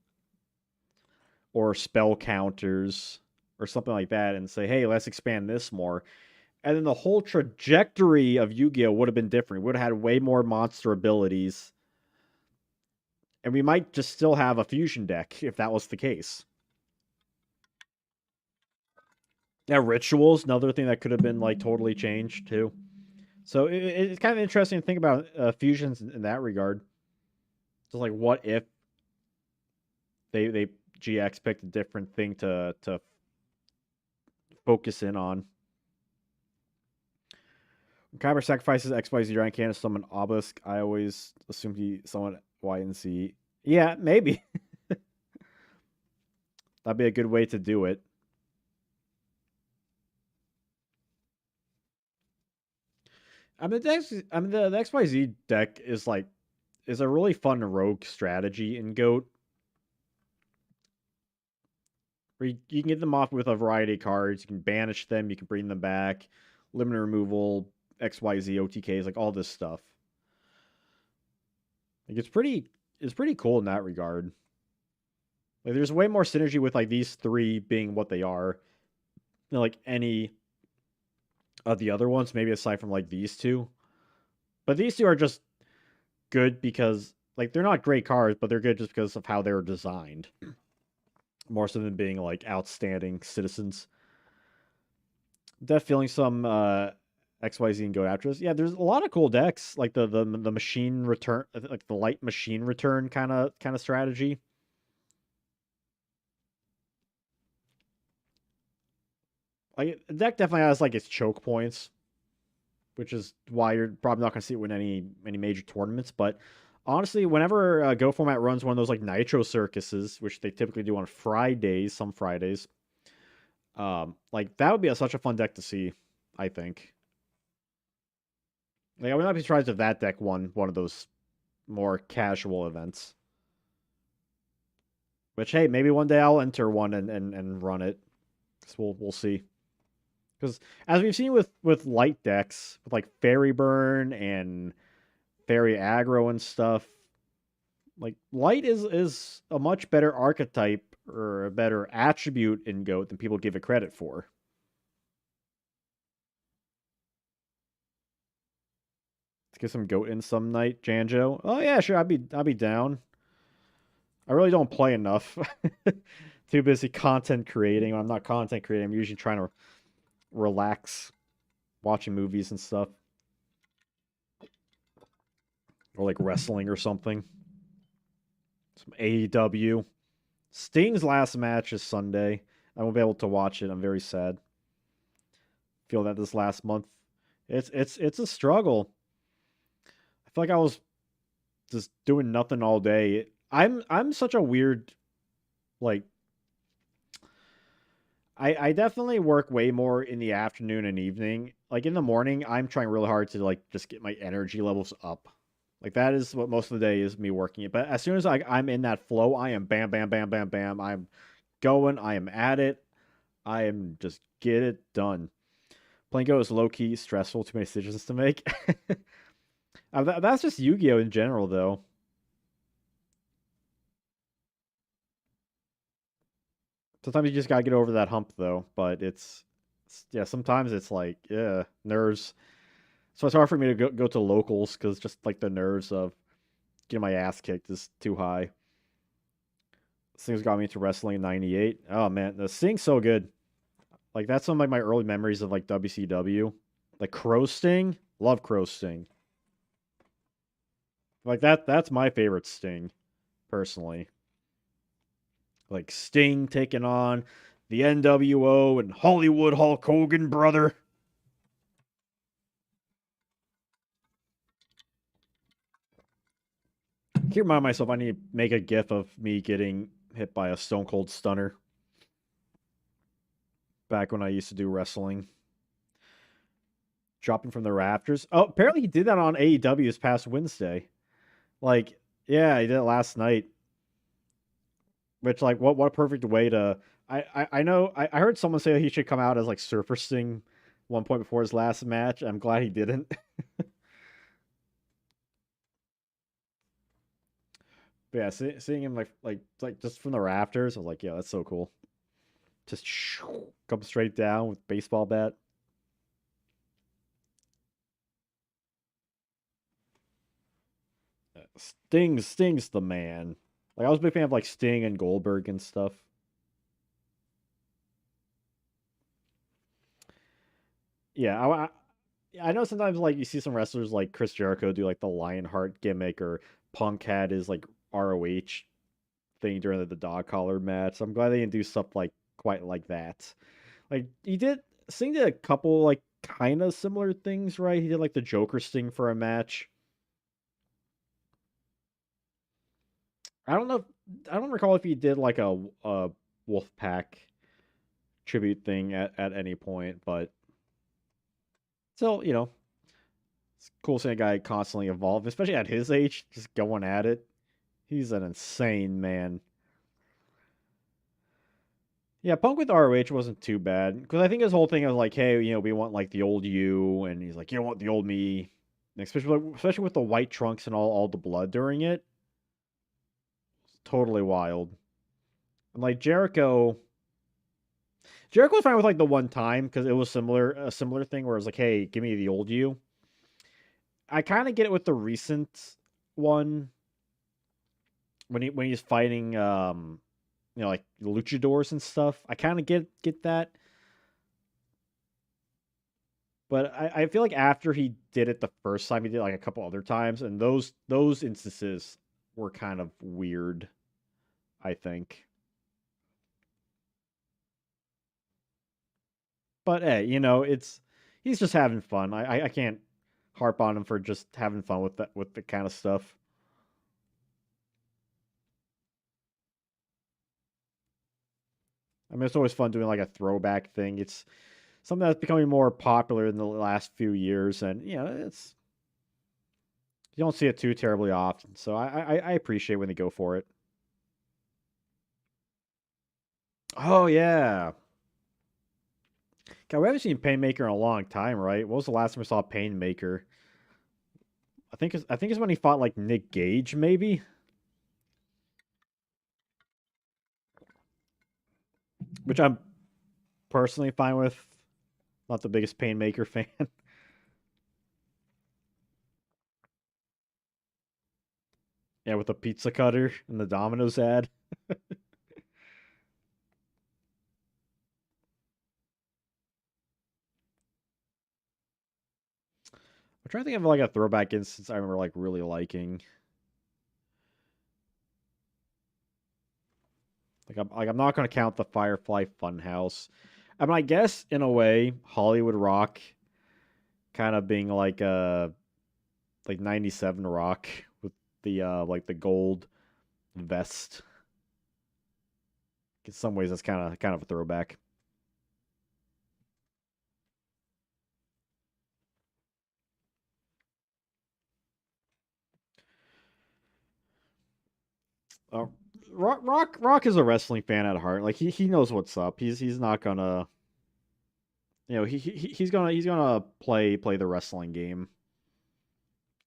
or spell counters or something like that, and say, hey, let's expand this more. And then the whole trajectory of Yu-Gi-Oh would have been different. We would have had way more monster abilities, and we might just still have a fusion deck if that was the case. Yeah, rituals, another thing that could have been like totally changed too. So it's kind of interesting to think about fusions in that regard. Just like, what if they GX picked a different thing to focus in on? When Kyber sacrifices XYZ rank can summon Obelisk, I always assume he summoned Y and Z. Yeah, maybe. That'd be a good way to do it. The XYZ deck is a really fun rogue strategy in Goat. Where you can get them off with a variety of cards. You can banish them. You can bring them back. Limit removal, XYZ, OTKs, like all this stuff. Like it's pretty cool in that regard. Like there's way more synergy with like these three being what they are than like any of the other ones, maybe aside from like these two. But these two are just good because like they're not great cards, but they're good just because of how they were designed. More so than being like outstanding citizens. Def feeling some XYZ and go after us. Yeah, there's a lot of cool decks like the machine return, like the light machine return kind of strategy. Like the deck definitely has like its choke points, which is why you're probably not going to see it win any major tournaments. But honestly, whenever Go Format runs one of those like Nitro circuses, which they typically do on Fridays, some Fridays, like that would be such a fun deck to see. I think. Like I would not be surprised if that deck won one of those more casual events. Which hey, maybe one day I'll enter one and run it. So we'll see. Because as we've seen with light decks, with like Fairy Burn and Fairy Aggro and stuff, like light is a much better archetype or a better attribute in Goat than people give it credit for. Let's get some Goat in some night, Janjo. Oh yeah, sure, I'd be down. I really don't play enough. Too busy content creating. When I'm not content creating, I'm usually trying to relax, watching movies and stuff, or like wrestling or something. Some AEW. Sting's last match is Sunday. I won't be able to watch it. I'm very sad. Feel that this last month, it's a struggle. I feel like I was just doing nothing all day. I'm such a weird like I definitely work way more in the afternoon and evening. Like in the morning, I'm trying really hard to like just get my energy levels up. Like that is what most of the day is me working it. But as soon as I'm in that flow, I am bam, bam, bam, bam, bam. I'm going. I am at it. I am just get it done. Playing Go is low key stressful. Too many decisions to make. That's just Yu-Gi-Oh in general, though. Sometimes you just gotta get over that hump, though. But yeah. Sometimes it's like yeah, nerves. So it's hard for me to go to locals because just like the nerves of getting my ass kicked is too high. This thing's got me into wrestling in '98. Oh man, the Sting's so good. Like that's some of like my early memories of like WCW. Like Crow Sting, love Crow Sting. Like that's my favorite Sting, personally. Like Sting taking on the NWO and Hollywood Hulk Hogan, brother. I keep reminding myself I need to make a gif of me getting hit by a Stone Cold Stunner back when I used to do wrestling. Dropping from the rafters. Oh, apparently he did that on AEW this past Wednesday. Like, yeah, he did it last night. Which, like, what a perfect way to. I know I heard someone say he should come out as like Surfer Sting one point before his last match. I'm glad he didn't. But yeah, seeing him like just from the rafters, I was like, yeah, that's so cool. Just come straight down with baseball bat. Sting's the man. Like I was a big fan of like Sting and Goldberg and stuff. Yeah, I know sometimes like you see some wrestlers like Chris Jericho do like the Lionheart gimmick or Punk had his like ROH thing during the dog collar match. So I'm glad they didn't do stuff like quite like that. Like he did Sting did a couple like kind of similar things, right? He did like the Joker Sting for a match. I don't know. I don't recall if he did like a Wolfpack tribute thing at any point, but still, it's cool seeing a guy constantly evolve, especially at his age, just going at it. He's an insane man. Yeah, Punk with ROH wasn't too bad because I think his whole thing was like, hey, we want like the old you, and he's like, you don't want the old me, and especially with the white trunks and all the blood during it. It's totally wild. And like Jericho was fine with like the one time because it was a similar thing where it was like, hey, give me the old you. I kind of get it with the recent one when he's fighting like luchadors and stuff. I kind of get that, but I feel like after he did it the first time, he did it like a couple other times, and those instances were kind of weird. I think, but hey, it's he's just having fun. I can't harp on him for just having fun with the kind of stuff. I mean, it's always fun doing like a throwback thing. It's something that's becoming more popular in the last few years, and it's you don't see it too terribly often. So I appreciate when they go for it. Oh yeah, God, we haven't seen Painmaker in a long time, right? What was the last time we saw Painmaker? I think it's when he fought like Nick Gage, maybe, which I'm personally fine with. Not the biggest Painmaker fan. Yeah, with the pizza cutter and the Domino's ad. I'm trying to think of like a throwback instance I remember like really liking. I'm not gonna count the Firefly Funhouse. I mean, I guess in a way, Hollywood Rock kind of being like '97 Rock with the like the gold vest. In some ways, that's kind of a throwback. Uh, Rock is a wrestling fan at heart. Like he knows what's up. He's not gonna he's gonna play the wrestling game,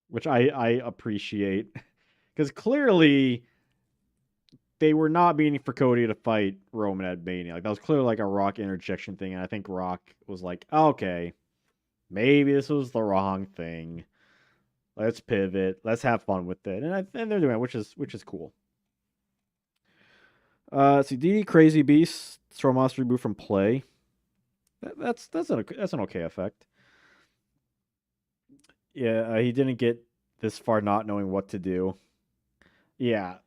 which I appreciate because clearly they were not meaning for Cody to fight Roman at Mania. Like that was clearly like a Rock interjection thing, and I think Rock was like, okay, maybe this was the wrong thing. Let's pivot. Let's have fun with it, and they're doing it, which is cool. See, DD Crazy Beast, Throw Monster removed from play. That's an okay effect. Yeah, he didn't get this far not knowing what to do. Yeah,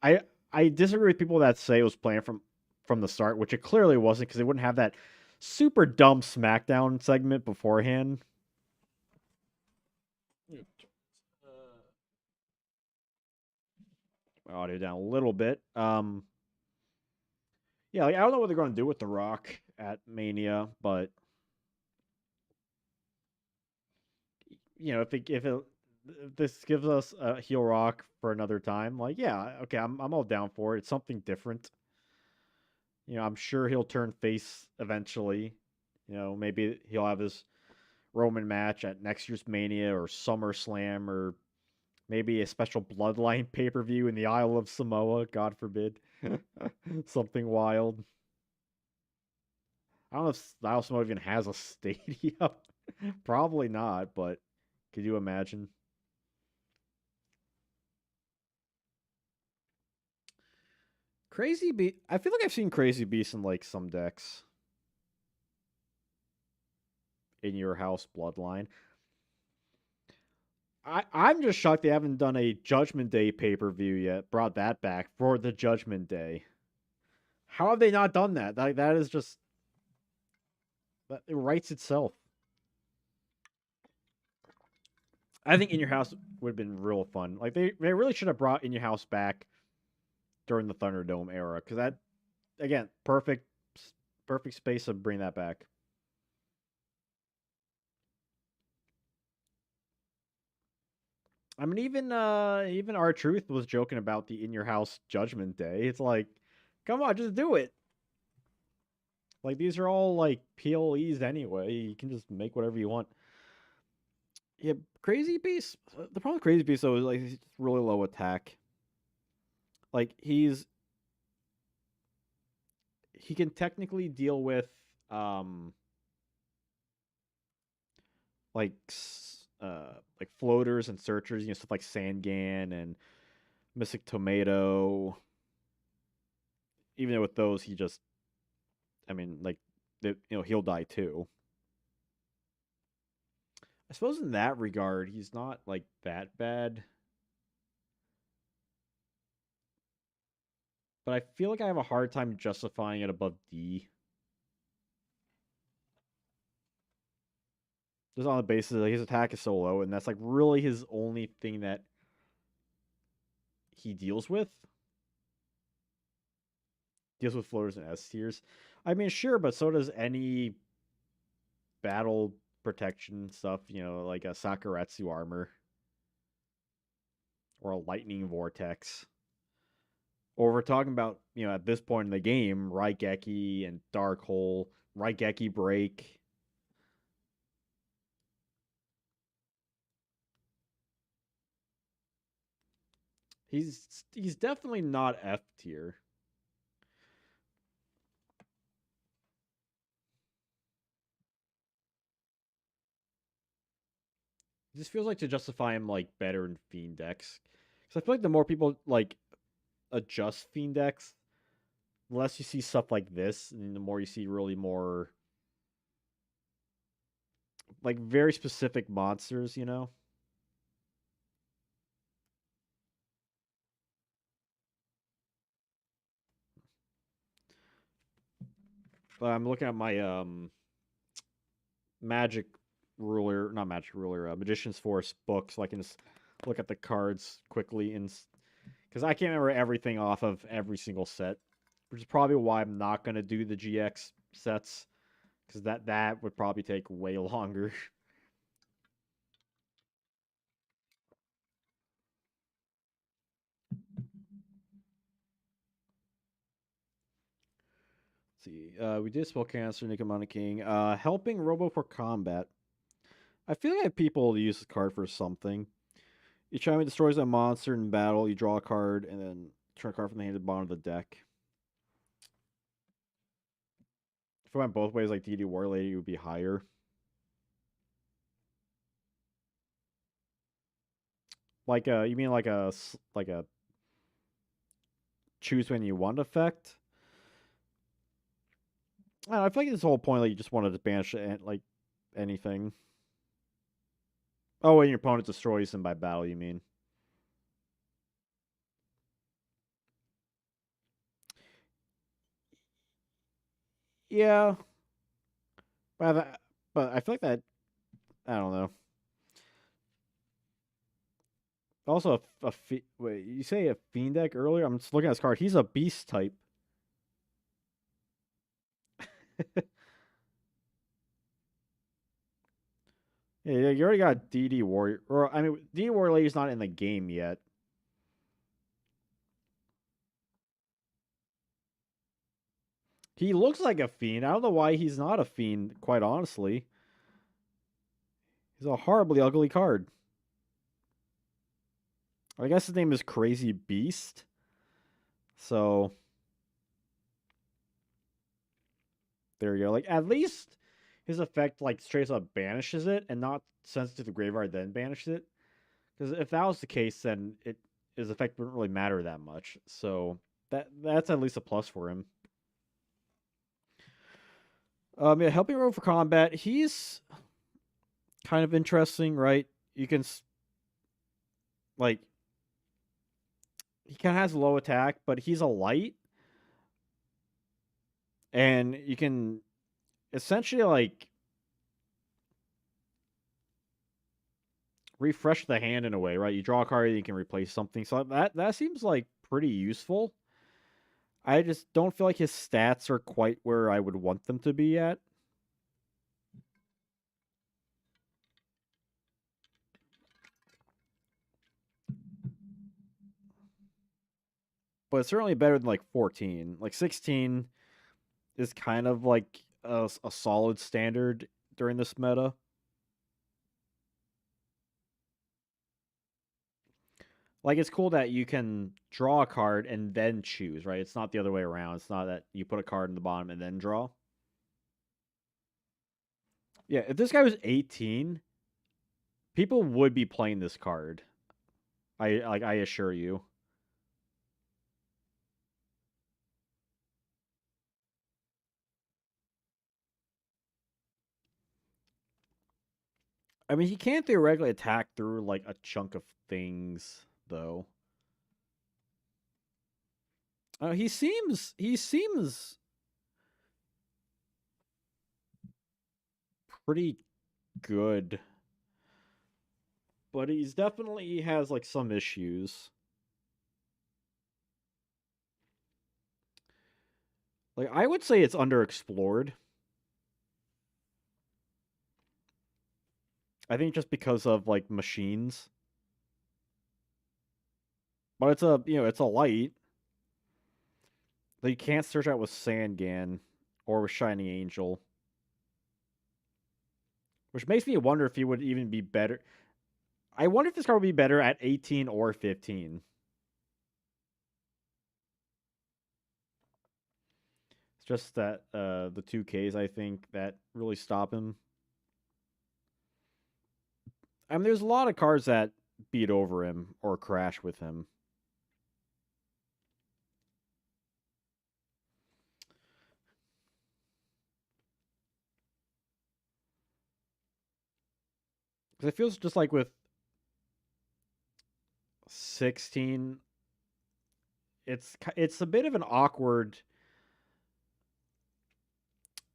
I I disagree with people that say it was planned from the start, which it clearly wasn't because they wouldn't have that super dumb SmackDown segment beforehand. My audio down a little bit. Yeah, like I don't know what they're going to do with The Rock at Mania, but if this gives us a heel Rock for another time, like yeah, okay, I'm all down for it. It's something different. I'm sure he'll turn face eventually. Maybe he'll have his Roman match at next year's Mania or SummerSlam or maybe a special Bloodline pay per view in the Isle of Samoa. God forbid, something wild. I don't know if the Isle of Samoa even has a stadium. Probably not, but could you imagine? Crazy Beast. I feel like I've seen Crazy Beast in like some decks in your house Bloodline. I'm just shocked they haven't done a Judgment Day pay per view yet. Brought that back for the Judgment Day. How have they not done that? That is just it writes itself. I think In Your House would have been real fun. Like they really should have brought In Your House back during the Thunderdome era because that again perfect space to bring that back. I mean, even our truth was joking about the In Your House Judgment Day. It's like, come on, just do it. Like these are all like PLEs anyway. You can just make whatever you want. Yeah, Crazy Beast. The problem with Crazy Beast though is like he's really low attack. Like he can technically deal with um like like floaters and searchers, stuff like Sangan and Mystic Tomato. Even though with those he just I mean like he'll die too. I suppose in that regard he's not like that bad. But I feel like I have a hard time justifying it above D. Just on the basis that his attack is so low, and that's like really his only thing that he deals with floaters and S tiers. I mean, sure, but so does any battle protection stuff. Like a Sakuretsu armor or a lightning vortex. Or we're talking about at this point in the game, Raigeki and Dark Hole, Raigeki break. He's definitely not F tier. It just feels like to justify him like better in Fiend decks. Because I feel like the more people like adjust Fiend decks, the less you see stuff like this, and the more you see really more like very specific monsters. But I'm looking at my magic ruler, not magic ruler, magician's force book, so I can just look at the cards quickly and because I can't remember everything off of every single set, which is probably why I'm not gonna do the GX sets because that would probably take way longer. See, we did spell cancer, Nikomana King. Helping Robo for combat. I feel like people use this card for something. Each time it destroys a monster in battle, you draw a card and then turn a card from the hand to the bottom of the deck. If it went both ways, like DD War Lady, it would be higher. Like you mean like a choose when you want effect? I don't know, I feel like this whole point, like you just wanted to banish like anything. Oh, when your opponent destroys them by battle, you mean? Yeah, but I feel like that. I don't know. Also, wait, you say a fiend deck earlier? I'm just looking at his card. He's a beast type. Yeah, you already got DD Warrior. Or I mean, DD Warrior Lady's not in the game yet. He looks like a fiend. I don't know why he's not a fiend, quite honestly. He's a horribly ugly card. I guess his name is Crazy Beast. So there you go. Like at least his effect like straight up banishes it and not sends it to the graveyard then banishes it. Because if that was the case, then his effect wouldn't really matter that much. So that's at least a plus for him. Yeah, helping roll for combat. He's kind of interesting, right? You can like he kind of has low attack, but he's a light, and you can essentially like refresh the hand in a way, right? You draw a card, and you can replace something. So that seems like pretty useful. I just don't feel like his stats are quite where I would want them to be at. But it's certainly better than like 14. Like 16 is kind of like a solid standard during this meta. Like it's cool that you can draw a card and then choose, right? It's not the other way around. It's not that you put a card in the bottom and then draw. Yeah, if this guy was 18, people would be playing this card. I assure you. I mean, he can theoretically attack through like a chunk of things, though. He seems pretty good, but he's definitely has like some issues. Like I would say it's underexplored. I think just because of like machines. But it's a light that you can't search out with Sangan or with Shining Angel. Which makes me wonder if he would even be better. I wonder if this card would be better at 18 or 15. It's just that the 2Ks I think that really stop him. I mean, there's a lot of cards that beat over him or crash with him. Because it feels just like with 16, it's a bit of an awkward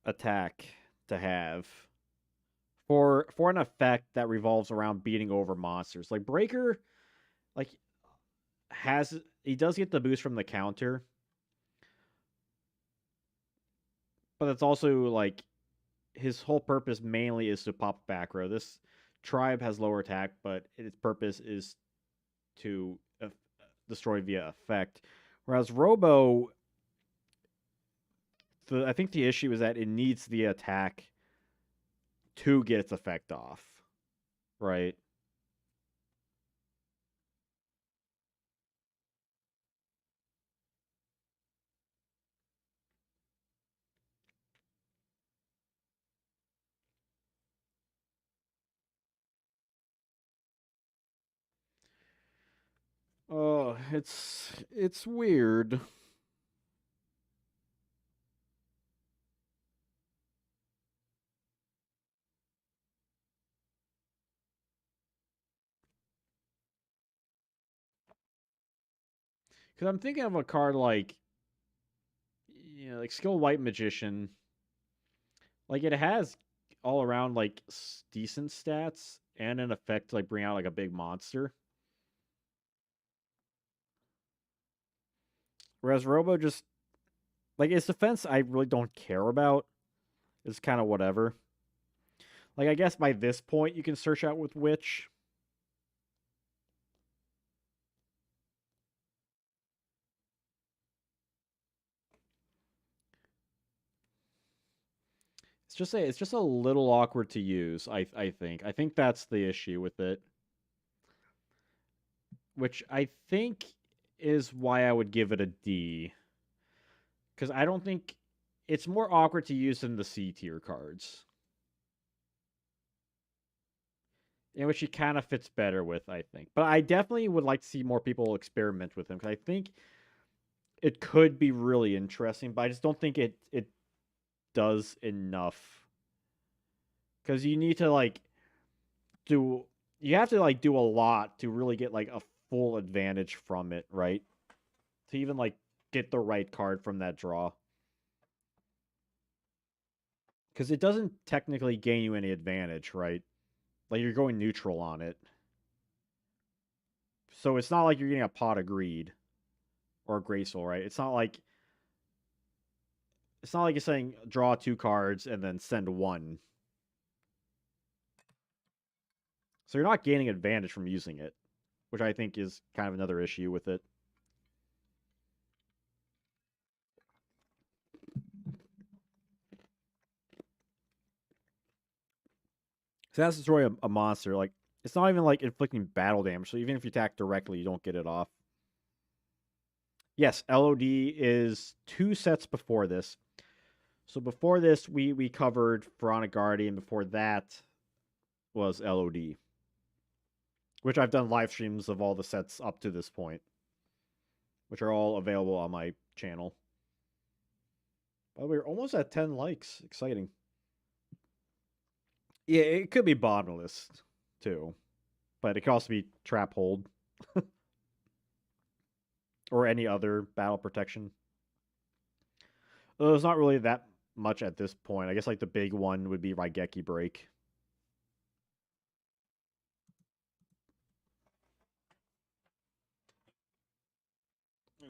attack to have for an effect that revolves around beating over monsters. Like Breaker, like he does get the boost from the counter, but it's also like his whole purpose mainly is to pop back row. This tribe has lower attack, but its purpose is to destroy via effect. Whereas Robo, I think the issue is that it needs the attack to get its effect off, right? Oh, it's weird. Because I'm thinking of a card like, like Skill White Magician. Like it has all around like decent stats and an effect to like bring out like a big monster. Whereas Robo just like its defense, I really don't care about. It's kind of whatever. Like I guess by this point you can search out with Witch. it's just a little awkward to use. I think that's the issue with it, which I think is why I would give it a D, because I don't think it's more awkward to use than the C tier cards, in which he kind of fits better with, I think. But I definitely would like to see more people experiment with him because I think it could be really interesting. But I just don't think it does enough because you need to like do you have to like do a lot to really get like a full advantage from it, right? To even like get the right card from that draw. Because it doesn't technically gain you any advantage, right? Like you're going neutral on it. So it's not like you're getting a pot of greed or a graceful, right? It's not like you're saying draw two cards and then send one. So you're not gaining advantage from using it, which I think is kind of another issue with it. So that's destroy a monster. Like it's not even like inflicting battle damage. So even if you attack directly, you don't get it off. Yes, LOD is two sets before this. So before this, we covered Pharaonic Guardian. Before that was LOD, which I've done live streams of all the sets up to this point, which are all available on my channel. But we're almost at 10 likes. Exciting. Yeah, it could be bottomless too, but it could also be trap hold or any other battle protection. There's not really that much at this point. I guess like the big one would be Raigeki Break.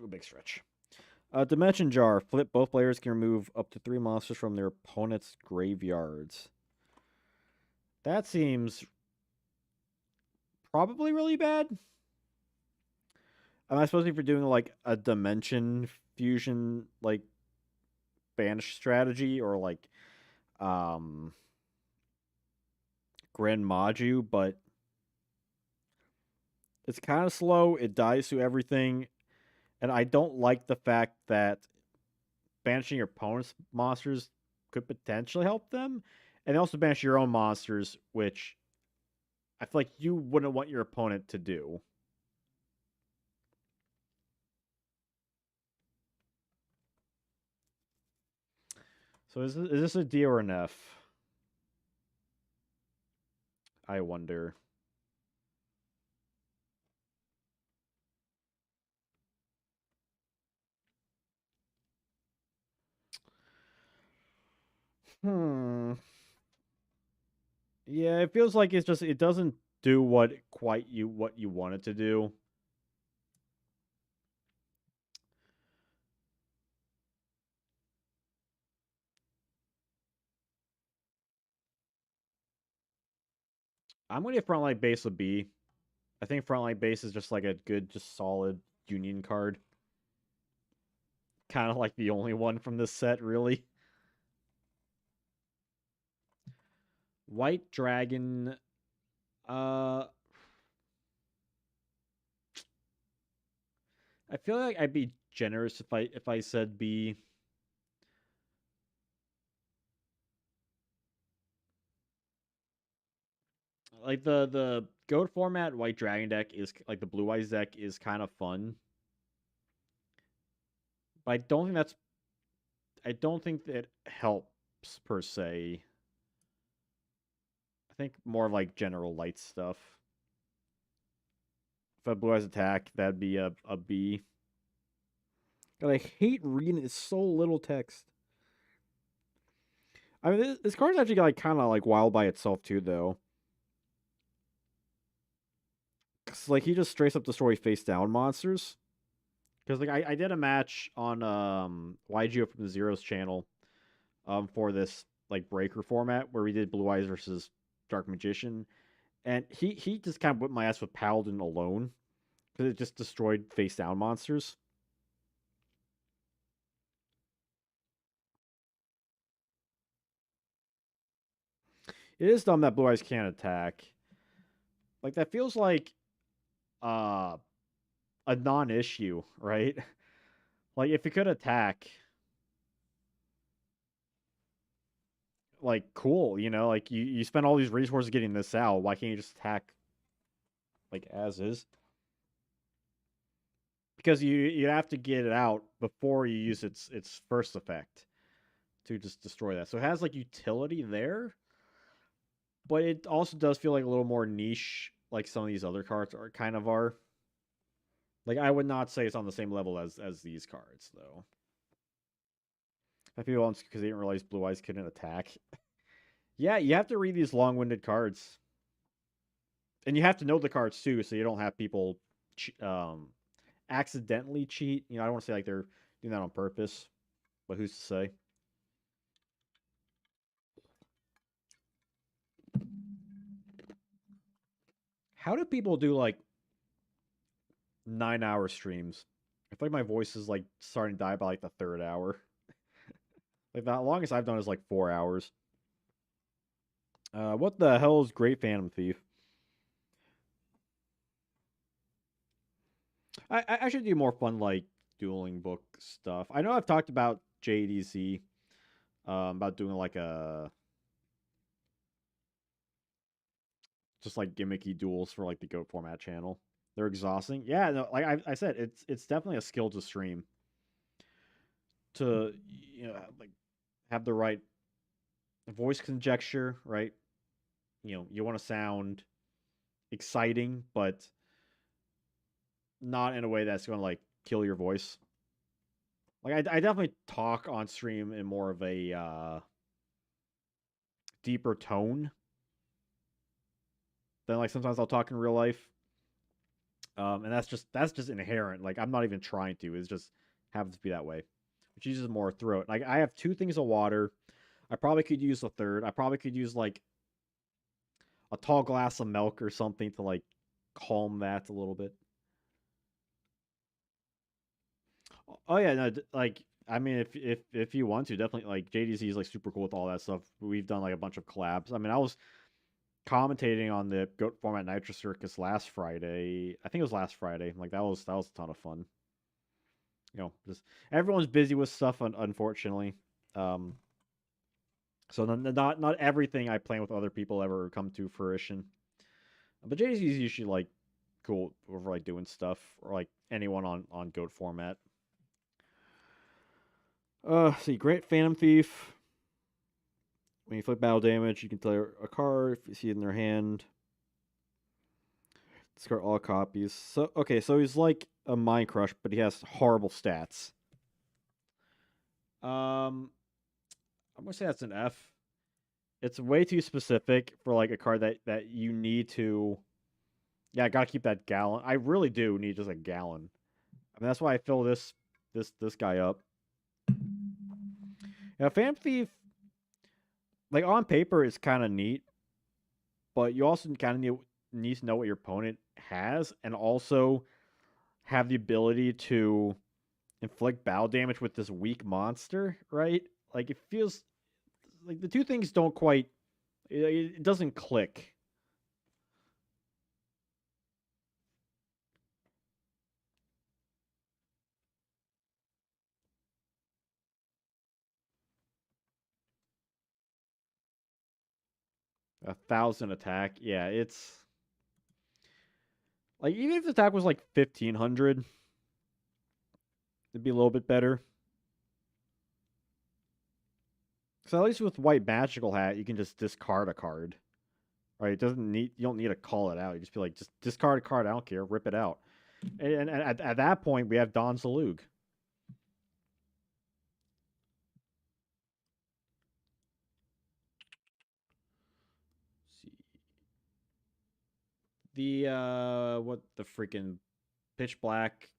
A big stretch. Dimension Jar. Flip. Both players can remove up to 3 monsters from their opponent's graveyards. That seems probably really bad. Am I supposed to be for doing like a dimension fusion like banish strategy or like um Grand Maju, but it's kind of slow. It dies to everything, and I don't like the fact that banishing your opponent's monsters could potentially help them, and also banish your own monsters, which I feel like you wouldn't want your opponent to do. So is this a D or an F? I wonder. Hmm. Yeah, it feels like it doesn't do what you want it to do. I'm gonna get Frontline Base a B. I think Frontline Base is just like a good, just solid Union card. Kind of like the only one from this set, really. White Dragon. Uh, I feel like I'd be generous if I said B. Like the goat format White Dragon deck is like the Blue Eyes deck is kind of fun, but I don't think that helps per se. I think more of like general light stuff. If a Blue Eyes attack, that'd be a B. God, I hate reading. It's so little text. I mean, this card's actually like kind of like wild by itself too, though. Cause like he just straight up destroy face down monsters. Because like I did a match on Yugioh from the Zeros channel for this like breaker format where we did Blue Eyes versus Dark Magician, and he just kind of whipped my ass with Paladin alone because it just destroyed face down monsters. It is dumb that Blue Eyes can't attack. Like that feels like uh a non-issue, right? Like if it could attack, like cool, like you spend all these resources getting this out. Why can't you just attack like as is? Because you have to get it out before you use its first effect to just destroy that. So it has like utility there, but it also does feel like a little more niche, like some of these other cards are kind of are. Like I would not say it's on the same level as these cards though. I feel it's because they didn't realize Blue Eyes couldn't attack. Yeah, you have to read these long-winded cards, and you have to know the cards too, so you don't have people accidentally cheat. I don't want to say like they're doing that on purpose, but who's to say? How do people do like 9-hour streams? I feel like my voice is like starting to die by like the third hour. Like the longest I've done is like 4 hours. What the hell is Great Phantom Thief? I should do more fun like dueling book stuff. I know I've talked about JDC, about doing like a just like gimmicky duels for like the Goat format channel. They're exhausting. Yeah, no, like I said, it's definitely a skill to stream to like have the right voice conjecture, right? You want to sound exciting, but not in a way that's going to like kill your voice. Like I definitely talk on stream in more of a deeper tone than like sometimes I'll talk in real life. And that's just inherent. Like I'm not even trying to. It's just happens to be that way. Which uses more throat. Like I have two things of water. I probably could use a third. I probably could use like a tall glass of milk or something to like calm that a little bit. Oh yeah, no, like I mean, if you want to, definitely like JDC is like super cool with all that stuff. We've done like a bunch of collabs. I mean, I was commentating on the Goat Format Nitro Circus last Friday. I think it was last Friday. Like that was a ton of fun. Just everyone's busy with stuff, unfortunately. Um, so not everything I plan with other people ever come to fruition. But JDC is usually like cool over like doing stuff or like anyone on Goat Format. See, Great Phantom Thief. When you flip battle damage, you can play a card if you see it in their hand. Discard all copies. So okay, so he's like a Mind Crush, but he has horrible stats. Um, I'm gonna say that's an F. It's way too specific for like a card that you need to. Yeah, I gotta keep that gallon. I really do need just a gallon. I mean, that's why I fill this guy up. Yeah, Phantom Thief, like on paper, is kind of neat, but you also kind of need to know what your opponent has, and also have the ability to inflict battle damage with this weak monster, right? Like it feels like the two things don't quite. It doesn't click. 1,000 attack, yeah, it's like even if the attack was like 1,500, it'd be a little bit better. So at least with White Magical Hat, you can just discard a card. Right? It doesn't need you don't need to call it out. You just be like, just discard a card. I don't care. Rip it out. And at that point, we have Don Zalug. See the what the freaking pitch black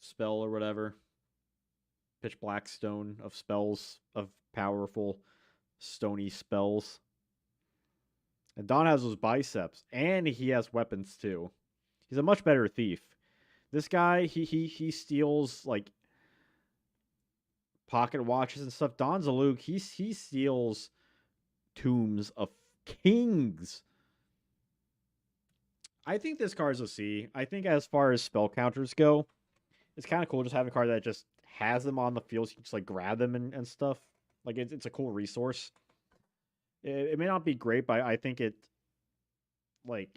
spell or whatever. Pitch black stone of spells of powerful stony spells. And Don has those biceps, and he has weapons too. He's a much better thief. This guy, he steals like pocket watches and stuff. Don Zalug, he steals tombs of Kings. I think this card's a C. I think as far as spell counters go, it's kind of cool just having a card that just has them on the field. So you can just like grab them and stuff. Like it's a cool resource. It may not be great, but I think it like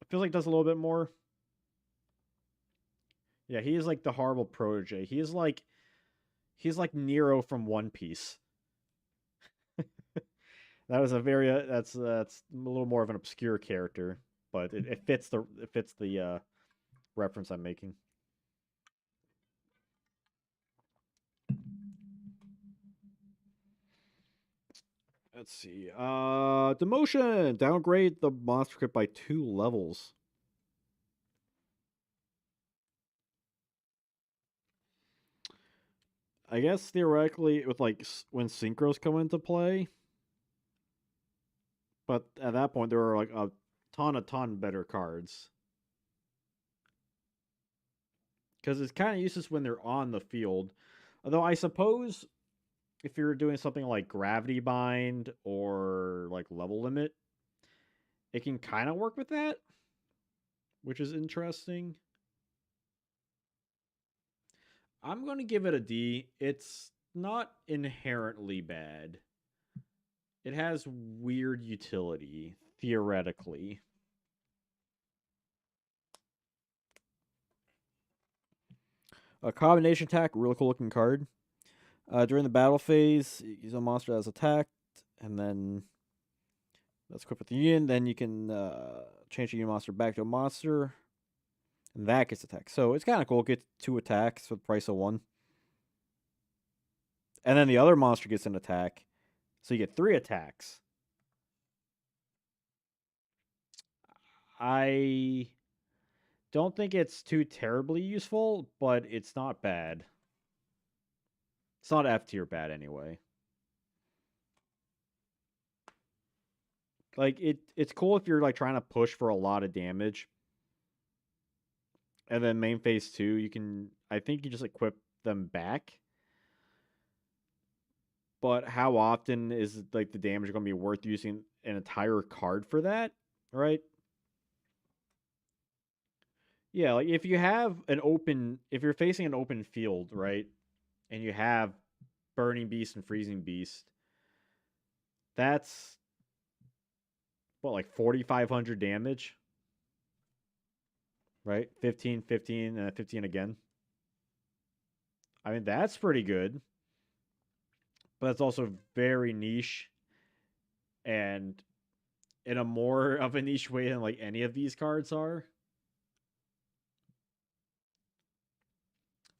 it feels like it does a little bit more. Yeah, he is like the horrible protege. He's like Nero from One Piece. That was a very that's a little more of an obscure character, but it fits the reference I'm making. Let's see. Demotion. Downgrade the monster crit by 2 levels. I guess theoretically, with like when synchros come into play, but at that point there are like a ton better cards because it's kind of useless when they're on the field. Although I suppose if you're doing something like gravity bind or like level limit, it can kind of work with that, which is interesting. I'm going to give it a D. It's not inherently bad. It has weird utility, theoretically. A combination attack, really cool looking card. During the battle phase, use a monster as attacked, and then that's equipped with the union. Then you can change the union monster back to a monster, and that gets attacked. So it's kind of cool. It gets 2 attacks for the price of 1. And then the other monster gets an attack. So you get 3 attacks. I don't think it's too terribly useful, but it's not bad. It's not F tier bad anyway. Like it's cool if you're like trying to push for a lot of damage. And then main phase 2, you can I think you just equip them back. But how often is like the damage going to be worth using an entire card for that? Right? Yeah, like if you're facing an open field, right? And you have Burning Beast and Freezing Beast, that's what, like 4,500 damage, right? 15, 15, and 15 again. I mean, that's pretty good, but it's also very niche and in a more of a niche way than like any of these cards are.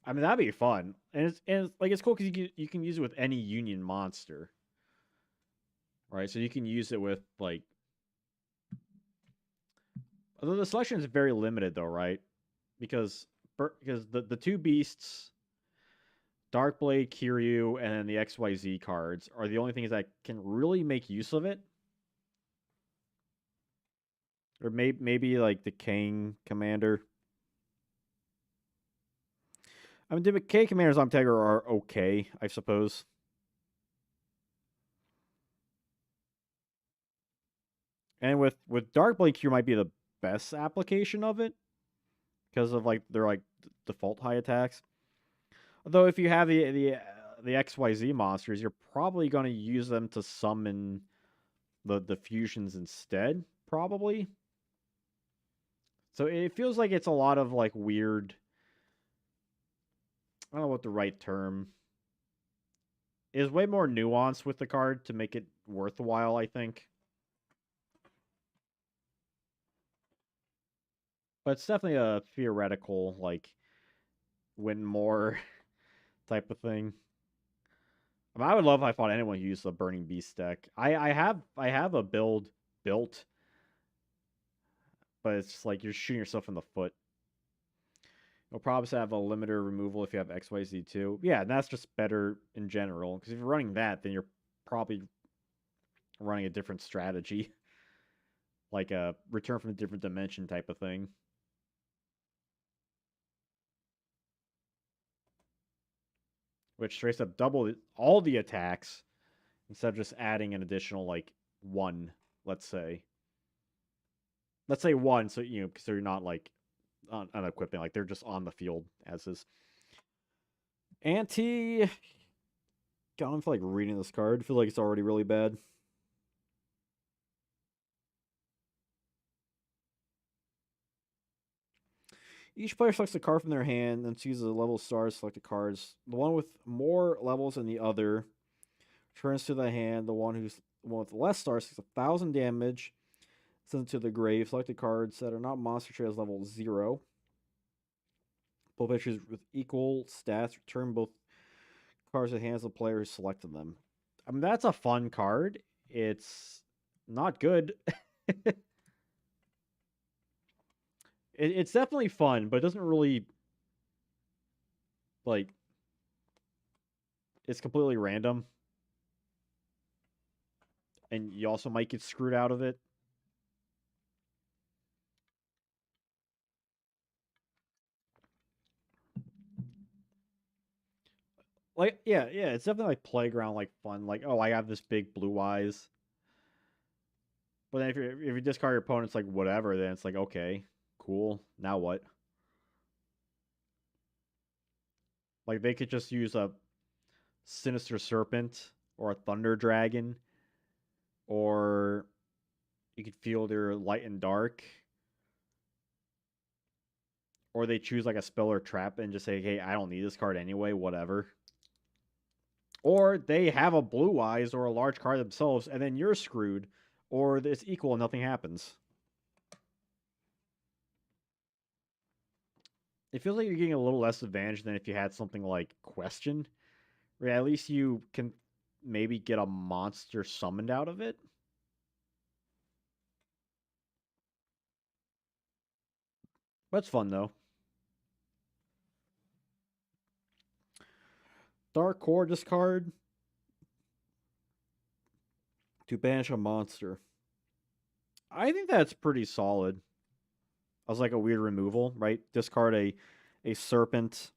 I mean, that'd be fun, and it's like it's cool because you can use it with any union monster, right? So you can use it with like, although the selection is very limited though, right? Because the two beasts, Darkblade, Kiryu, and then the XYZ cards are the only things that can really make use of it. Or maybe like the Kang Commander. I mean, the K Commanders on Tegra are okay, I suppose. And with Darkblade, Q might be the best application of it because of like they're like default high attacks. Although if you have the XYZ monsters, you're probably going to use them to summon the fusions instead, probably. So it feels like it's a lot of like weird. I don't know what the right term is. Way more nuance with the card to make it worthwhile, I think. But it's definitely a theoretical like win more type of thing. I mean, I would love if I fought anyone who used the Burning Beast deck. I have a build built, but it's just like you're shooting yourself in the foot. You'll probably have a limiter removal if you have XYZ too. Yeah, and that's just better in general. Because if you're running that, then you're probably running a different strategy, like a return from a different dimension type of thing. Which straight up double all the attacks instead of just adding an additional like one, let's say. Let's say one, so so you're not like on equipping, like they're just on the field as is. Anti. God, I don't feel like reading this card. I feel like it's already really bad. Each player selects a card from their hand, then chooses a level of stars selected cards. The one with more levels than the other turns to the hand. The one with less stars takes 1,000 damage. Sends it to the grave. Selected cards that are not monster traits level 0. Both pitchers with equal stats return both cards to the hands of the player who selected them. I mean, that's a fun card. It's not good. It's definitely fun, but it doesn't really like. It's completely random, and you also might get screwed out of it. Like, yeah, it's definitely like playground, like fun. Like, oh, I have this big blue eyes. But then if you discard your opponent's like whatever, then it's like okay, cool. Now what? Like they could just use a sinister serpent or a thunder dragon, or you could feel their light and dark, or they choose like a spell or trap and just say, hey, I don't need this card anyway, whatever. Or they have a blue eyes or a large card themselves, and then you're screwed, or it's equal and nothing happens. It feels like you're getting a little less advantage than if you had something like Question, where at least you can maybe get a monster summoned out of it. That's fun though. Dark Core discard to banish a monster. I think that's pretty solid. As like a weird removal, right? Discard a serpent.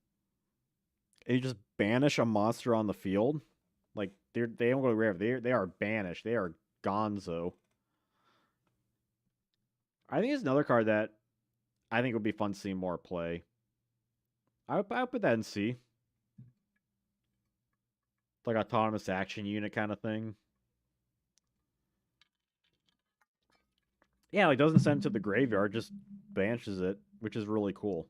And you just banish a monster on the field. Like they don't go rare. They are banished. They are gonzo. I think it's another card that I think would be fun to see more play. I would put that in C. Like autonomous action unit kind of thing. Yeah, like doesn't send it to the graveyard, just banishes it, which is really cool.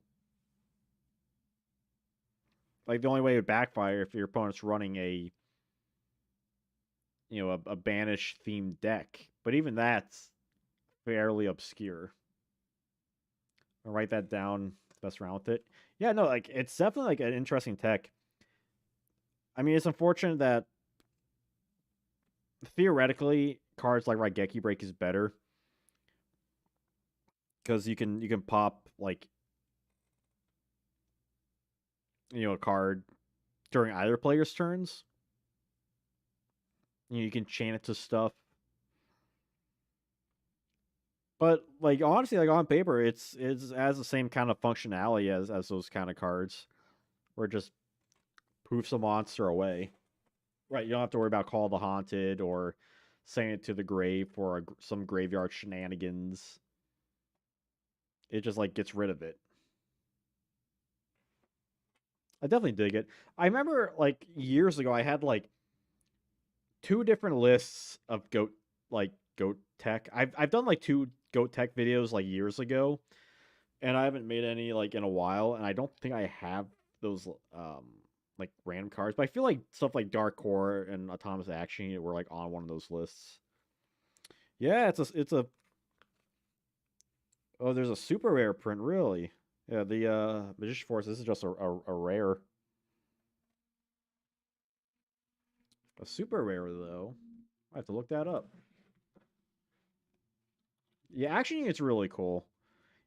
Like the only way it would backfire if your opponent's running a banish themed deck. But even that's fairly obscure. I'll write that down. Best round with it. Yeah, no, like it's definitely like an interesting tech. I mean, it's unfortunate that theoretically cards like Raigeki Break is better because you can pop like a card during either player's turns. You can chain it to stuff. But like honestly, like on paper, it's has the same kind of functionality as those kind of cards, where it just poofs a monster away. Right, you don't have to worry about Call the Haunted or sending it to the grave for some graveyard shenanigans. It just like gets rid of it. I definitely dig it. I remember like years ago, I had like two different lists of goat tech. I've done like two goat tech videos like years ago, and I haven't made any like in a while, and I don't think I have those like random cards. But I feel like stuff like Dark Core and Autonomous Action were like on one of those lists. Yeah, it's a oh, there's a super rare print, really. Yeah, the Magician Force. This is just a rare, a super rare though. I have to look that up. Yeah, actually, it's really cool.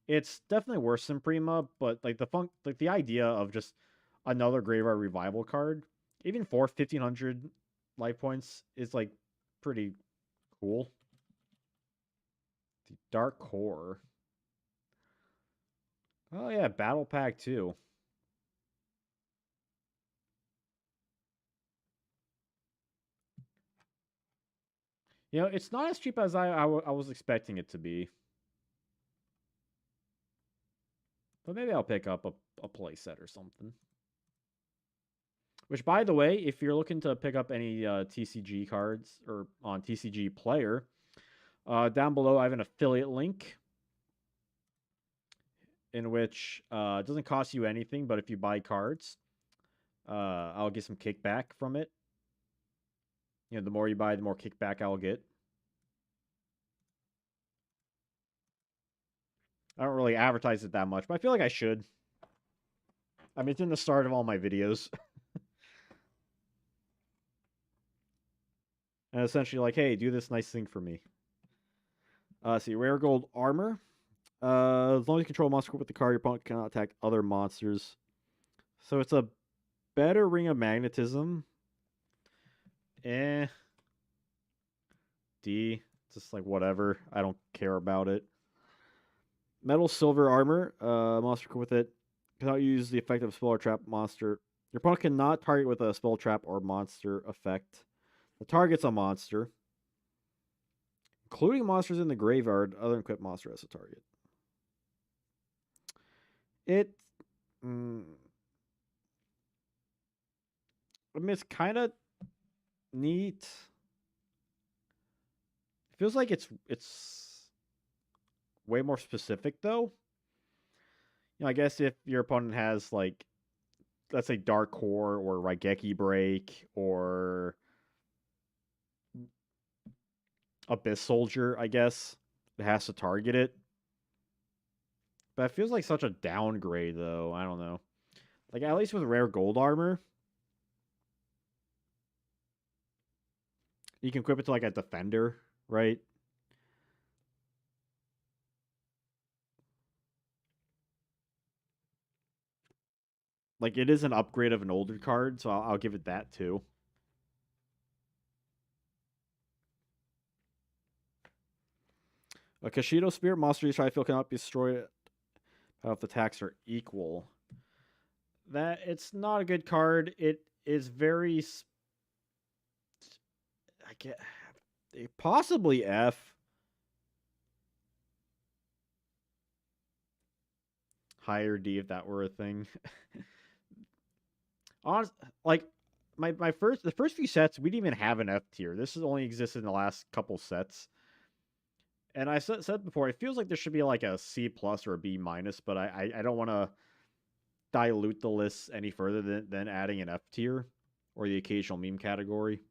It's definitely worse than Prima, but like the idea of just another Graveyard Revival card, even for 1,500 life points, is like pretty cool. The Dark Core. Oh yeah, Battle Pack too. It's not as cheap as I was expecting it to be. But maybe I'll pick up a playset or something. Which, by the way, if you're looking to pick up any TCG cards or on TCG Player, down below I have an affiliate link in which it doesn't cost you anything, but if you buy cards, I'll get some kickback from it. The more you buy, the more kickback I'll get. I don't really advertise it that much, but I feel like I should. I mean, it's in the start of all my videos. And essentially like, hey, do this nice thing for me. See, rare gold armor. As long as you control a monster with the card, your opponent cannot attack other monsters. So it's a better ring of magnetism. D. Just like whatever. I don't care about it. Metal silver armor. Monster with it cannot use the effect of spell or trap monster. Your opponent cannot target with a spell trap or monster effect. The target's a monster, including monsters in the graveyard. Other equipped monster as a target. It. I mean, it's kind of neat. It feels like it's way more specific though. I guess if your opponent has like, let's say Dark Core or Raigeki Break or Abyss Soldier, I guess it has to target it. But it feels like such a downgrade though. I don't know. Like at least with rare gold armor, you can equip it to like a defender, right? Like it is an upgrade of an older card, so I'll give it that too. A Kashido Spirit monster you try to feel cannot be destroyed if the attacks are equal. That it's not a good card. It is very. I get possibly F. Higher D if that were a thing. Honest, like the first few sets, we didn't even have an F tier. This has only existed in the last couple sets. And I said before, it feels like there should be like a C plus or a B minus, but I don't want to dilute the list any further than adding an F tier or the occasional meme category.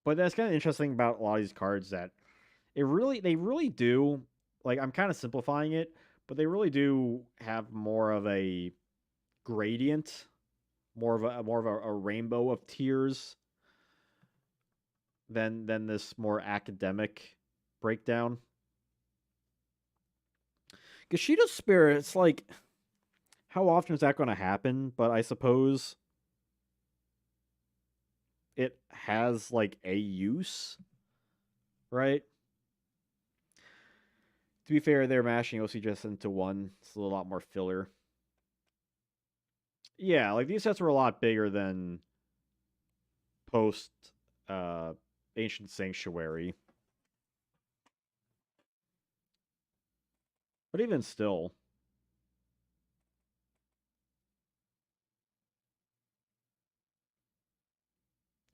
But that's kind of interesting about a lot of these cards that they really do, like, I'm kind of simplifying it, but they really do have more of a gradient, more of a rainbow of tiers than this more academic breakdown. Gashido Spirit, it's like, how often is that going to happen? But I suppose it has like a use, right? To be fair, they're mashing OC just into one. It's a lot more filler. Yeah, like these sets were a lot bigger than post uh Ancient Sanctuary. But even still,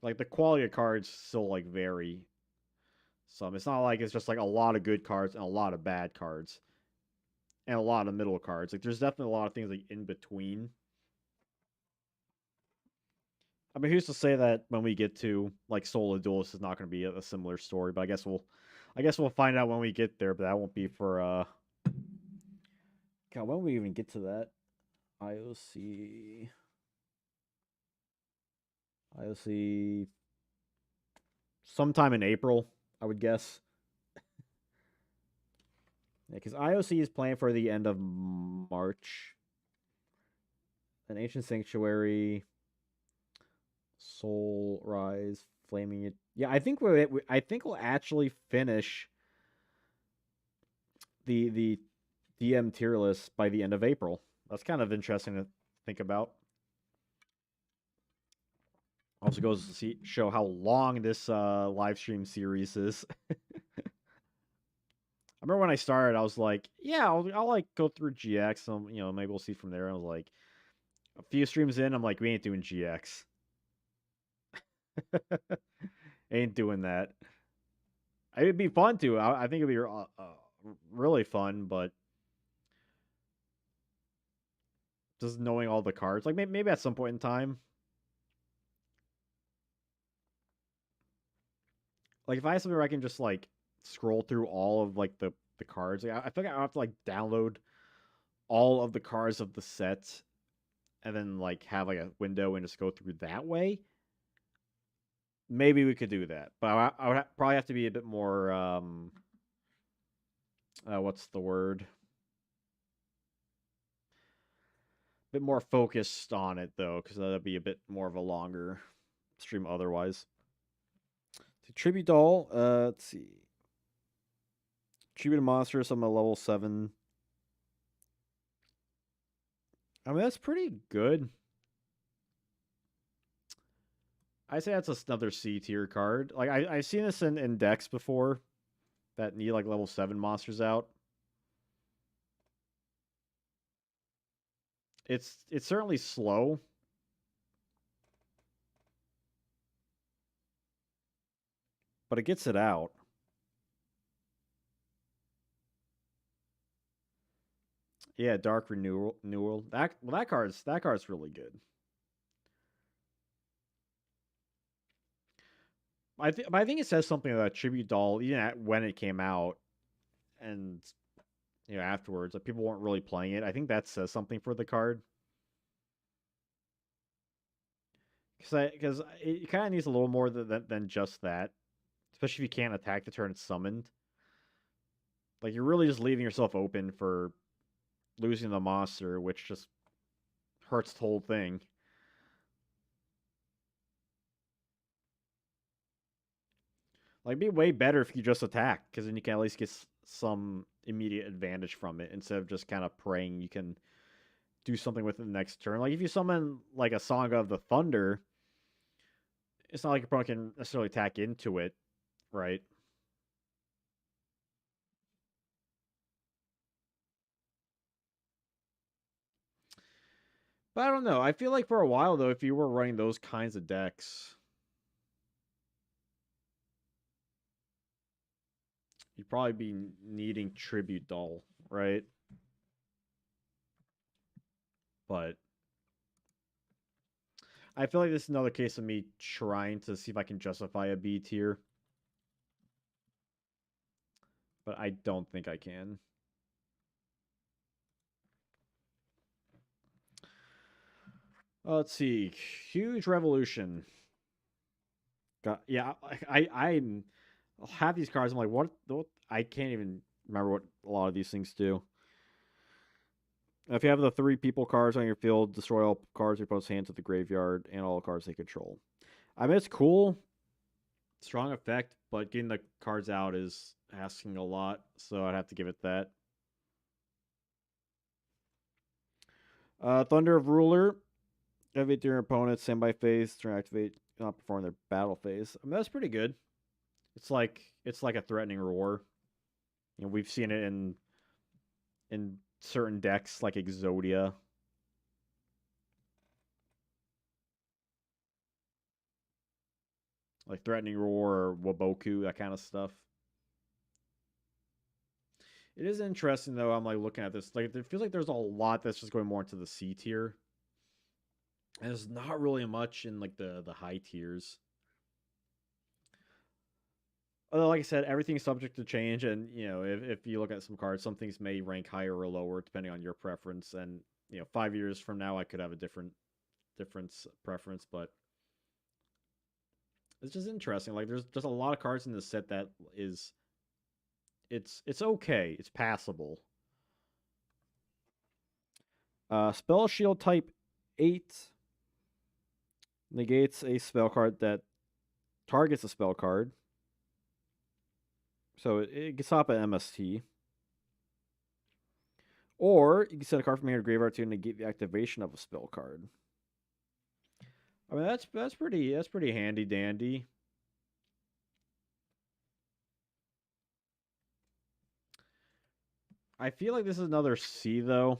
like the quality of cards still like vary some. It's not like it's just like a lot of good cards and a lot of bad cards and a lot of middle cards. Like there's definitely a lot of things like in between. I mean, who's to say that when we get to like Soul of Duelist is not going to be a similar story? But I guess we'll find out when we get there. But that won't be for God, when will we even get to that? IOC, IOC, sometime in April, I would guess. Yeah, because IOC is planned for the end of March. An Ancient Sanctuary, Soul Rise, Flaming it. Yeah, I think we'll actually finish the DM tier list by the end of April. That's kind of interesting to think about. Also goes to show how long this live stream series is. I remember when I started, I was like, yeah, I'll like go through GX. Maybe we'll see from there. I was like, a few streams in, I'm like, we ain't doing GX. Ain't doing that. It'd be fun to. I think it'd be really fun, but just knowing all the cards, like maybe at some point in time, like if I have something where I can just like scroll through all of like the cards, like, I feel like I have to like download all of the cards of the set and then like have like a window and just go through that way. Maybe we could do that, but I would probably have to be a bit more what's the word? A bit more focused on it though, because that'd be a bit more of a longer stream otherwise. The tribute doll, let's see. Tribute to monsters, I'm at level 7. I mean, that's pretty good. I say that's another C tier card. Like I've seen this in decks before that need like level 7 monsters out. It's certainly slow, but it gets it out. Yeah, Dark Renewal. That card's really good. I think it says something about Tribute Doll even when it came out, and afterwards, like people weren't really playing it. I think that says something for the card because it kind of needs a little more than just that, especially if you can't attack the turn it's summoned. Like you're really just leaving yourself open for losing the monster, which just hurts the whole thing. Like, it'd be way better if you just attack, because then you can at least get some immediate advantage from it instead of just kind of praying you can do something with it the next turn. Like, if you summon like a Song of the Thunder, it's not like your opponent can necessarily attack into it, right? But I don't know. I feel like for a while though, if you were running those kinds of decks, you'd probably be needing Tribute Doll, right? But I feel like this is another case of me trying to see if I can justify a B tier, but I don't think I can. Let's see. Huge revolution. Yeah. I have these cards. I'm like, what? I can't even remember what a lot of these things do. If you have the 3 people cards on your field, destroy all cards your opponent's hand to the graveyard and all cards they control. I mean, it's cool, strong effect, but getting the cards out is asking a lot, so I'd have to give it that. Thunder of Ruler. Activate your opponent's standby phase. Turn activate, not perform their battle phase. I mean, that's pretty good. It's like a threatening roar. We've seen it in certain decks like Exodia. Like Threatening Roar or Waboku, that kind of stuff. It is interesting though. I'm like looking at this. Like it feels like there's a lot that's just going more into the C tier. And there's not really much in like the high tiers. Although, like I said, everything's subject to change, and if you look at some cards, some things may rank higher or lower depending on your preference. And 5 years from now, I could have a different preference, but it's just interesting. Like, there's just a lot of cards in this set that is it's okay, it's passable. Spell Shield type 8 negates a spell card that targets a spell card. So it gets up at MST. Or you can set a card from your graveyard to negate the activation of a spell card. I mean, that's pretty handy dandy. I feel like this is another C though,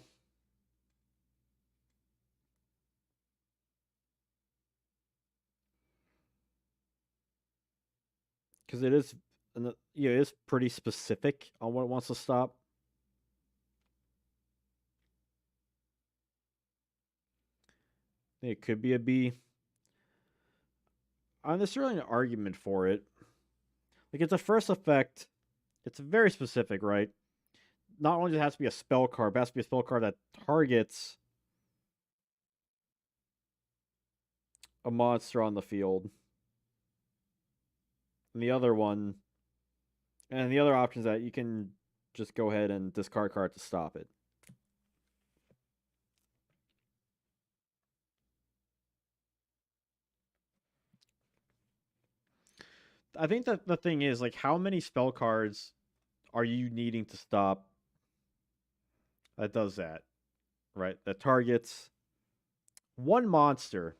because it is, yeah, it is pretty specific on what it wants to stop. I think it could be a B. There's certainly an argument for it. Like it's a first effect. It's very specific, right? Not only does it have to be a spell card, but it has to be a spell card that targets a monster on the field. And the other one, and the other option is that you can just go ahead and discard card to stop it. I think that the thing is like how many spell cards are you needing to stop that does that, right? That targets one monster.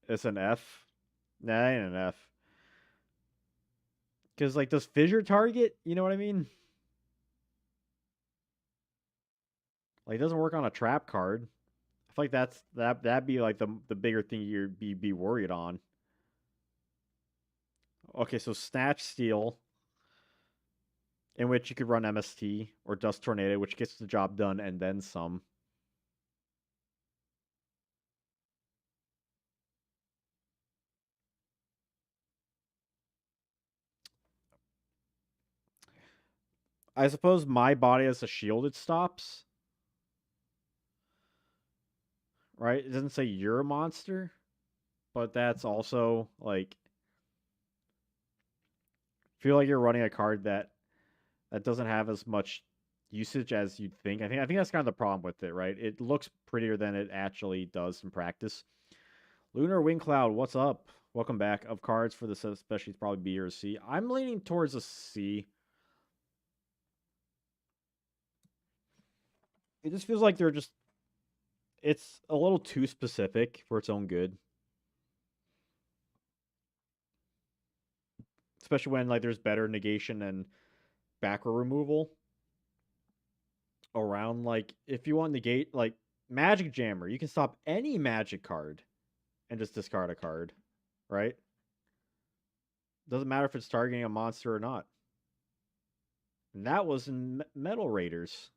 It's an F. Nah, ain't an F. Because like does fissure target? You know what I mean? Like it doesn't work on a trap card. I feel like that'd be like the bigger thing you'd be worried on. Okay, so snatch steal, in which you could run MST or dust tornado, which gets the job done and then some. I suppose my body as a shield it stops, right? It doesn't say you're a monster, but that's also like feel like you're running a card that doesn't have as much usage as you'd think. I think that's kind of the problem with it, right? It looks prettier than it actually does in practice. Lunar Wing Cloud, what's up? Welcome back. Of cards for this, especially it's probably B or C. I'm leaning towards a C. It just feels like they're just it's a little too specific for its own good. Especially when like there's better negation and backer removal around. Like if you want negate like Magic Jammer, you can stop any magic card and just discard a card, right? Doesn't matter if it's targeting a monster or not. And that was in Metal Raiders.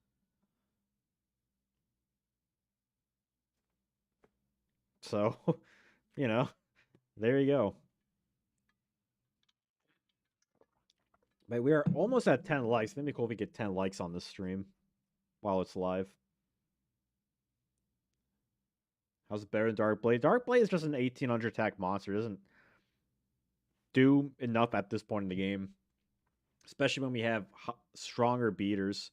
So, you know, there you go. But we are almost at 10 likes. It'd be cool if we get 10 likes on this stream while it's live. How's it better than Dark Blade? Dark Blade is just an 1800 attack monster. It doesn't do enough at this point in the game, especially when we have stronger beaters.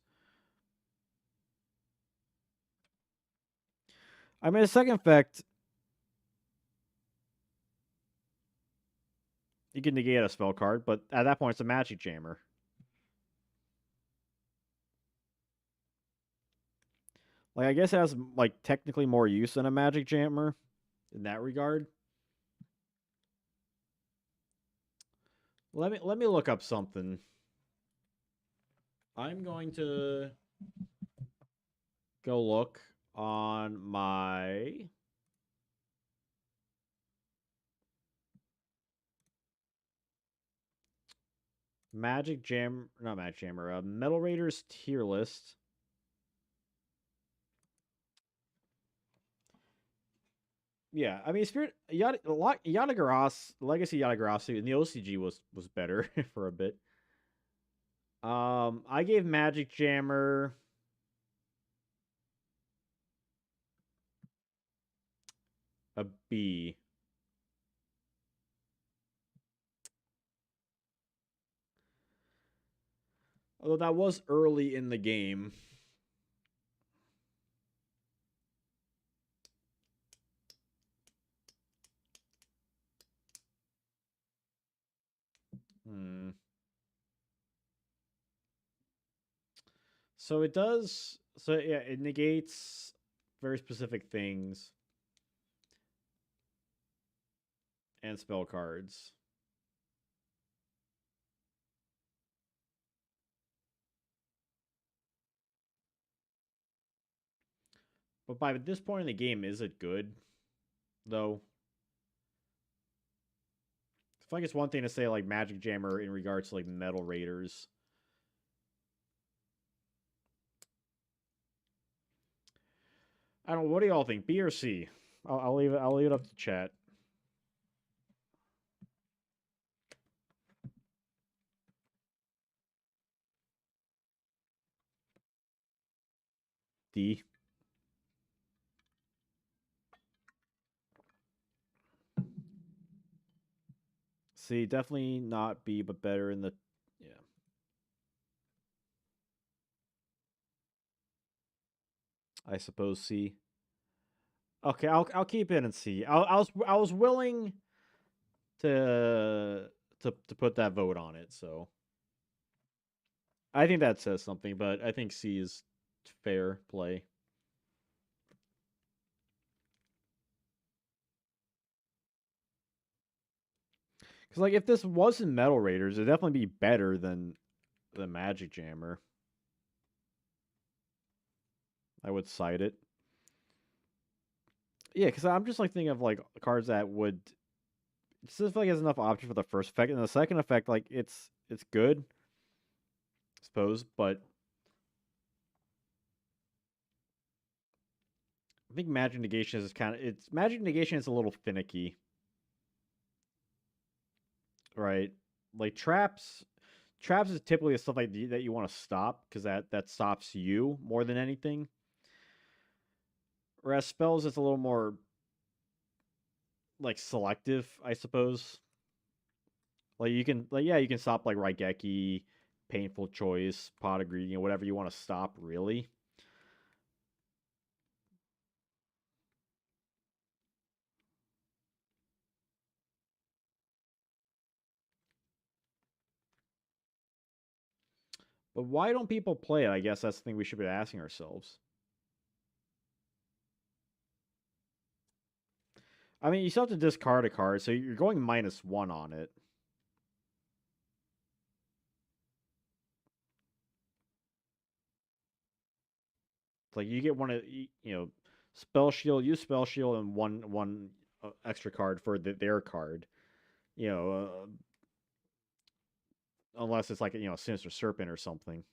I mean, a second effect, you can negate a spell card, but at that point, it's a Magic Jammer. Like, I guess it has like technically more use than a Magic Jammer in that regard. Let me look up something. I'm going to go look on my Magic Jam, not Magic Jammer, Metal Raiders tier list. Yeah, I mean, Spirit Yatagarasu, Legacy Yatagarasu, and the OCG was better for a bit. I gave Magic Jammer a B. Although that was early in the game. Hmm. So it does. So yeah, it negates very specific things and spell cards. But by this point in the game, is it good though? I feel like it's one thing to say like Magic Jammer in regards to like Metal Raiders. I don't know. What do y'all think? B or C? I'll leave it. I'll leave it up to chat. D. C. Definitely not B, but better in the. Yeah. I suppose C. Okay, I'll keep it in C. I was willing to to put that vote on it. So I think that says something, but I think C is fair play. Because like if this wasn't Metal Raiders, it'd definitely be better than the Magic Jammer. I would cite it. Yeah, because I'm just like thinking of like cards that would. It just feel like has enough options for the first effect, and the second effect, like it's good, I suppose, but I think Magic Negation is kind of it's Magic Negation is a little finicky, right? Like traps is typically the stuff like that you want to stop because that stops you more than anything. Whereas spells is a little more like selective, I suppose. Like you can like yeah, you can stop like Raigeki, Painful Choice, Pot of Greed, whatever you want to stop really. But why don't people play it? I guess that's the thing we should be asking ourselves. I mean, you still have to discard a card, so you're going -1 on it. It's like you get one of spell shield, use spell shield, and one extra card for their card. You know, unless it's like Sinister Serpent or something.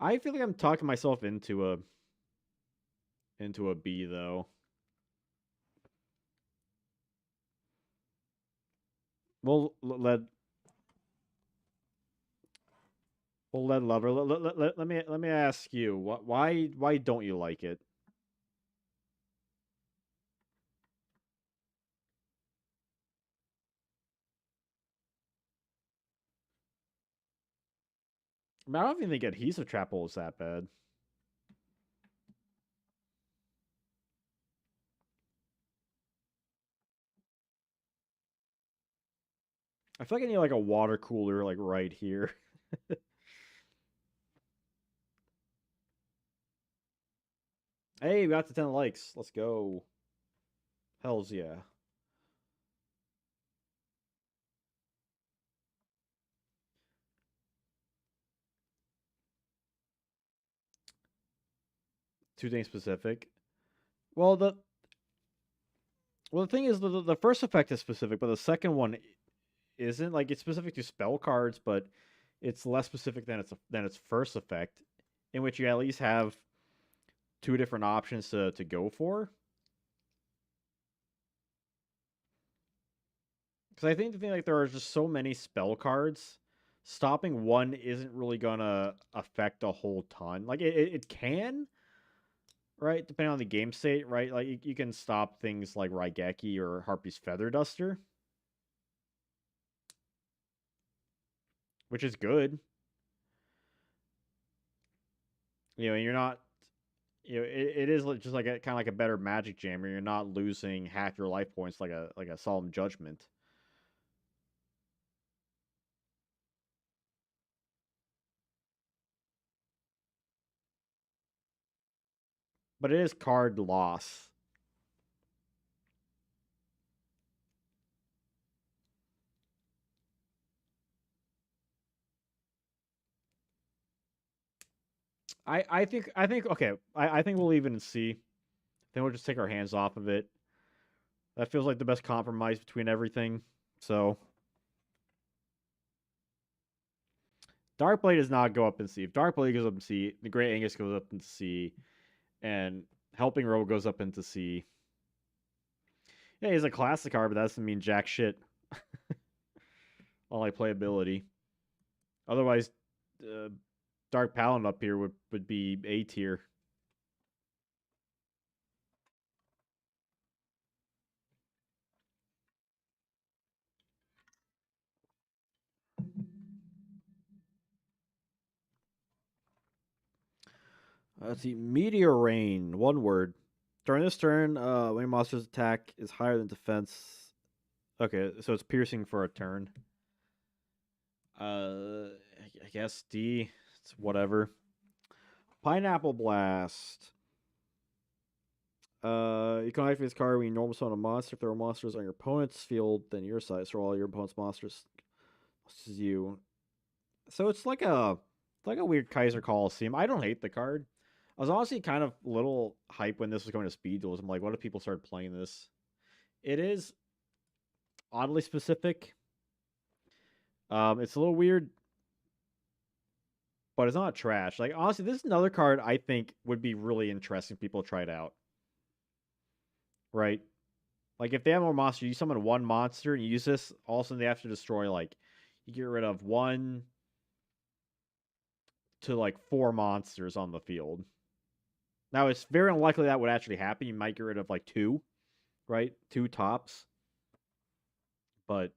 I feel like I'm talking myself into a B though. Well, lead lover. Let me ask you. Why don't you like it? I mean, I don't even think adhesive trap hole is that bad. I feel like I need like a water cooler like right here. Hey, we got to 10 likes. Let's go. Hells yeah. Two things specific. Well, the thing is the first effect is specific, but the second one isn't. Like it's specific to spell cards, but it's less specific than its first effect, in which you at least have two different options to go for. Because I think the thing like there are just so many spell cards, stopping one isn't really gonna affect a whole ton. Like it can, right? Depending on the game state, right? Like you can stop things like Raigeki or Harpy's Feather Duster, which is good. And you're not. It is just like a kind of like a better Magic Jammer. You're not losing half your life points like a solemn judgment. but it is card loss. I think okay. I think we'll leave it in C. Then we'll just take our hands off of it. That feels like the best compromise between everything. So Darkblade does not go up in C. If Darkblade goes up in C, the Great Angus goes up into C, and Helping Row goes up into C. Yeah, he's a classic card, but that doesn't mean jack shit on like playability. Otherwise, uh, Dark Paladin up here would be A tier. Let's see. Meteor Rain, one word. During this turn, when your monster's attack is higher than defense. Okay, so it's piercing for a turn. I guess D. It's whatever. Pineapple Blast. You can activate this card when you normal summon a monster. If there are monsters on your opponent's field, then your size. For all your opponent's monsters, this is you. So it's like a weird Kaiser Coliseum. I don't hate the card. I was honestly kind of a little hype when this was going to speed duels. I'm like, what if people started playing this? It is oddly specific. It's a little weird, but it's not trash. Like honestly, this is another card I think would be really interesting. People try it out, right? Like if they have more monsters, you summon one monster and you use this. All of a sudden, they have to destroy like you get rid of one to like four monsters on the field. Now it's very unlikely that would actually happen. You might get rid of like two, right? Two tops, but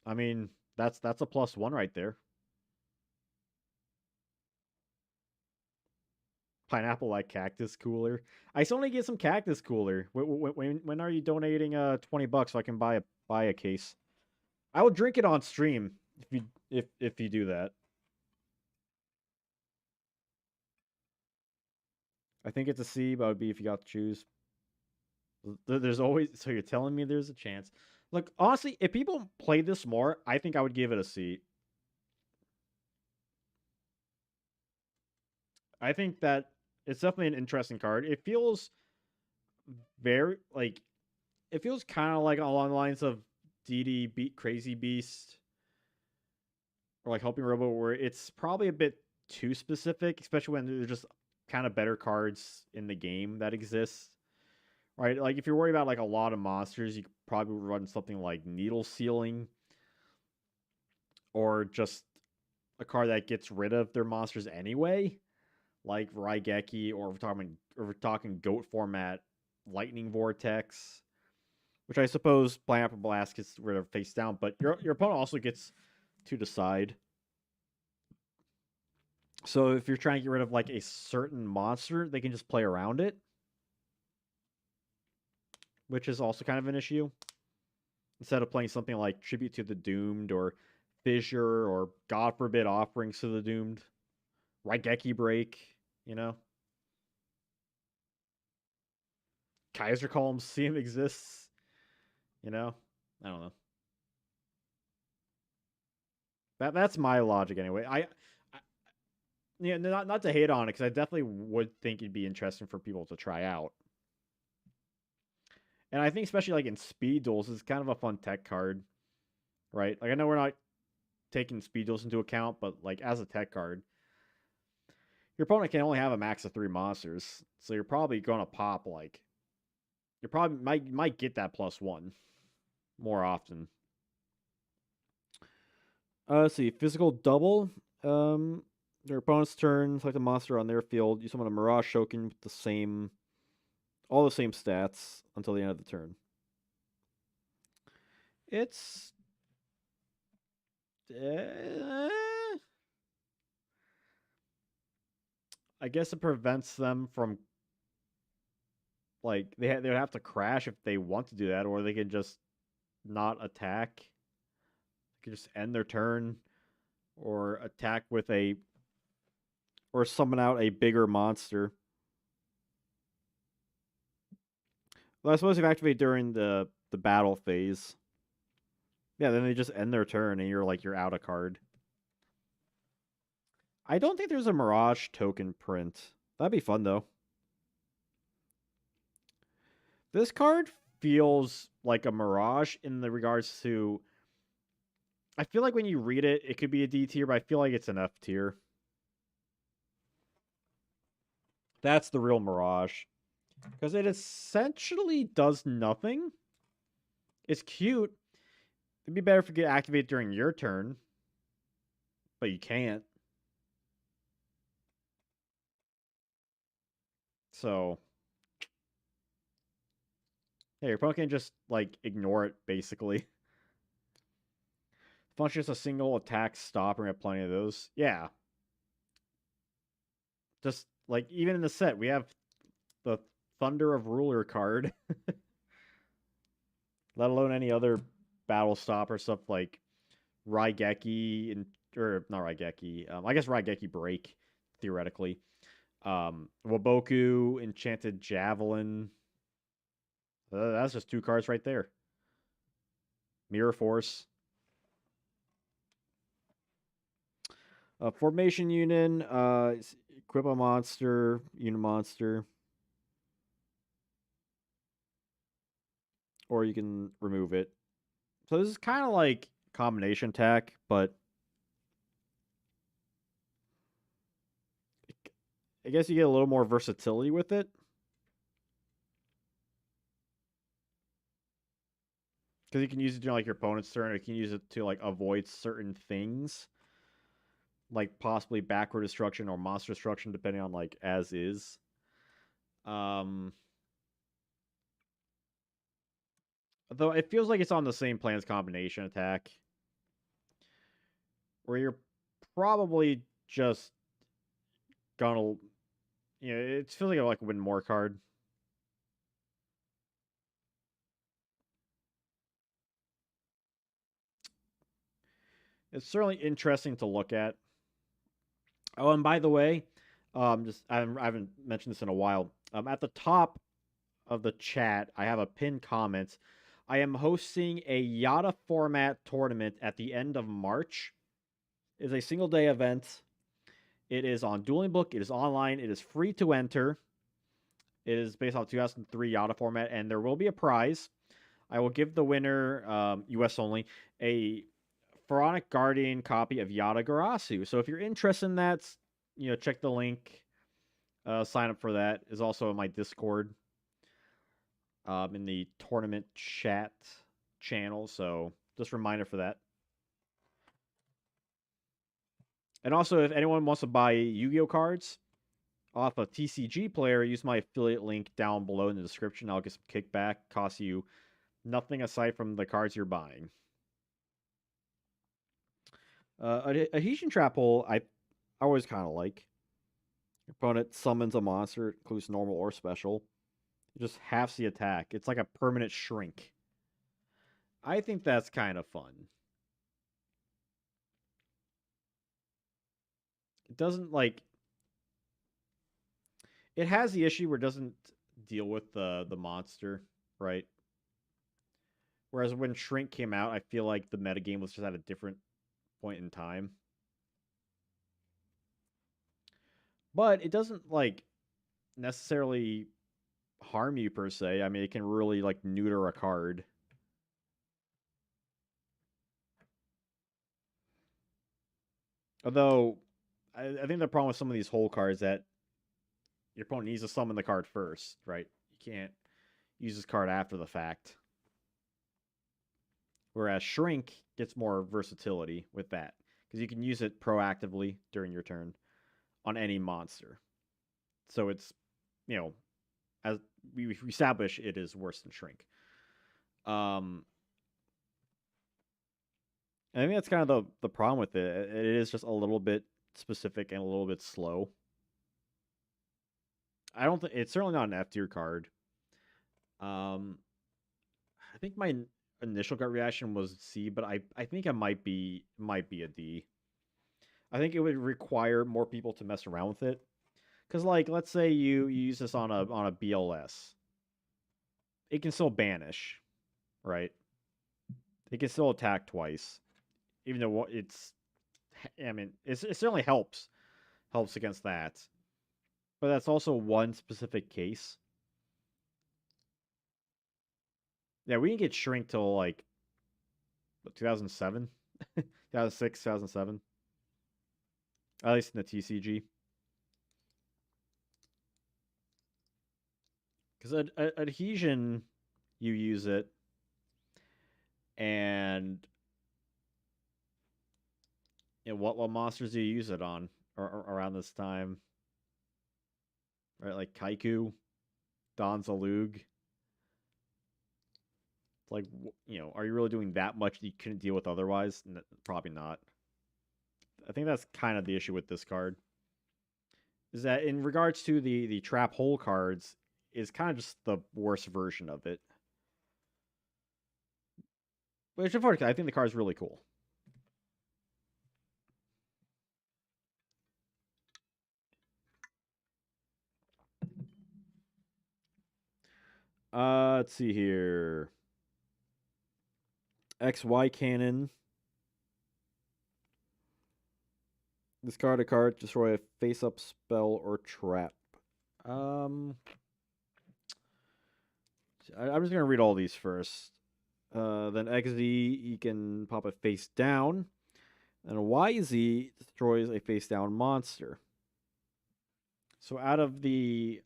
I mean that's a plus one right there. Pineapple like cactus cooler. I still need to get some cactus cooler. When are you donating $20 so I can buy a case? I will drink it on stream if you do that. I think it's a C, but it would be if you got to choose. There's always so you're telling me there's a chance. Look, honestly, if people played this more, I think I would give it a C. I think that it's definitely an interesting card. It feels very like it feels kind of like along the lines of DD Beat Crazy Beast or like Helping Robo, where it's probably a bit too specific, especially when there's just kind of better cards in the game that exist. Right? Like if you're worried about like a lot of monsters, you could probably run something like Needle Sealing or just a card that gets rid of their monsters anyway, like Raigeki, or if we're talking goat format, Lightning Vortex, which I suppose Pineapple Blast gets rid of face down, but your opponent also gets to decide. So if you're trying to get rid of like a certain monster, they can just play around it, which is also kind of an issue. Instead of playing something like Tribute to the Doomed or Fissure or God forbid Offerings to the Doomed, Raigeki Break, you know, Kaiser Coliseum exists, you know. I don't know. That's my logic anyway. I yeah, not to hate on it because I definitely would think it'd be interesting for people to try out. And I think especially like in speed duels, it's kind of a fun tech card, right? Like I know we're not taking speed duels into account, but like as a tech card, your opponent can only have a max of three monsters, so you're probably gonna pop like you probably might get that plus one more often. Let's see, physical double. Um, their opponent's turn, select a monster on their field. You summon a Mirage Shokin with all the same stats until the end of the turn. It's uh, I guess it prevents them from like they would have to crash if they want to do that, or they can just not attack. They can just end their turn or attack with a or summon out a bigger monster. Well, I suppose if you activate during the battle phase, yeah, then they just end their turn and you're out a card. I don't think there's a Mirage token print. That'd be fun though. This card feels like a Mirage in the regards to. I feel like when you read it, it could be a D tier, but I feel like it's an F tier. That's the real Mirage. Because it essentially does nothing. It's cute. It'd be better if you could activate during your turn, but you can't. So, yeah, your opponent can just, like, ignore it, basically. Function is a single attack stop, and we have plenty of those. Yeah. Just, like, even in the set, we have the Thunder of Ruler card, let alone any other battle stop or stuff like Raigeki and or not Raigeki. I guess Raigeki Break theoretically. Waboku Enchanted Javelin. That's just two cards right there. Mirror Force. Formation Union. Equip a monster. Unit monster. Or you can remove it. So this is kind of like combination attack, but I guess you get a little more versatility with it. Because you can use it during like your opponent's turn, or you can use it to like avoid certain things. Like possibly backward destruction or monster destruction, depending on like as is. Um Though it feels like it's on the same plan as combination attack. Where you're probably just gonna it feels like a like win more card. It's certainly interesting to look at. Oh, and by the way, just I haven't mentioned this in a while. At the top of the chat, I have a pinned comment. I am hosting a Yada format tournament at the end of March. It's a single day event. It is on Dueling Book. It is online. It is free to enter. It is based on 2003 Yada format, and there will be a prize. I will give the winner, US only, a Pharaonic Guardian copy of Yada Garasu. So if you're interested in that, check the link. Sign up for that. Is also in my Discord, in the tournament chat channel. So just a reminder for that. And also, if anyone wants to buy Yu-Gi-Oh cards off a TCG player, use my affiliate link down below in the description. I'll get some kickback. Costs you nothing aside from the cards you're buying. A Adhesion Trap Hole, I always kind of like. Your opponent summons a monster, includes normal or special. It just halves the attack. It's like a permanent shrink. I think that's kind of fun. It doesn't like. It has the issue where it doesn't deal with the monster, right? Whereas when Shrink came out, I feel like the metagame was just at a different point in time. But it doesn't like necessarily harm you per se. I mean, it can really like neuter a card. Although, I think the problem with some of these whole cards that your opponent needs to summon the card first, right? You can't use this card after the fact. Whereas Shrink gets more versatility with that because you can use it proactively during your turn on any monster. So it's, you know, as we establish, it is worse than Shrink. Um, and I think that's kind of the problem with it. It is just a little bit specific and a little bit slow. I don't think it's certainly not an F tier card. Um, I think my initial gut reaction was C, but I think it might be a D. I think it would require more people to mess around with it. Because like, let's say you use this on a BLS. it can still banish, right? It can still attack twice, even though it's. I mean, it certainly helps against that, but that's also one specific case. Yeah, we didn't get shrink till like 2007, 2006, 2007, at least in the TCG. Because adhesion, you use it, and what monsters do you use it on around this time? Right, like Kaiku, Donzalug. It's like, are you really doing that much that you couldn't deal with otherwise? Probably not. I think that's kind of the issue with this card. Is that in regards to the trap hole cards, is kind of just the worst version of it. Which, unfortunately, I think the card is really cool. Let's see here. XY cannon. Discard a card, destroy a face-up spell or trap. Um, I'm just gonna read all these first. Then XZ, he can pop it face down, and YZ destroys a face down monster. So out of the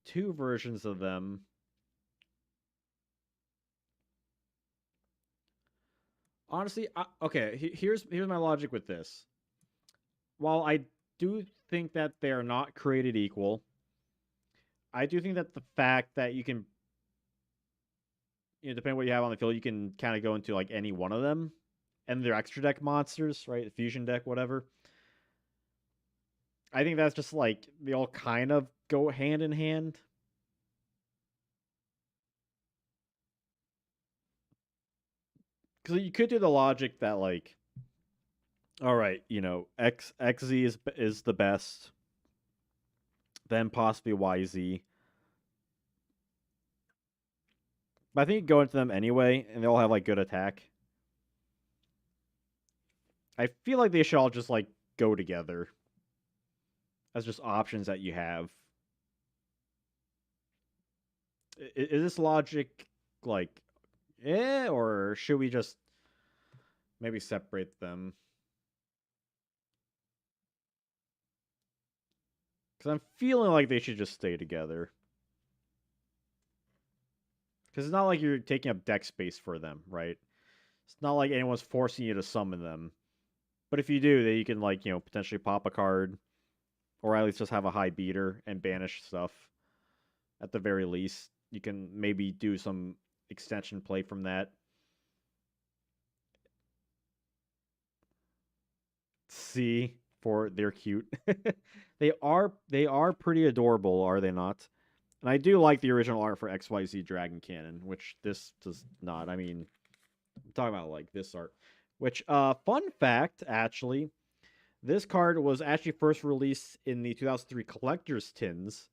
two versions of them, honestly, okay. Here's my logic with this. While I do think that they are not created equal, I do think that the fact that you can, depending on what you have on the field, you can kind of go into like any one of them, and they're extra deck monsters, right? Fusion deck, whatever. I think that's just like they all kind of go hand in hand. Because you could do the logic that like, all right, XZ is the best, then possibly YZ. But I think you go into them anyway, and they all have like good attack. I feel like they should all just like go together as just options that you have. Is this logic like, or should we just maybe separate them? Because I'm feeling like they should just stay together. Because it's not like you're taking up deck space for them, right? It's not like anyone's forcing you to summon them. But if you do, then you can like potentially pop a card, or at least just have a high beater and banish stuff. At the very least, you can maybe do some extension play from that. C for they're cute. They are pretty adorable, are they not? And I do like the original art for XYZ Dragon Cannon, which this does not. I mean, I'm talking about like this art. Which fun fact actually, this card was actually first released in the 2003 collector's tins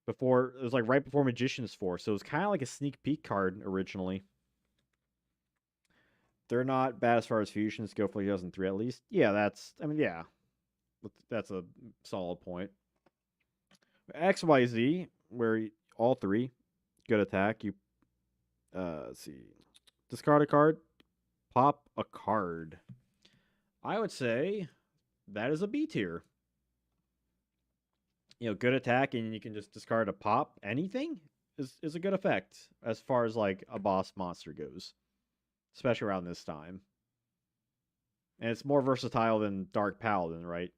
before it was like right before Magician's Force. So it was kind of like a sneak peek card originally. They're not bad as far as fusions go for 2003 at least. Yeah, yeah, that's a solid point. XYZ, where all three good attack. You let's see, discard a card, pop a card. I would say that is a B tier. Good attack, and you can just discard a pop. Anything is a good effect as far as like a boss monster goes, especially around this time. And it's more versatile than Dark Paladin, right?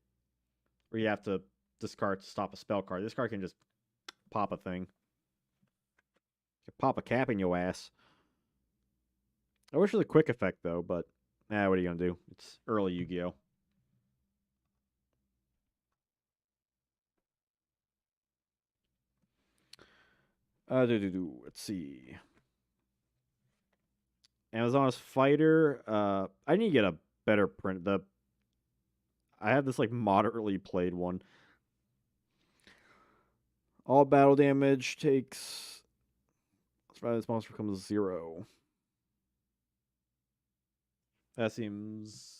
Where you have to discard to stop a spell card. This card can just pop a thing. Pop a cap in your ass. I wish it was a quick effect though, but what are you gonna do? It's early Yu-Gi-Oh. Let's see. Amazon's Fighter. I need to get a better print. I have this like moderately played one. All battle damage takes This monster becomes 0. That seems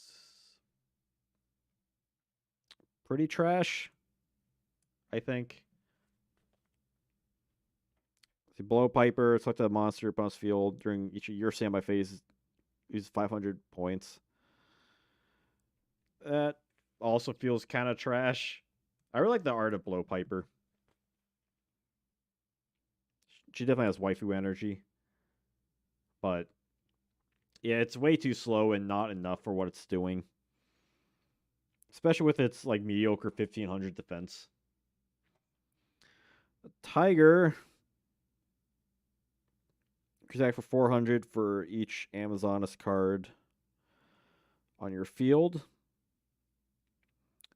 pretty trash, I think. See, Blow Piper, select a monster opponent's field during each of your standby phase. Use 500 points. That also feels kind of trash. I really like the art of Blow Piper. She definitely has waifu energy. But yeah, it's way too slow and not enough for what it's doing. Especially with its like mediocre 1500 defense. Tiger. Attack for 400 for each Amazoness card on your field.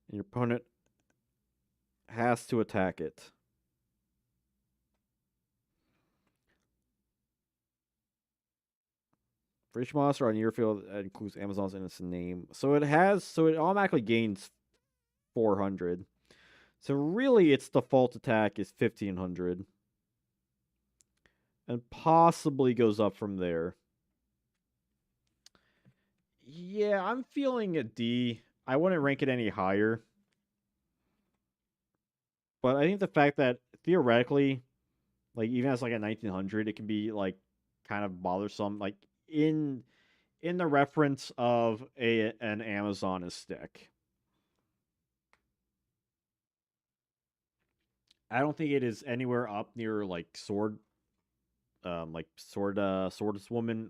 And your opponent has to attack it. For each monster on your field, that includes Amazon's in its name. So it automatically gains 400. So really, its default attack is 1500. And possibly goes up from there. Yeah, I'm feeling a D. I wouldn't rank it any higher. But I think the fact that theoretically, like even as like a 1900, it can be like kind of bothersome. Like in the reference of an Amazon stick. I don't think it is anywhere up near like swordswoman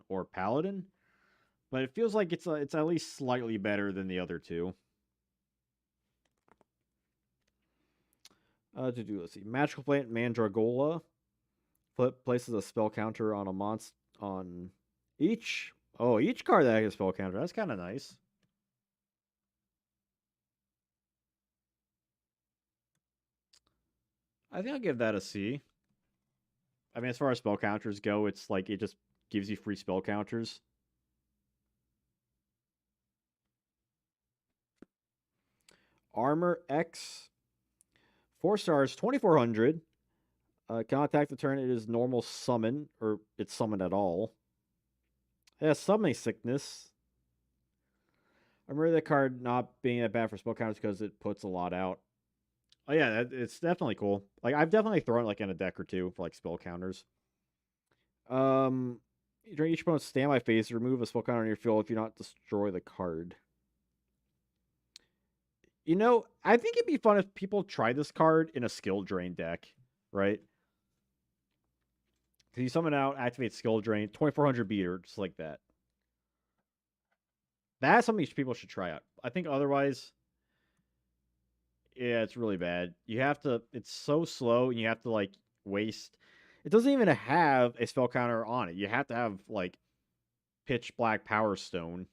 or paladin, but it feels like it's at least slightly better than the other two. Let's see, magical plant Mandragola. Flip places a spell counter on a monster on each. Oh, each card that has a spell counter. That's kind of nice. I think I'll give that a C. I mean, as far as spell counters go, it's like it just gives you free spell counters. Armor X, 4 stars, 2400. Cannot attack the turn it is normal summon, or it's summoned at all. It has summoning sickness. I remember that card not being that bad for spell counters because it puts a lot out. Oh yeah, it's definitely cool. Like I've definitely thrown it like in a deck or two for like spell counters. Um, during each opponent's standby phase, remove a spell counter on your field if you not destroy the card. You know, I think it'd be fun if people try this card in a skill drain deck, right? Because you summon out, activate skill drain, 2400 beater, just like that. That's something people should try out. I think otherwise, yeah, it's really bad. You have to, it's so slow, and you have to like waste. It doesn't even have a spell counter on it. You have to have like pitch black power stone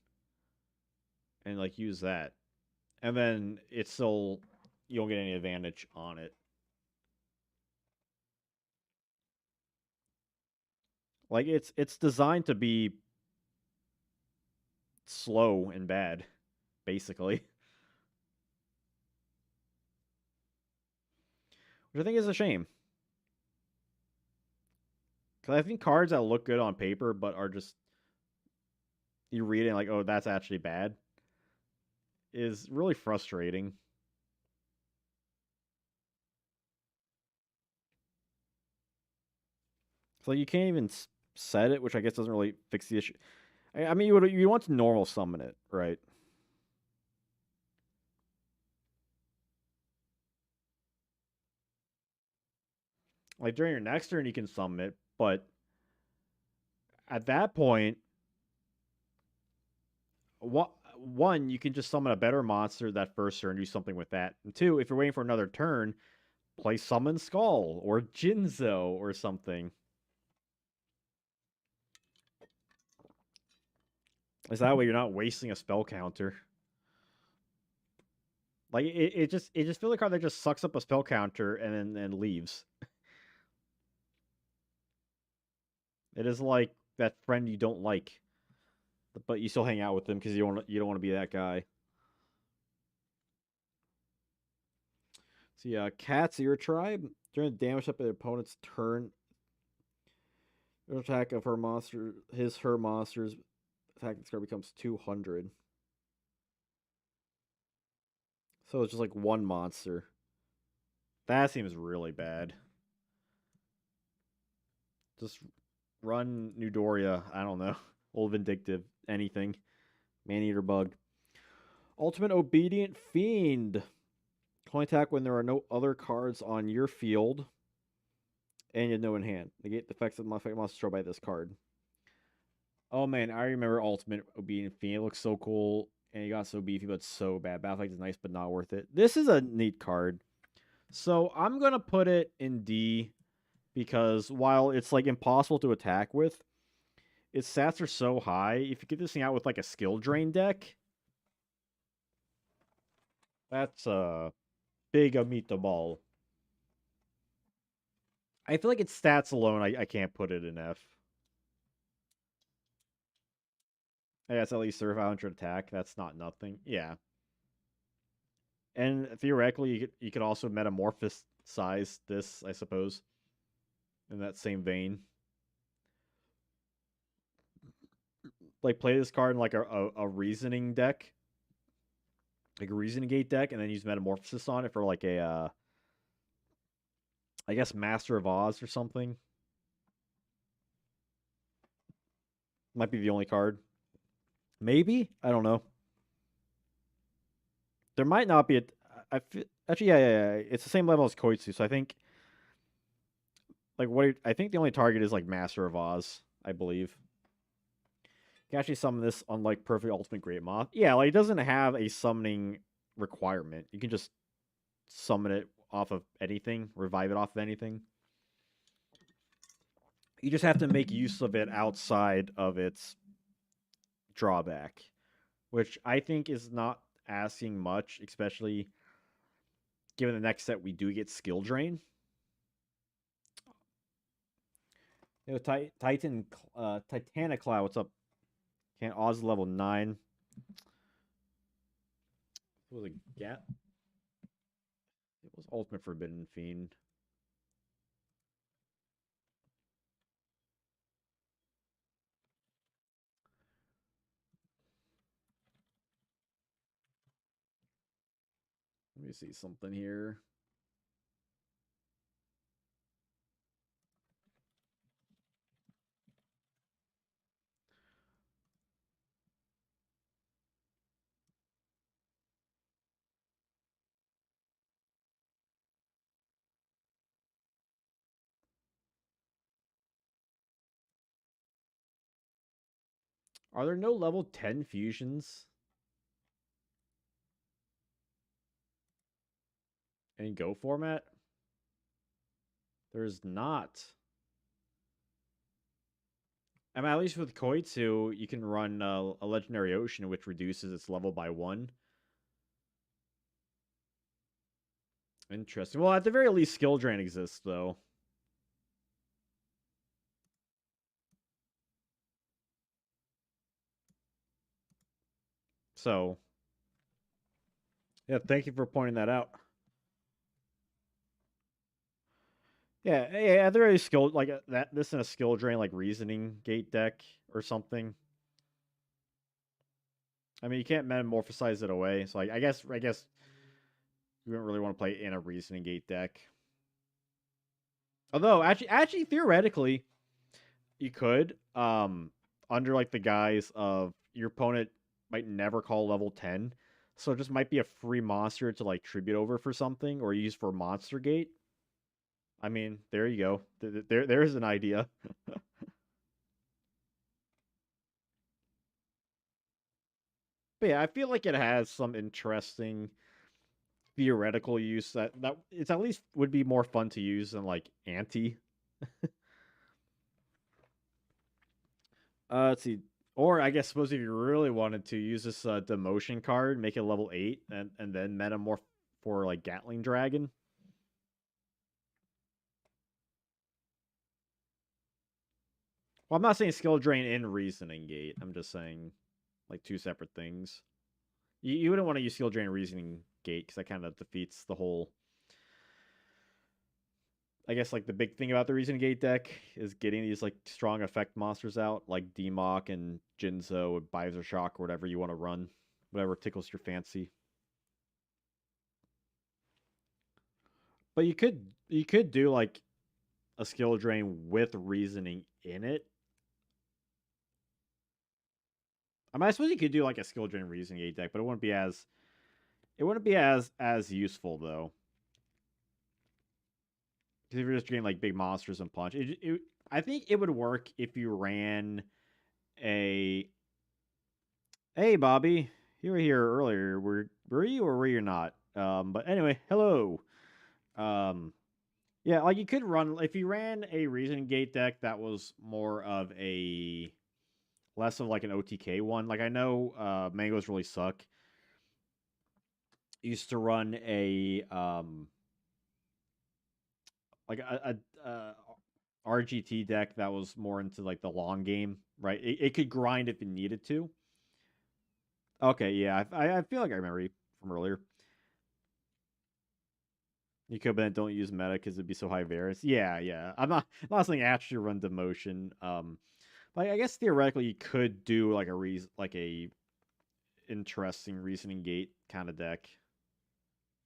and like use that. And then it's still, you don't get any advantage on it. Like it's designed to be slow and bad, basically. Which I think is a shame. Because I think cards that look good on paper but are just you read it and like, oh, that's actually bad, is really frustrating. So you can't even set it, which I guess doesn't really fix the issue. I mean, you want to normal summon it, right? Like during your next turn, you can summon it, but at that point, what one you can just summon a better monster that first turn, do something with that. And two, if you're waiting for another turn, play Summon Skull or Jinzo or something. Is that way you're not wasting a spell counter? Like it just feels like a card that just sucks up a spell counter and leaves. It is like that friend you don't like, but you still hang out with them because you don't want to be that guy. So yeah, Cat's Ear Tribe. During the damage up at the opponent's turn, The attack of her monster, her monster's attack this card becomes 200. So it's just like one monster. That seems really bad. Just run Newdoria. I don't know. Old Vindictive. Anything. Maneater Bug. Ultimate Obedient Fiend. Only attack when there are no other cards on your field. And you have no in hand. Negate the effects of the monster destroyed by this card. Oh man, I remember Ultimate Obedient Fiend. It looks so cool. And he got so beefy, but so bad. Battle is nice, but not worth it. This is a neat card. So I'm going to put it in D because while it's like impossible to attack with, its stats are so high. If you get this thing out with like a skill drain deck, that's a big meatball. I feel like its stats alone, I can't put it in F. I guess at least 500 attack. That's not nothing. Yeah. And theoretically, you could also metamorphosize this, I suppose, in that same vein. Like play this card in like a reasoning deck, like a reasoning gate deck, and then use metamorphosis on it for like a I guess Master of Oz or something. Might be the only card. Maybe, I don't know. There might not be a. I feel, actually, yeah. It's the same level as Koitsu, so I think like I think the only target is like Master of Oz, I believe. You can actually summon this on like Perfect Ultimate Great Moth. Yeah, like it doesn't have a summoning requirement. You can just summon it off of anything, revive it off of anything. You just have to make use of it outside of its drawback, which I think is not asking much, especially given the next set we do get skill drain. You know, Titanic Cloud, what's up? Can't Oz level 9. What was a Gat? It was Ultimate Forbidden Fiend. Let me see something here. Are there no level 10 fusions in Go format? There's not. I mean, at least with Koitsu, you can run a Legendary Ocean, which reduces its level by 1. Interesting. Well, at the very least, Skill Drain exists, though. So, yeah, thank you for pointing that out. Yeah, at the very skill like that. This in a skill drain like reasoning gate deck or something. I mean, you can't metamorphosize it away. So like, I guess you wouldn't really want to play in a reasoning gate deck. Although actually theoretically, you could under like the guise of your opponent might never call level 10, so it just might be a free monster to like tribute over for something or use for monster gate. I mean, there you go. There's an idea. But yeah, I feel like it has some interesting theoretical use that it's at least would be more fun to use than like anti. Let's see. Or I guess suppose if you really wanted to use this demotion card, make it level 8, and then metamorph for like Gatling Dragon. Well, I'm not saying skill drain in Reasoning Gate. I'm just saying like two separate things. You wouldn't want to use skill drain Reasoning Gate because that kind of defeats the whole I guess like the big thing about the Reason Gate deck is getting these like strong effect monsters out, like Demok and Jinzo and Visor Shock or whatever you want to run, whatever tickles your fancy. But you could do like a skill drain with reasoning in it. I mean, I suppose you could do like a skill drain reasoning gate deck, but it wouldn't be as useful though. Because if you're just getting like big monsters and punch, I think it would work if you ran a. Hey, Bobby, you were here earlier. Were you or were you not? But anyway, hello. Um, yeah, like you could run if you ran a reason gate deck that was more of a less of like an OTK one. Like I know mangoes really suck. Used to run a like a RGT deck that was more into like the long game, right? It could grind if it needed to. Okay, yeah, I feel like I remember you from earlier. You could, but then don't use meta because it'd be so high variance. Yeah, yeah. I'm not saying actually run demotion. Like I guess theoretically you could do like a like a interesting reasoning gate kind of deck,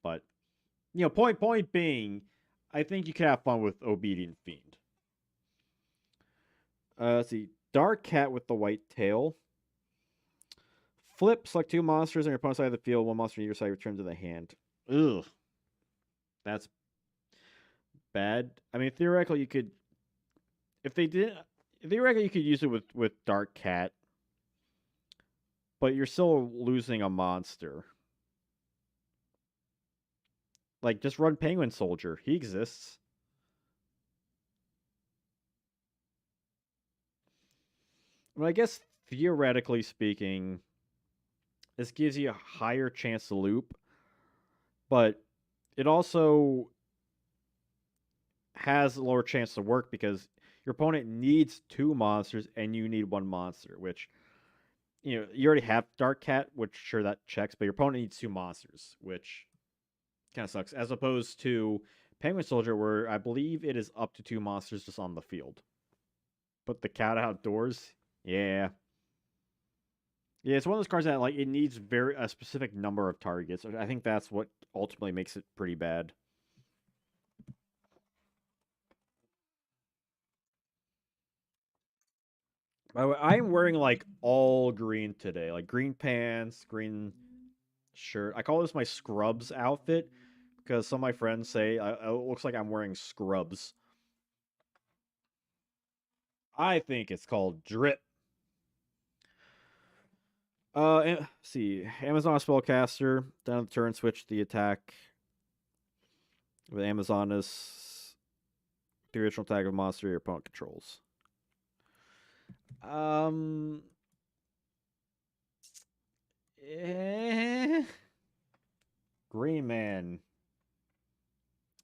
but point being, I think you could have fun with Obedient Fiend. Let's see, Dark Cat with the white tail. Flip, select two monsters on your opponent's side of the field. One monster on your side return to the hand. Ugh, that's bad. I mean, theoretically, you could, if they did, theoretically you could use it with Dark Cat, but you're still losing a monster. Like, just run Penguin Soldier. He exists. I mean, I guess theoretically speaking, this gives you a higher chance to loop, but it also has a lower chance to work because your opponent needs two monsters and you need one monster, which you already have Dark Cat, which sure that checks, but your opponent needs two monsters, which kind of sucks. As opposed to Penguin Soldier, where I believe it is up to two monsters just on the field. But the cat outdoors, yeah, yeah, it's one of those cards that like it needs very a specific number of targets. I think that's what ultimately makes it pretty bad. By the way, I'm wearing like all green today, like green pants, green shirt. I call this my scrubs outfit because some of my friends say it looks like I'm wearing scrubs. I think it's called drip. See, Amazon spellcaster down the turn, switch the attack with Amazoness. The original attack of monster your opponent controls. Um, eh, Green Man.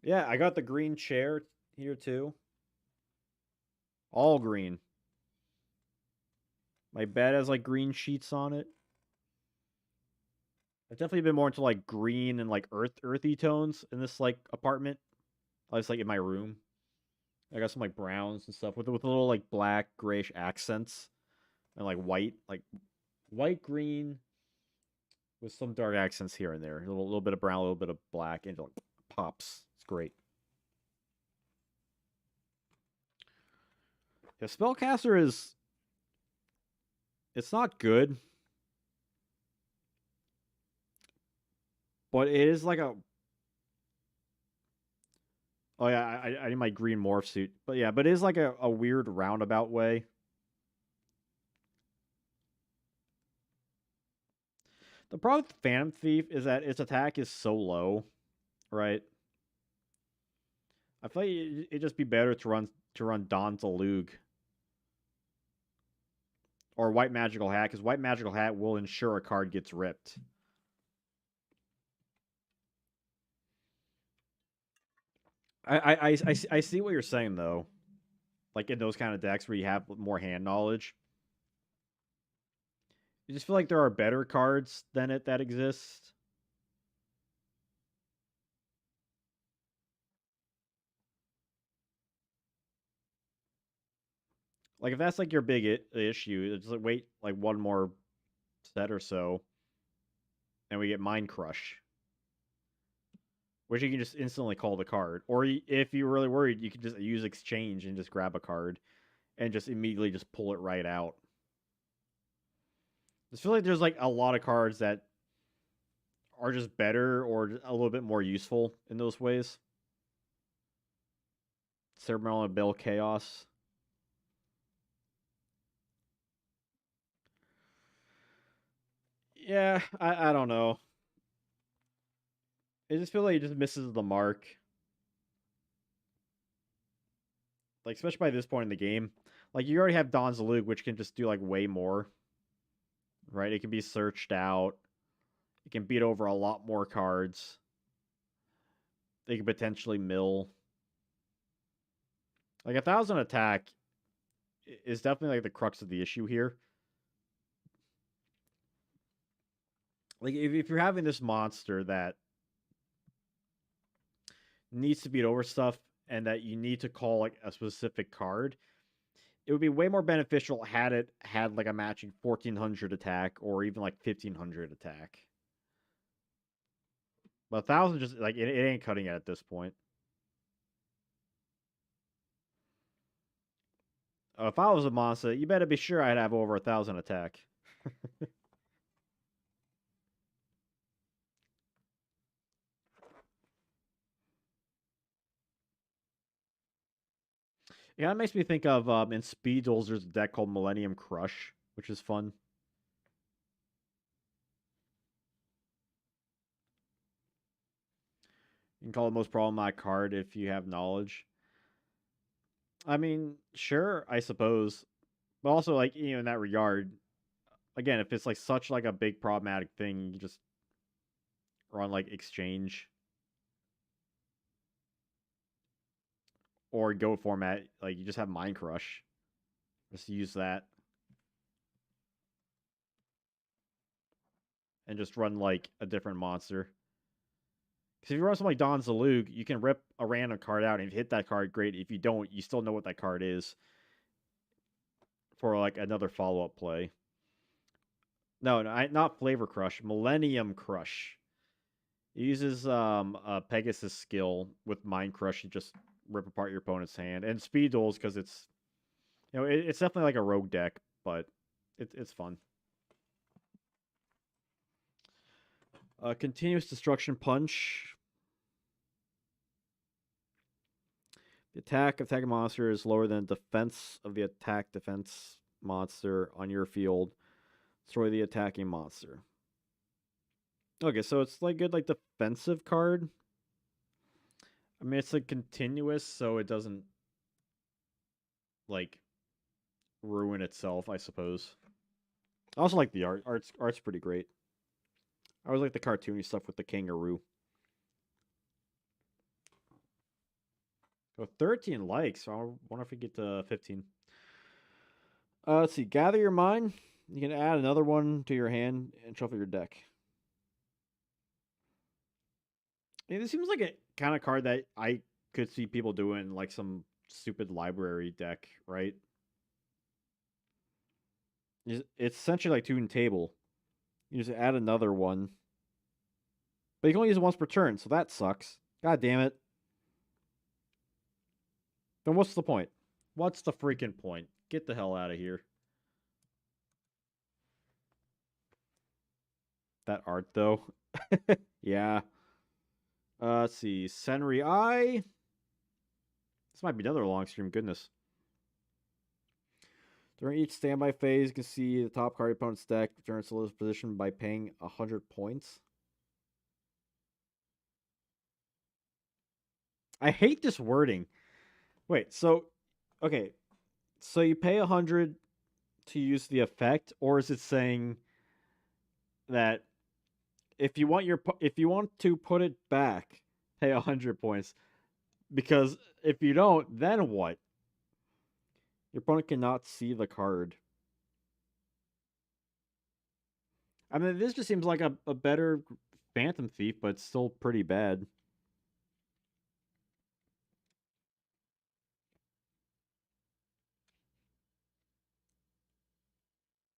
Yeah, I got the green chair here too. All green. My bed has like green sheets on it. I've definitely been more into like green and like earthy tones in this like apartment. At least like in my room. I got some like browns and stuff with little like black grayish accents and like white green with some dark accents here and there. A little bit of brown, a little bit of black, and it like pops. It's great. Yeah, spellcaster is it's not good, but it is like a oh yeah, I need my green morph suit. But yeah, but it is like a weird roundabout way. The problem with Phantom Thief is that its attack is so low, right? I feel like it'd just be better to run Don Zalug or White Magical Hat, because White Magical Hat will ensure a card gets ripped. I see what you're saying though. Like in those kind of decks where you have more hand knowledge, you just feel like there are better cards than it that exist. Like if that's like your big issue, just like wait like one more set or so, and we get Mind Crush, which you can just instantly call the card. Or if you're really worried, you can just use Exchange and just grab a card and just immediately just pull it right out. I feel like there's like a lot of cards that are just better or a little bit more useful in those ways. Ceremonial Bell Chaos. Yeah, I don't know. It just feels like it just misses the mark. Like especially by this point in the game. Like you already have Don's Luke, which can just do like way more. Right? It can be searched out. It can beat over a lot more cards. They can potentially mill. Like 1,000 attack is definitely like the crux of the issue here. Like if you're having this monster that needs to beat over stuff and that you need to call like a specific card, it would be way more beneficial had it had like a matching 1,400 attack or even like 1,500 attack. But 1,000 just like it ain't cutting it at this point. If I was a monster, you better be sure I'd have over 1,000 attack. Yeah, that makes me think of in Speed Duels, there's a deck called Millennium Crush, which is fun. You can call it most problematic card if you have knowledge. I mean, sure, I suppose, but also like in that regard, again, if it's like such like a big problematic thing, you just run like exchange or go format. Like you just have Mind Crush, just use that and just run like a different monster. Because if you run something like Don Zalug, you can rip a random card out, and if you hit that card, great. If you don't, you still know what that card is for like another follow up play. No, not Flavor Crush, Millennium Crush. It uses a Pegasus skill with Mind Crush to just rip apart your opponent's hand, and Speed Duels because it's definitely like a rogue deck, but it's fun. Continuous Destruction Punch. The attacking monster is lower than defense of the attack defense monster on your field. Destroy the attacking monster. Okay, so it's like good like defensive card. I mean, it's like continuous, so it doesn't like ruin itself, I suppose. I also like the art. Art's pretty great. I always like the cartoony stuff with the kangaroo. Oh, 13 likes. So I wonder if we get to 15. Let's see. Gather your mind. You can add another one to your hand and shuffle your deck. This seems like a kind of card that I could see people doing like some stupid library deck, right? It's essentially like Tune Table. You just add another one. But you can only use it once per turn, so that sucks. God damn it. Then what's the point? What's the freaking point? Get the hell out of here. That art, though. Yeah. Let's see. Senri Eye. This might be another long stream. Goodness. During each standby phase, you can see the top card of your opponent's deck return its lowest position by paying 100 points. I hate this wording. Wait, so okay, so you pay 100 to use the effect, or is it saying that if you want to put it back, pay 100 points? Because if you don't, then what? Your opponent cannot see the card. I mean, this just seems like a better Phantom Thief, but it's still pretty bad.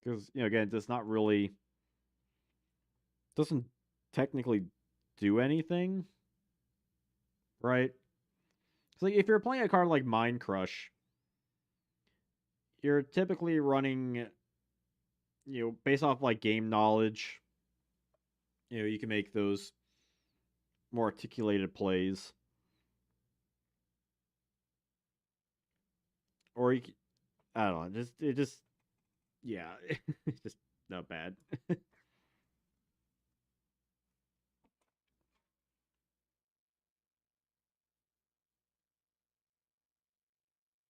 because again, it does not really doesn't technically do anything, right? It's like if you're playing a card like Mind Crush, you're typically running, based off like game knowledge. You can make those more articulated plays, or I don't know, just yeah, it's just not bad.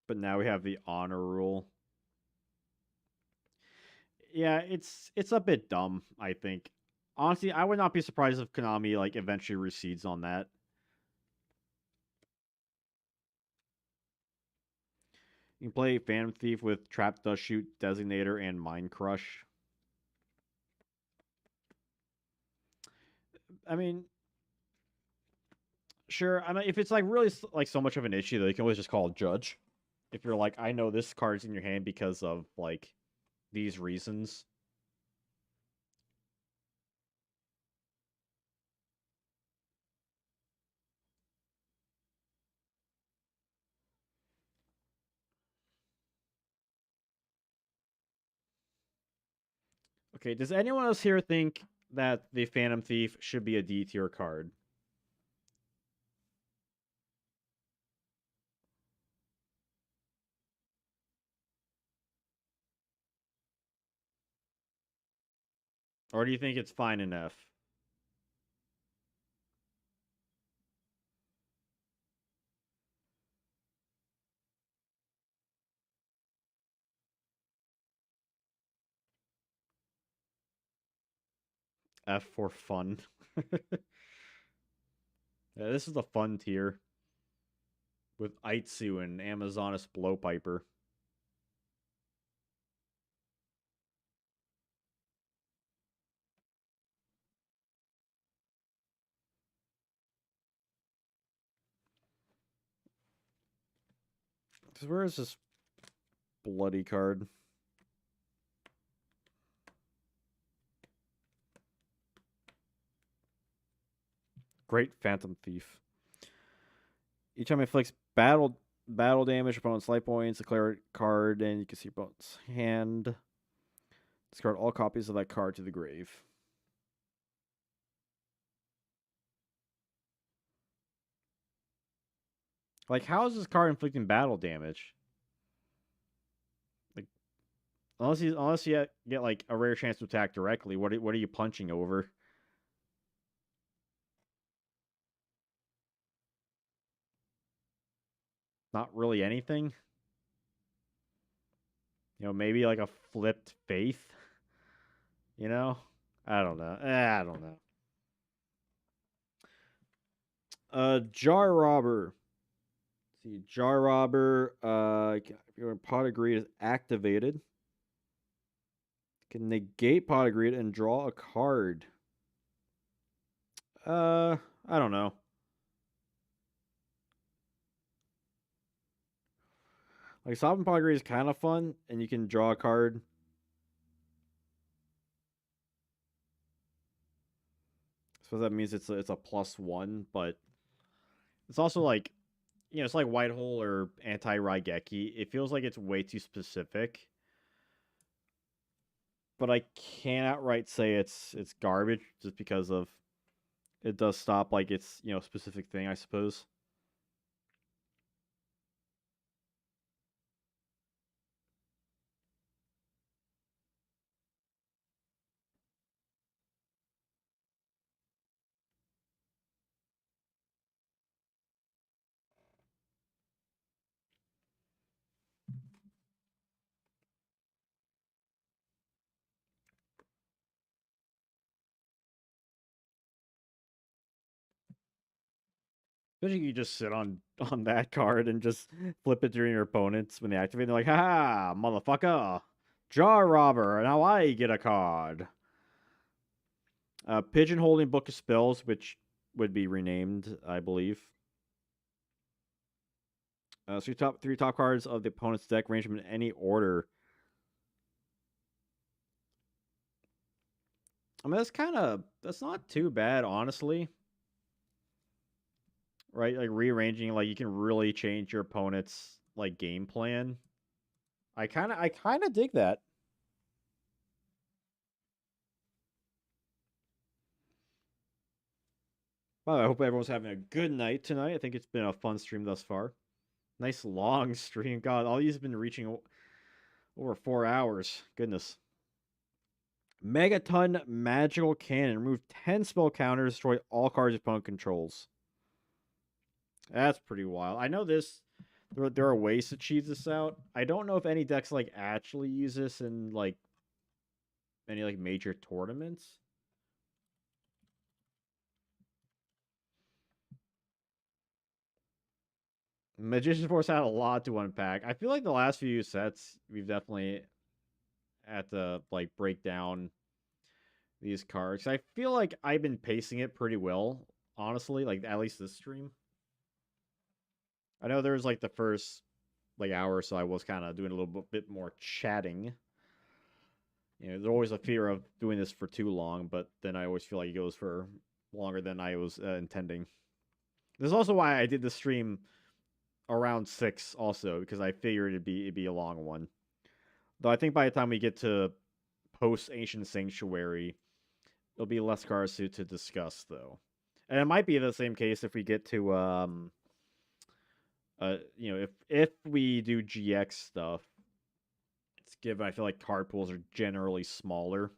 But now we have the honor rule. Yeah, it's a bit dumb, I think. Honestly, I would not be surprised if Konami like eventually recedes on that. You can play Phantom Thief with Trap Dust Shoot, Designator, and Mind Crush. I mean, sure. I mean, if it's like really like so much of an issue, though, you can always just call a judge. If you're like, I know this card's in your hand because of like these reasons. Okay, does anyone else here think that the Phantom Thief should be a D tier card? Or do you think it's fine in F? F for fun. Yeah, this is the fun tier with Aitsu and Amazoness Blowpiper. Where is this bloody card? Great Phantom Thief. Each time it inflicts battle damage, opponent's life points, declare a card, and you can see opponent's hand. Discard all copies of that card to the grave. Like, how is this card inflicting battle damage? Like, unless you get like a rare chance to attack directly, what are you punching over? Not really anything. Maybe like a flipped faith. I don't know. I don't know. Jar Robber. Let's see, Jar Robber. If your pot of greed is activated, can negate pot of greed and draw a card. I don't know. Like Sovereign pot of greed is kind of fun, and you can draw a card. So that means it's a +1, but it's also like it's like White Hole or anti Raigeki. It feels like it's way too specific, but I can't outright say it's garbage just because of it does stop like its specific thing, I suppose. Especially you just sit on that card and just flip it during your opponents when they activate. They're like, "Ha, motherfucker, Jar Robber! Now I get a card." Pigeonholing Book of Spells, which would be renamed, I believe. So your top three top cards of the opponent's deck, range them in any order. I mean, that's not too bad, honestly. Right? Like rearranging, like you can really change your opponent's like game plan. I kind of dig that. Well, I hope everyone's having a good night tonight. I think it's been a fun stream thus far. Nice long stream. God, all these have been reaching over 4 hours. Goodness. Megaton Magical Cannon. Remove 10 spell counters. Destroy all cards your opponent controls. That's pretty wild. I know this. There are ways to cheese this out. I don't know if any decks like actually use this in like any like major tournaments. Magician's Force had a lot to unpack. I feel like the last few sets we've definitely had to like break down these cards. I feel like I've been pacing it pretty well, honestly. Like at least this stream. I know there was like the first like hour or so I was kind of doing a little bit more chatting. There's always a fear of doing this for too long, but then I always feel like it goes for longer than I was intending. This is also why I did the stream around 6 also because I figured it'd be a long one. Though I think by the time we get to post Ancient Sanctuary, there'll be less cards to discuss though. And it might be the same case if we get to if we do GX stuff, it's given I feel like card pools are generally smaller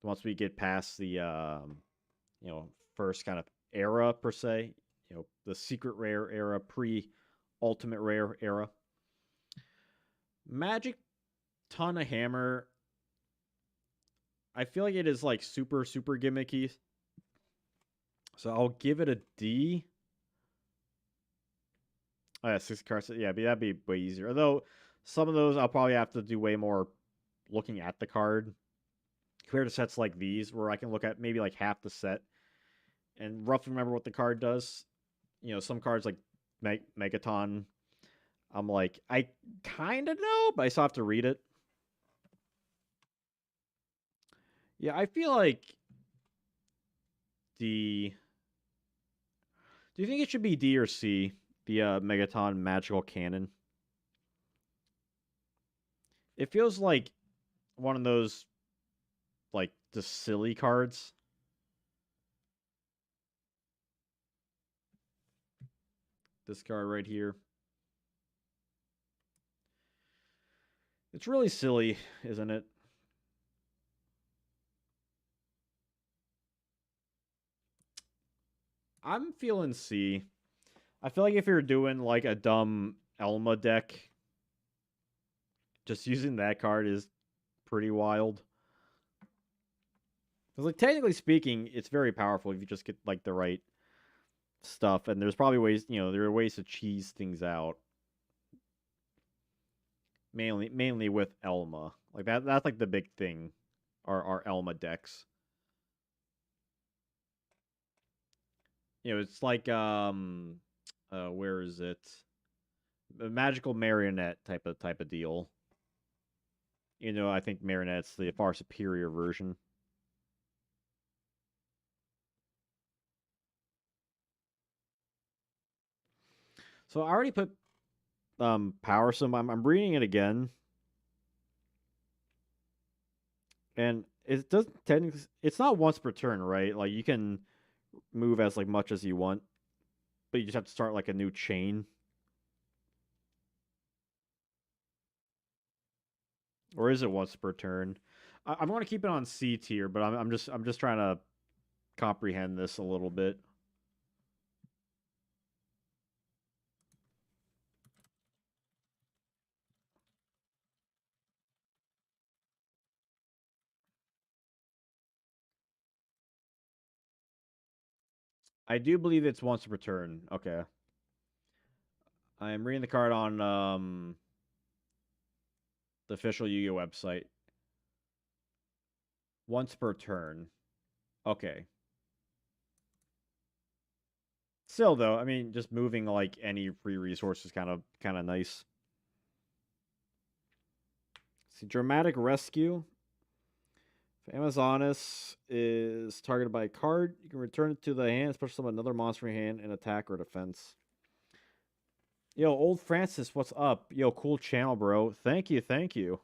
once we get past the first kind of era per se, the secret rare era, pre ultimate rare era. Magic Ton of Hammer. I feel like it is like super super gimmicky, so I'll give it a D. Oh, yeah, 6 cards. Yeah, that'd be way easier. Although some of those I'll probably have to do way more looking at the card compared to sets like these, where I can look at maybe like half the set and roughly remember what the card does. Some cards like Megaton, I'm like, I kind of know, but I still have to read it. Yeah, I feel like D. Do you think it should be D or C? The Megaton Magical Cannon. It feels like one of those like the silly cards. This card right here. It's really silly, isn't it? I'm feeling C. I feel like if you're doing like a dumb Elma deck, just using that card is pretty wild. Because like technically speaking, it's very powerful if you just get like the right stuff, and there's probably ways, there are ways to cheese things out. Mainly with Elma. Like that's like the big thing. Our Elma decks. It's like where is it? A magical marionette type of deal. I think marionette's the far superior version. So I already put power sim. I'm reading it again, and it doesn't technically. It's not once per turn, right? Like you can move as like much as you want, but you just have to start like a new chain. Or is it once per turn? I'm going to keep it on C tier, but I'm just trying to comprehend this a little bit. I do believe it's once per turn. Okay. I am reading the card on the official Yu-Gi-Oh website. Once per turn. Okay. Still though, I mean, just moving like any free resource is kind of nice. See, dramatic rescue. If Amazonas is targeted by a card, you can return it to the hand, special summon another monster in your hand, and attack or defense. Yo, old Francis, what's up? Yo, cool channel, bro. Thank you, thank you.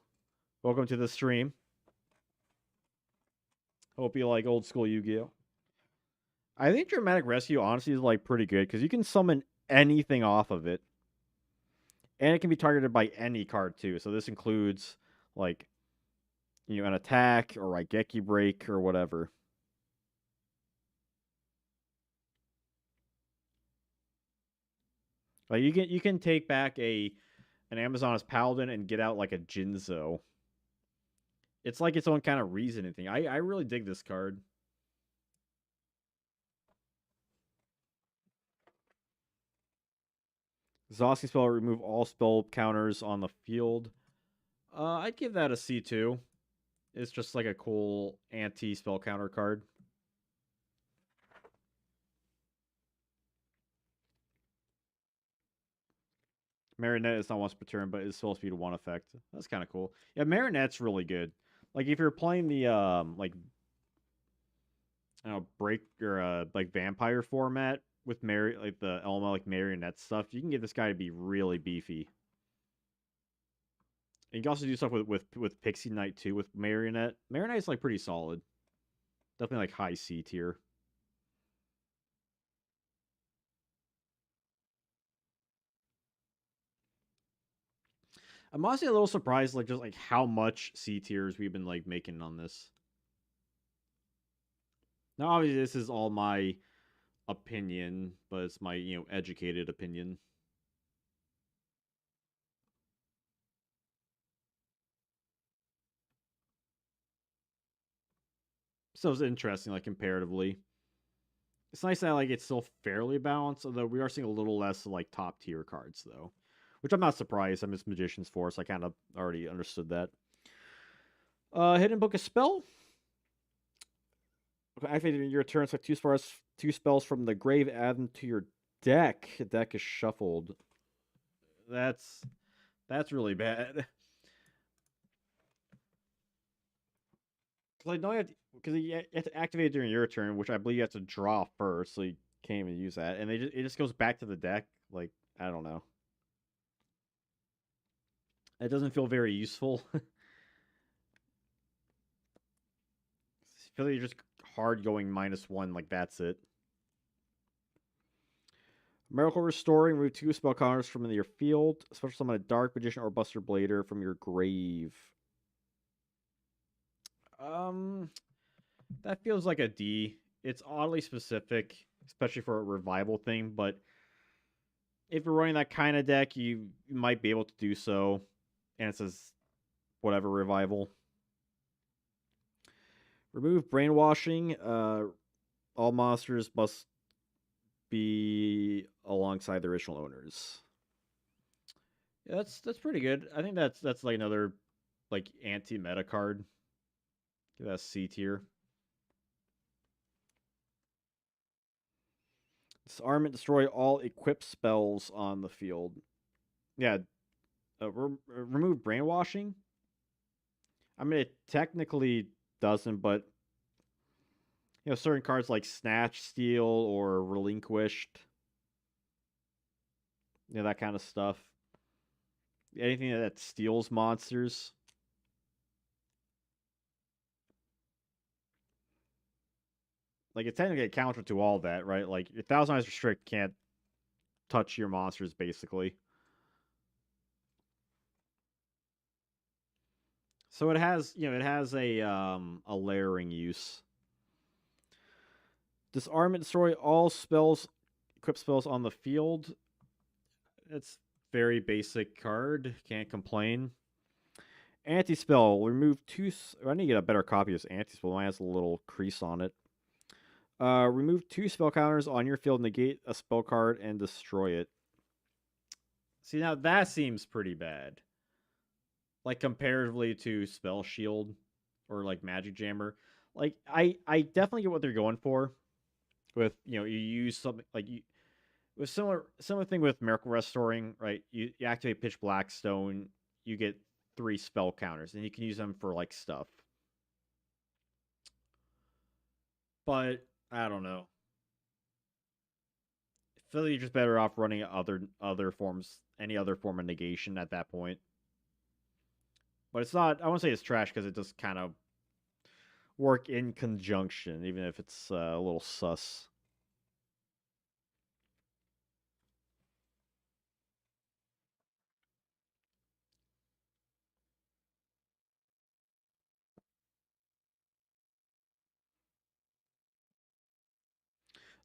Welcome to the stream. Hope you like old school Yu-Gi-Oh. I think Dramatic Rescue honestly is like pretty good because you can summon anything off of it, and it can be targeted by any card too. So this includes like an attack or like Geki Break or whatever. Like you can take back an Amazon's Paladin and get out like a Jinzo. It's like its own kind of reasoning thing. I really dig this card. Exhausting spell, remove all spell counters on the field. I'd give that a C2. It's just like a cool anti-spell counter card. Marionette is not once per turn, but is supposed to be to one effect. That's kind of cool. Yeah, Marionette's really good. Like if you're playing the like break or like vampire format with like the Elma like marionette stuff, you can get this guy to be really beefy. And you can also do stuff with Pixie Knight too with marionette. Marionette's like pretty solid. Definitely like high C tier. I'm honestly a little surprised, like just like how much C tiers we've been like making on this. Now, obviously, this is all my opinion, but it's my educated opinion. So it's interesting, like comparatively. It's nice that like it's still fairly balanced, although we are seeing a little less like top tier cards though, which I'm not surprised. I'm just Magician's Force. I kind of already understood that. Hidden Book of Spell. Activated your turn, select two spells from the grave, add them to your deck. The deck is shuffled. That's that's really bad. Because I know you have to activate it during your turn, which I believe you have to draw first, so you can't even use that. And it just goes back to the deck. Like I don't know. It doesn't feel very useful. I feel like you're just hard going -1. Like that's it. Miracle Restoring, remove two spell counters from your field. Special summon a Dark Magician or Buster Blader from your grave. Um, that feels like a D. It's oddly specific, especially for a revival thing. But if you're running that kind of deck, you might be able to do so. And it says whatever revival. Remove brainwashing. All monsters must be alongside their original owners. Yeah, that's pretty good. I think that's like another like anti-meta card. Give that a C tier. Disarm and destroy all equipped spells on the field. Yeah, remove brainwashing. I mean, it technically doesn't, but certain cards like Snatch, Steal, or Relinquished, that kind of stuff. Anything that steals monsters. Like, it's technically a counter to all that, right? Like, your Thousand Eyes Restrict can't touch your monsters, basically. So it has a layering use. Disarm and destroy all spells, equipped spells on the field. It's very basic card. Can't complain. Anti-spell. Remove two. I need to get a better copy of this anti-spell. Mine has a little crease on it. Remove two spell counters on your field, negate a spell card, and destroy it. See, now that seems pretty bad. Like, comparatively to Spell Shield or, like, Magic Jammer. Like, I definitely get what they're going for. With, you use something, like, with similar thing with Miracle Restoring, right? You activate Pitch Blackstone, you get 3 spell counters, and you can use them for, like, stuff. But I don't know. I feel like you're just better off running other forms, any other form of negation at that point. But it's not. I won't say it's trash because it does kind of work in conjunction, even if it's a little sus.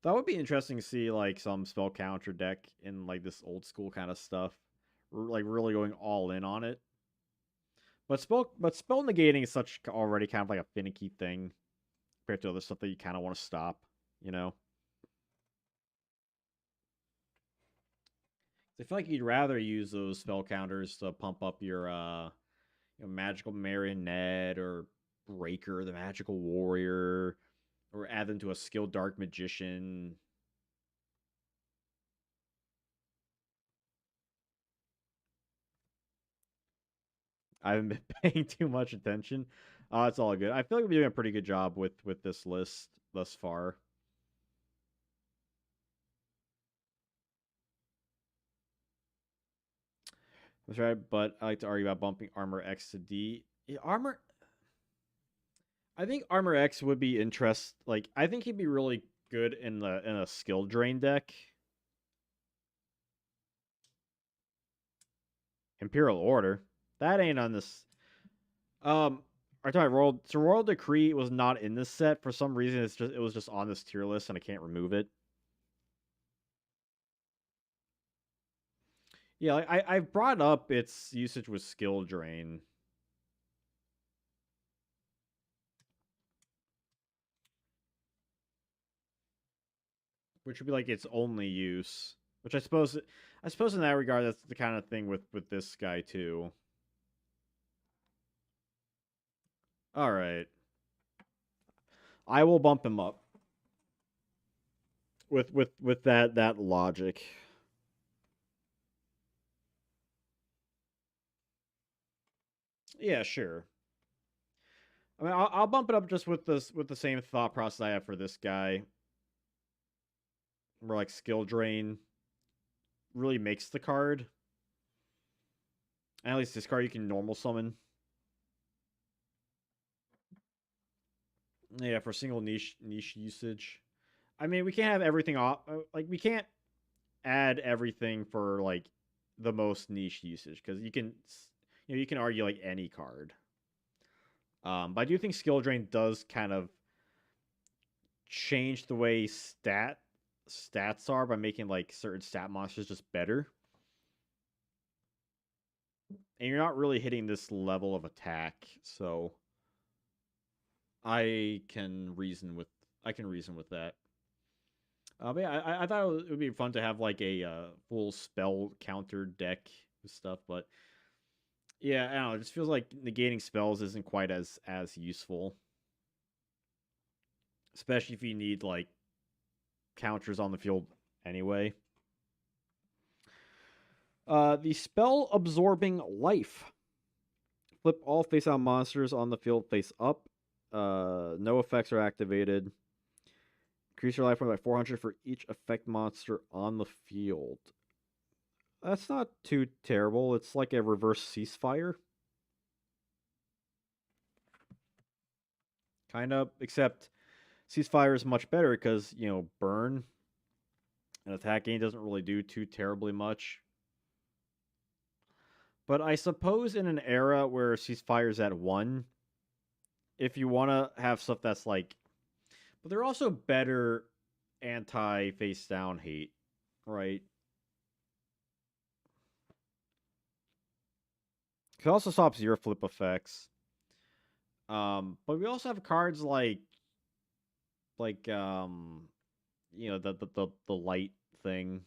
That would be interesting to see like some spell counter deck in like this old school kind of stuff, like really going all in on it. But spell negating is such already kind of like a finicky thing compared to other stuff that you kind of want to stop. You know, I feel like you'd rather use those spell counters to pump up your magical marionette or breaker, the magical warrior, or add them to a skilled dark magician. I haven't been paying too much attention. It's all good. I feel like we're doing a pretty good job with this list thus far. That's right, but I like to argue about bumping armor X to D. Yeah, armor. I think armor X would be interest. Like I think he'd be really good in a skill drain deck. Imperial Order. That ain't on this. I thought Royal Decree was not in this set for some reason. It was just on this tier list and I can't remove it. Yeah, like, I brought up its usage with skill drain, which would be like its only use. Which I suppose in that regard, that's the kind of thing with this guy too. All right, I will bump him up with that logic. Yeah, sure. I mean, I'll bump it up just with the same thought process I have for this guy. Where like skill drain really makes the card. And at least this card you can normal summon. Yeah, for single niche usage. I mean, we can't have everything off. Like we can't add everything for like the most niche usage because you can argue like any card. But I do think skill drain does kind of change the way stats are by making like certain stat monsters just better. And you're not really hitting this level of attack, so I can reason with I can reason with that. But yeah, I thought it would be fun to have like a full spell counter deck and stuff, but yeah, I don't know. It just feels like negating spells isn't quite as useful, especially if you need like counters on the field anyway. The spell absorbing life. Flip all face out monsters on the field face up. No effects are activated. Increase your life point by 400 for each effect monster on the field. That's not too terrible. It's like a reverse ceasefire. Kind of, except ceasefire is much better because, burn and attack gain doesn't really do too terribly much. But I suppose in an era where ceasefire's at 1, if you want to have stuff that's like. But they're also better anti face down hate, right? It also stops your flip effects. But we also have cards like the light thing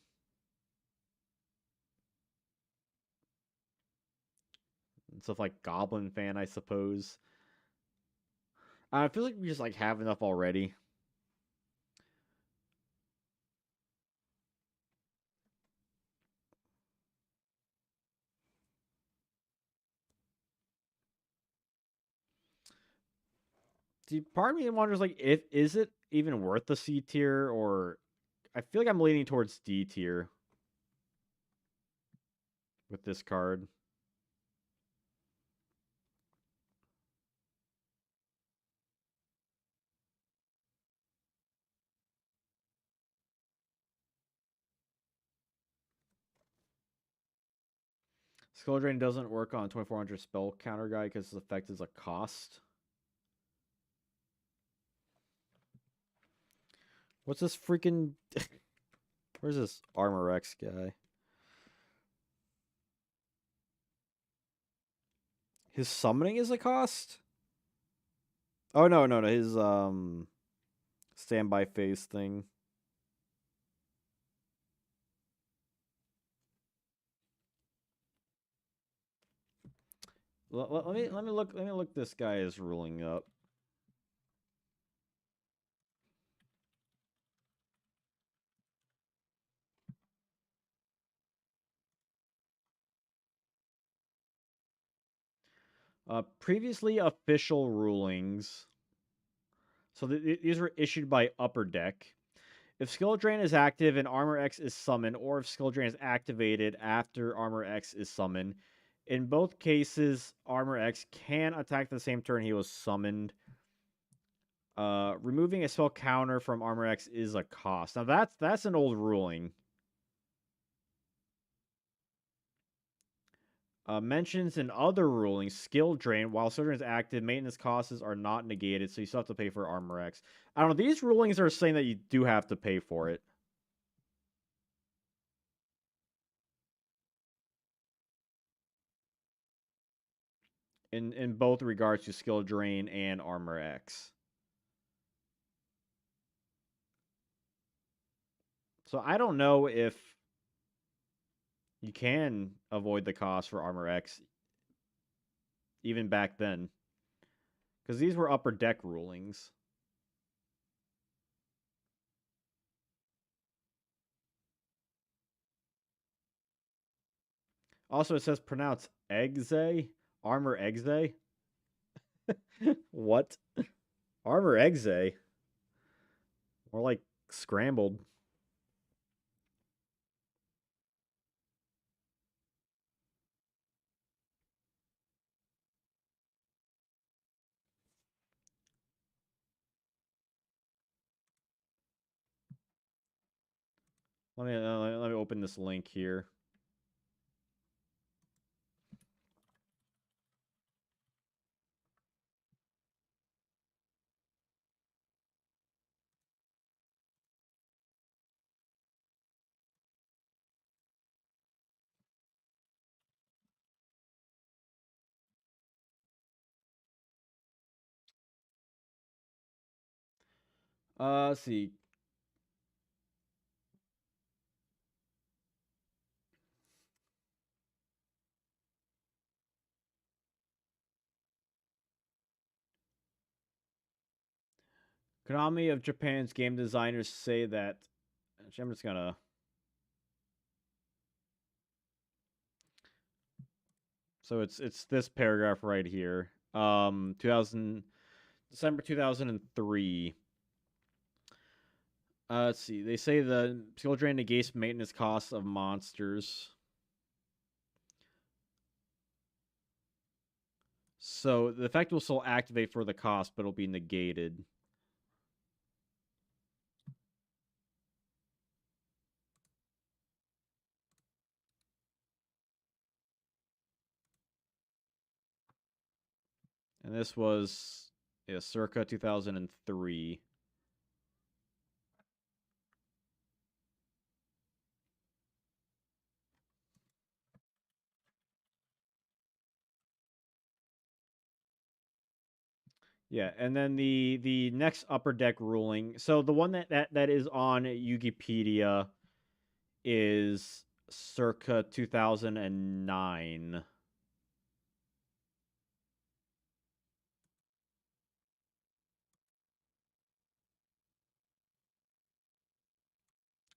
and stuff like Goblin Fan, I suppose. I feel like we just like have enough already. See, part of me wonders like if is it even worth the C tier, or I feel like I'm leaning towards D tier with this card. Skull Drain doesn't work on 2400 spell counter guy because its effect is a cost. What's this freaking... Where's this Armor X guy? His summoning is a cost? Oh, no. His, standby phase thing. Let me look this guy's ruling up. Previously official rulings. So these were issued by Upper Deck. If Skill Drain is active and Armor X is summoned, or if Skill Drain is activated after Armor X is summoned, in both cases, Armor X can attack the same turn he was summoned. Removing a spell counter from Armor X is a cost. Now that's an old ruling. Mentions in other rulings, Skill Drain, while Skill Drain is active, maintenance costs are not negated, so you still have to pay for Armor X. I don't know, these rulings are saying that you do have to pay for it. In both regards to Skill Drain and Armor X. So I don't know if you can avoid the cost for Armor X even back then. Because these were Upper Deck rulings. Also, it says pronounce Exe? Armor Exe? What? Armor Exe? More like scrambled. Let me open this link here. Let's see. Konami of Japan's game designers say that. Actually, I'm just gonna. So it's this paragraph right here. 2000 December 2003. Let's see. They say the skill drain negates maintenance costs of monsters. So the effect will still activate for the cost, but it'll be negated. And this was circa 2003. Yeah, and then the next upper deck ruling. So the one that is on Wikipedia is circa 2009.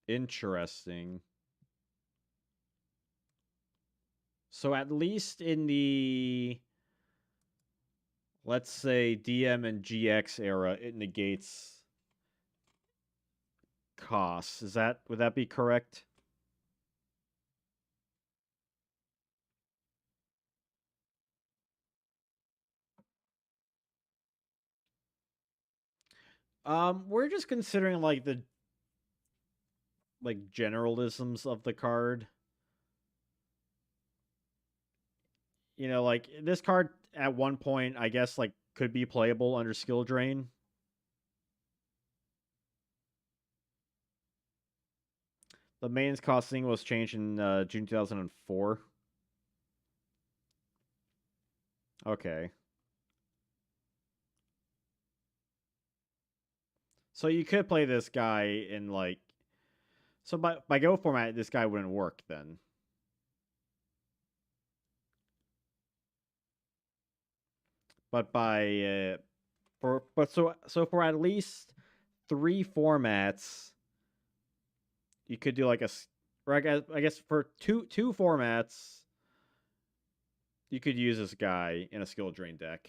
Interesting. So at least in the, let's say, DM and GX era, it negates costs. Would that be correct? We're just considering like the generalisms of the card. You know, like this card at one point, I guess like could be playable under skill drain. The mains costing was changed in June 2004. Okay. So you could play this guy in like so by Go format, this guy wouldn't work then. But by for but so for at least three formats, you could do like a or I guess for two formats, you could use this guy in a skill drain deck.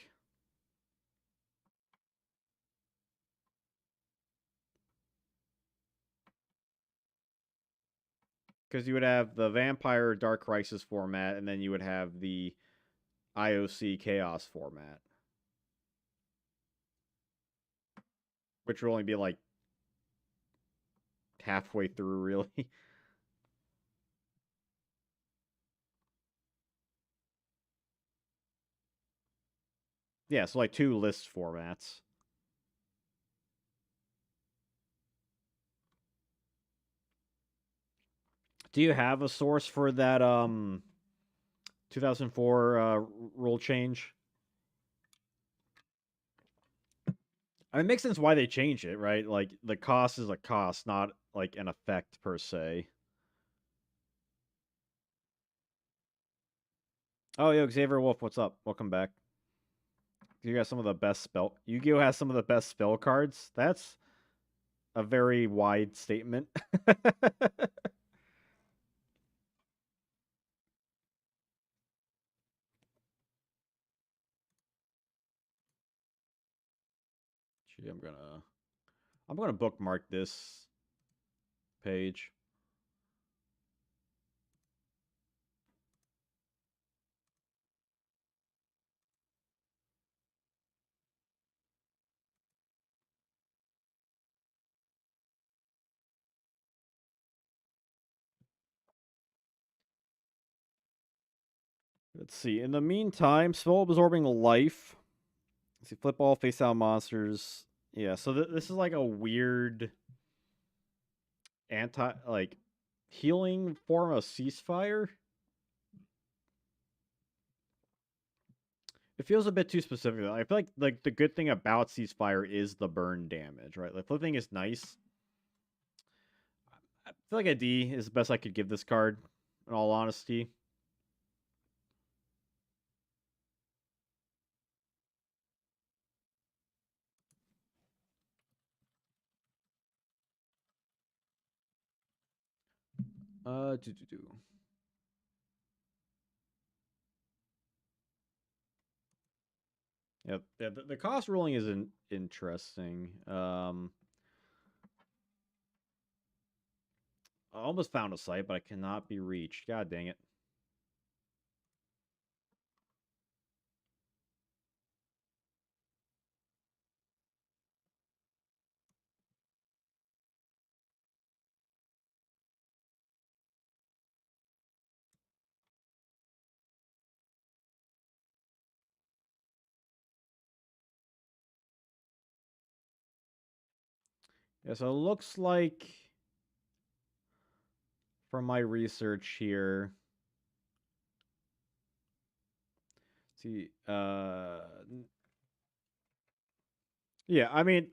Because you would have the Vampire Dark Crisis format, and then you would have the IOC Chaos format, which would only be like halfway through, really. Yeah, so like two list formats. Do you have a source for that 2004 rule change? I mean, it makes sense why they changed it, right? Like the cost is a cost, not like an effect per se. Oh, yo, Xavier Wolf, what's up? Welcome back. You got some of the best spell. Yu-Gi-Oh has some of the best spell cards. That's a very wide statement. Gee, I'm gonna bookmark this page. Let's see. In the meantime, spell absorbing life. Let's see, flip all face out monsters. Yeah, so this is like a weird anti like healing form of ceasefire. It feels a bit too specific. Though. I feel like the good thing about ceasefire is the burn damage, right? Like flipping is nice. I feel like a D is the best I could give this card. In all honesty, do. Yeah. The cost ruling is interesting. I almost found a site, but I cannot be reached. God dang it. Yeah, so it looks like from my research here. See, yeah, I mean,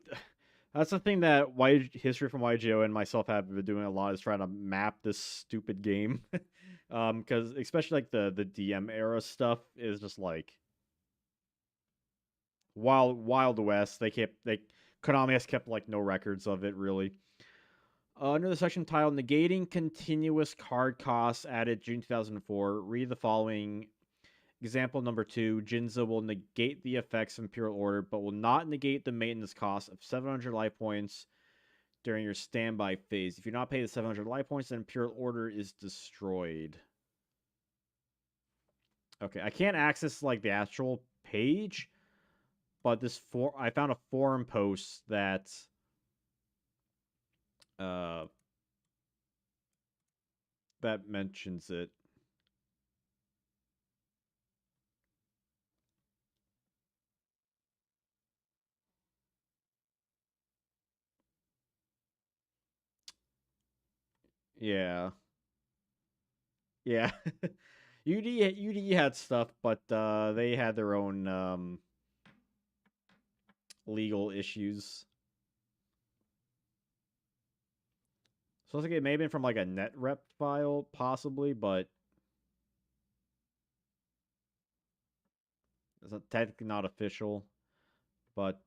that's the thing that history from YGO and myself have been doing a lot is trying to map this stupid game. Because especially like the DM era stuff is just like Wild West. They Konami has kept like no records of it really. Under the section titled "Negating Continuous Card Costs" added June 2004, read the following. Example number 2, Jinza will negate the effects of Imperial Order, but will not negate the maintenance cost of 700 life points during your standby phase. If you're not paid the 700 life points, then Pure Order is destroyed. Okay, I can't access like the actual page, but I found a forum post uh that mentions it. Yeah. Yeah. UD had stuff, but they had their own legal issues. So I think it may have been from like a netrep file, possibly, but it's technically not official. But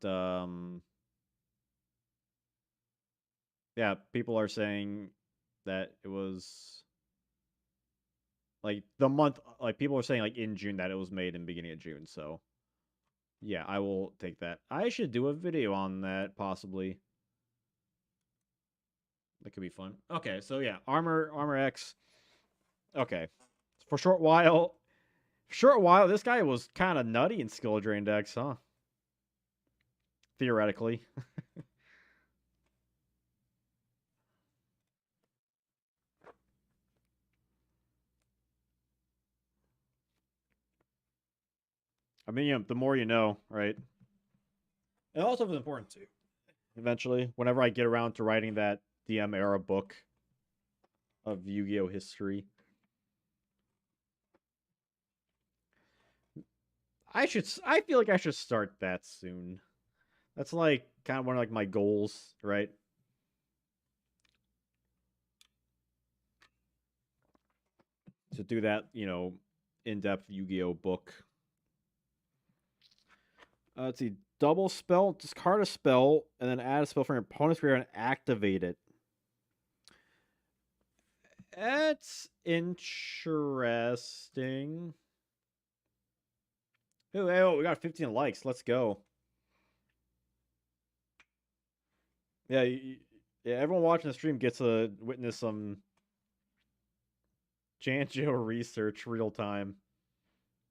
yeah, people are saying that it was like the month. Like people are saying like in June that it was made in beginning of June. So yeah, I will take that. I should do a video on that possibly. That could be fun. Okay, so yeah, Armor X. Okay, for short while, this guy was kind of nutty in skill drain decks, huh? Theoretically. I mean, the more you know, right? It also was important too. Eventually, whenever I get around to writing that DM era book of Yu-Gi-Oh history, I feel like I should start that soon. That's like kind of one of like my goals, right? To do that, in-depth Yu-Gi-Oh book. Let's see. Double spell, discard a spell, and then add a spell from your opponent's graveyard and activate it. That's interesting. Oh, we got 15 likes. Let's go. Yeah, yeah. Everyone watching the stream gets to witness some Janjo research real time.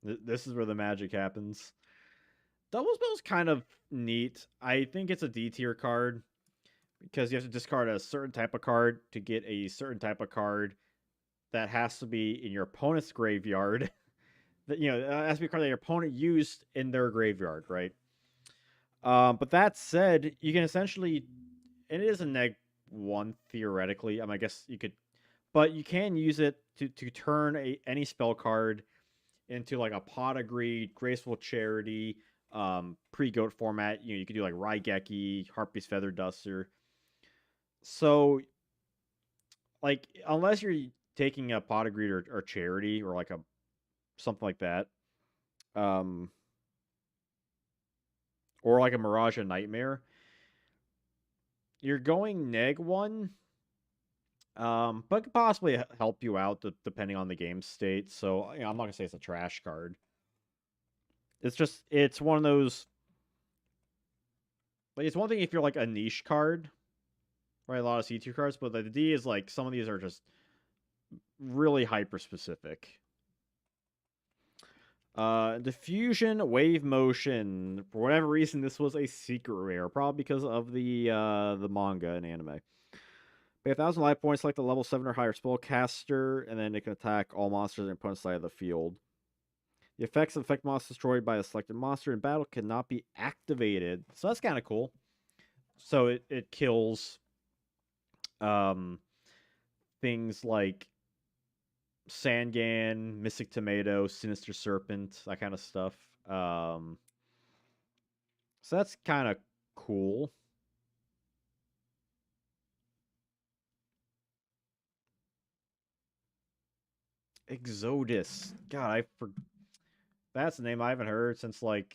This is where the magic happens. Double spell's kind of neat. I think it's a D tier card because you have to discard a certain type of card to get a certain type of card that has to be in your opponent's graveyard. That it has to be a card that your opponent used in their graveyard, right? But that said, you can essentially, and it is a neg 1 theoretically. I guess you could, but you can use it to turn any spell card into like a pot of greed, graceful charity, pre-goat format. You could do like Raigeki, Harpy's Feather Duster. So like unless you're taking a pot of greed or charity or like a something like that, um, or like a Mirage of Nightmare, you're going neg 1, but could possibly help you out depending on the game state. So I'm not gonna say it's a trash card. It's one of those. Like it's one thing if you're like a niche card, right? A lot of C2 cards, but the D is like some of these are just really hyper specific. Diffusion Wave Motion. For whatever reason, this was a secret rare, probably because of the manga and anime. Pay 1,000 life points, select a level 7 or higher spellcaster, and then it can attack all monsters on opponent's side of the field. The effects of effect monsters destroyed by a selected monster in battle cannot be activated. So that's kind of cool. So it kills um things like Sangan, Mystic Tomato, Sinister Serpent, that kind of stuff. So that's kind of cool. Exodus. God, that's a name I haven't heard since like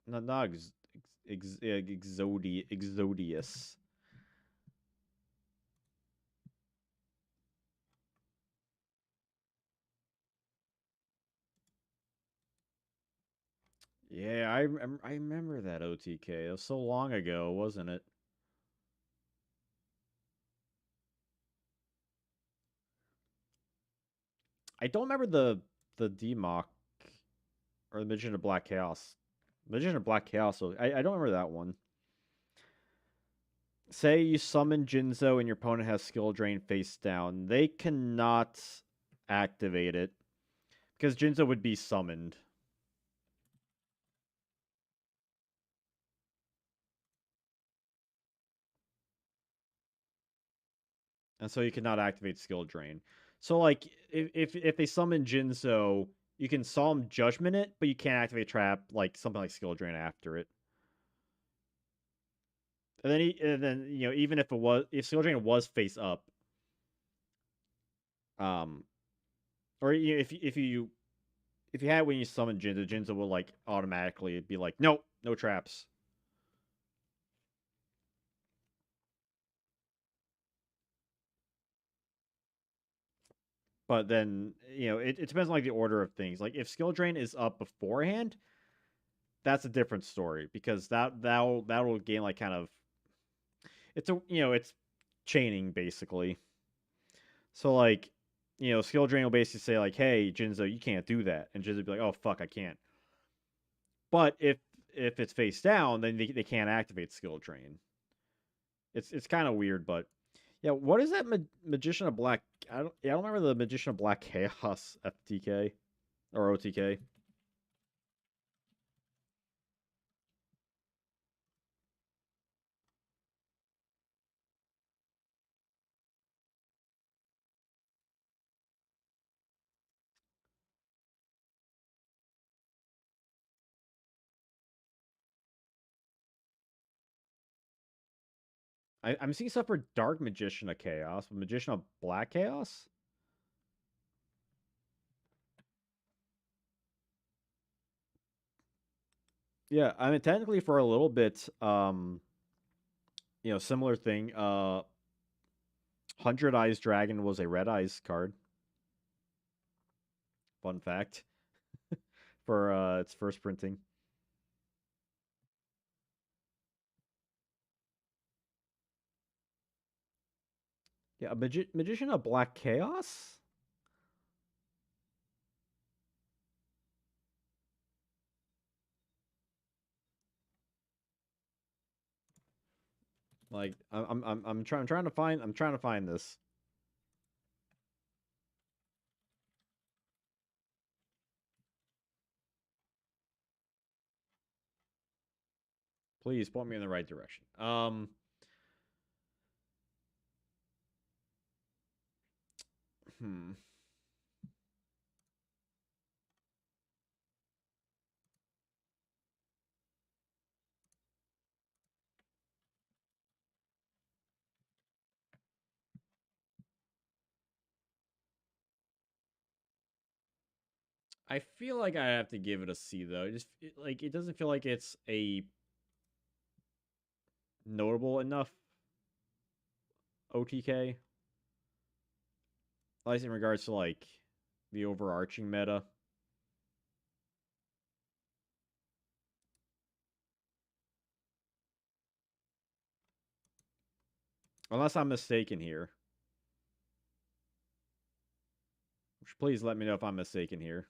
not Exodius. Yeah, I remember that OTK. It was so long ago, wasn't it? I don't remember the DMOC or the Magician of Black Chaos. Magician of Black Chaos. So I don't remember that one. Say you summon Jinzo and your opponent has skill drain face down. They cannot activate it because Jinzo would be summoned. And so you cannot activate skill drain. So like if they summon Jinzo, you can Solemn Judgment it, but you can't activate trap like something like skill drain after it. And then even if skill drain was face up, um, or if you had when you summon Jinzo, Jinzo will like automatically be like, nope, no traps. But then it depends on like the order of things. Like if skill drain is up beforehand, that's a different story because that will gain like kind of it's chaining basically. So like skill drain will basically say like, hey Jinzo, you can't do that, and Jinzo will be like, oh fuck, I can't. But if it's face down, then they can't activate skill drain. It's kind of weird, but yeah. What is that Magician of Black? I don't remember the Magician of Black Chaos FTK or OTK. I'm seeing stuff for Dark Magician of Chaos, but Magician of Black Chaos. Yeah, I mean technically for a little bit, similar thing. 100 Eyes Dragon was a Red Eyes card. Fun fact for its first printing. Yeah, a Magician of Black Chaos. Like I'm trying to find this. Please point me in the right direction. Hmm. I feel like I have to give it a C though. Like it doesn't feel like it's a notable enough OTK. At least in regards to like the overarching meta. Unless I'm mistaken here. Which please let me know if I'm mistaken here.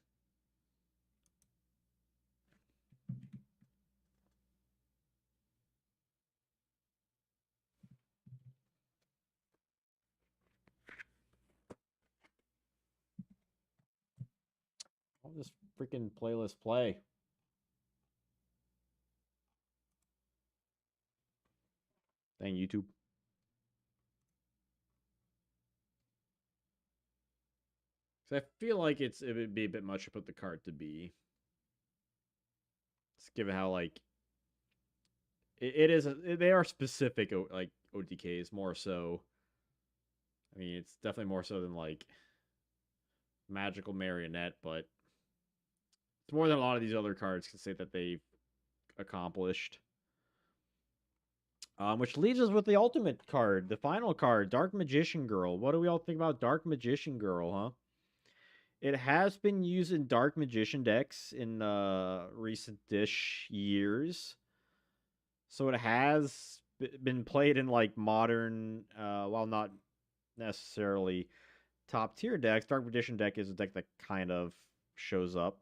I'll just freaking playlist play. Dang YouTube. Because I feel like it would be a bit much to put the card to be. Just given how like it is. They are specific like OTKs more so. I mean, it's definitely more so than like Magical Marionette, but it's more than a lot of these other cards can say that they've accomplished. Which leaves us with the ultimate card, the final card, Dark Magician Girl. What do we all think about Dark Magician Girl, huh? It has been used in Dark Magician decks in recent-ish years. So it has been played in like modern, while not necessarily top tier decks. Dark Magician deck is a deck that kind of shows up.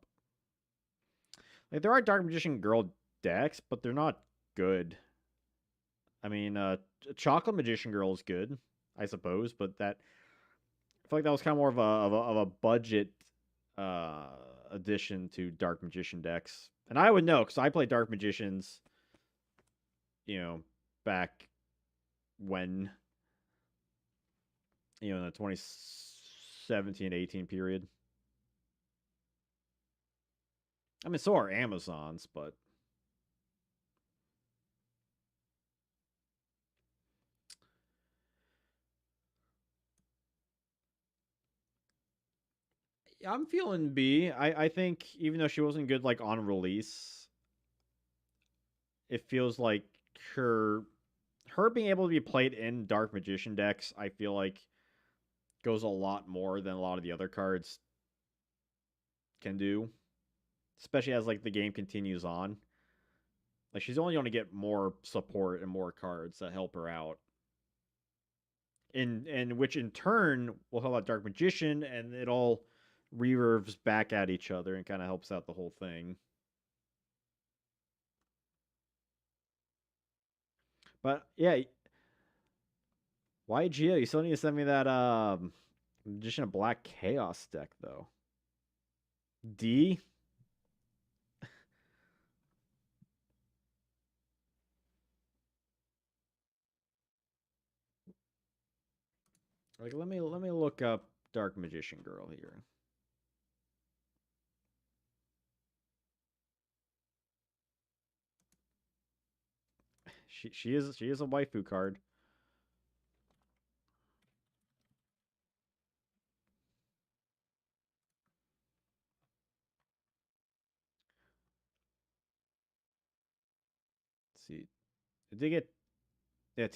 Like there are Dark Magician Girl decks, but they're not good. I mean, Chocolate Magician Girl is good, I suppose, but that I feel like that was kind of more of a budget uh, addition to Dark Magician decks. And I would know because I played Dark Magicians, you know, back when, in the 2017-18 period. I mean, so are Amazons, but I'm feeling B. I think even though she wasn't good like on release, it feels like her her being able to be played in Dark Magician decks, I feel like goes a lot more than a lot of the other cards can do. Especially as like the game continues on. Like she's only going to get more support and more cards that help her out. In which in turn will help out Dark Magician, and it all reverves back at each other and kind of helps out the whole thing. But yeah, Yugioh, you still need to send me that Magician of Black Chaos deck though. D. Like let me look up Dark Magician Girl here. She is a waifu card. Let's see, did they get yeah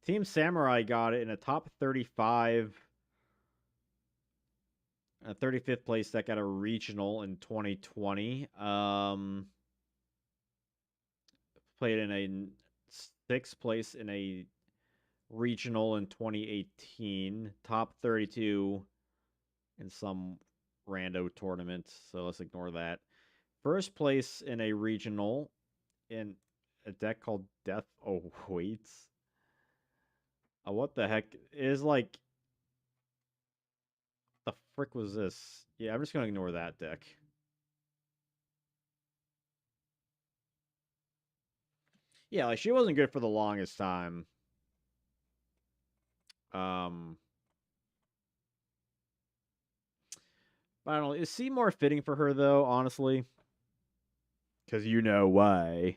Team Samurai got it in a top 35, a 35th place deck at a regional in 2020. Played in a sixth place in a regional in 2018. Top 32 in some rando tournament. So let's ignore that. First place in a regional in a deck called Death Awaits. What the heck is like the frick was this? Yeah, I'm just gonna ignore that deck. Yeah, like she wasn't good for the longest time. Um, I don't know. Is C more fitting for her though? Honestly, because you know why.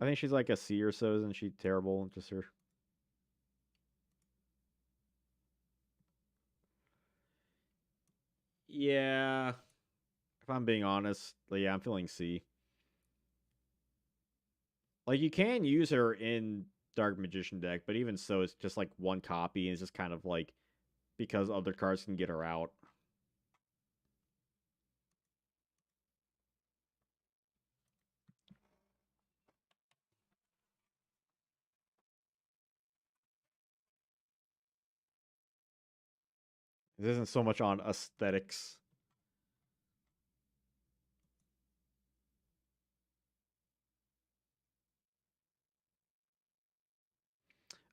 I think she's like a C or so. Isn't she terrible? Just her. Yeah, if I'm being honest, yeah, I'm feeling C. Like you can use her in Dark Magician deck, but even so, it's just like one copy, and it's just kind of like because other cards can get her out. It isn't so much on aesthetics.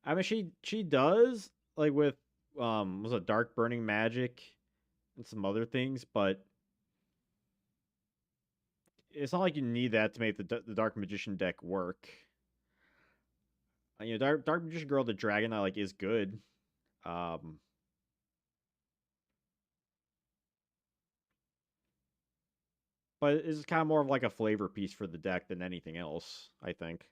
I mean, she does like with was it Dark Burning Magic and some other things, but it's not like you need that to make the Dark Magician deck work. Dark Magician Girl, the dragon, that like is good. Um, but it's kind of more of like a flavor piece for the deck than anything else, I think.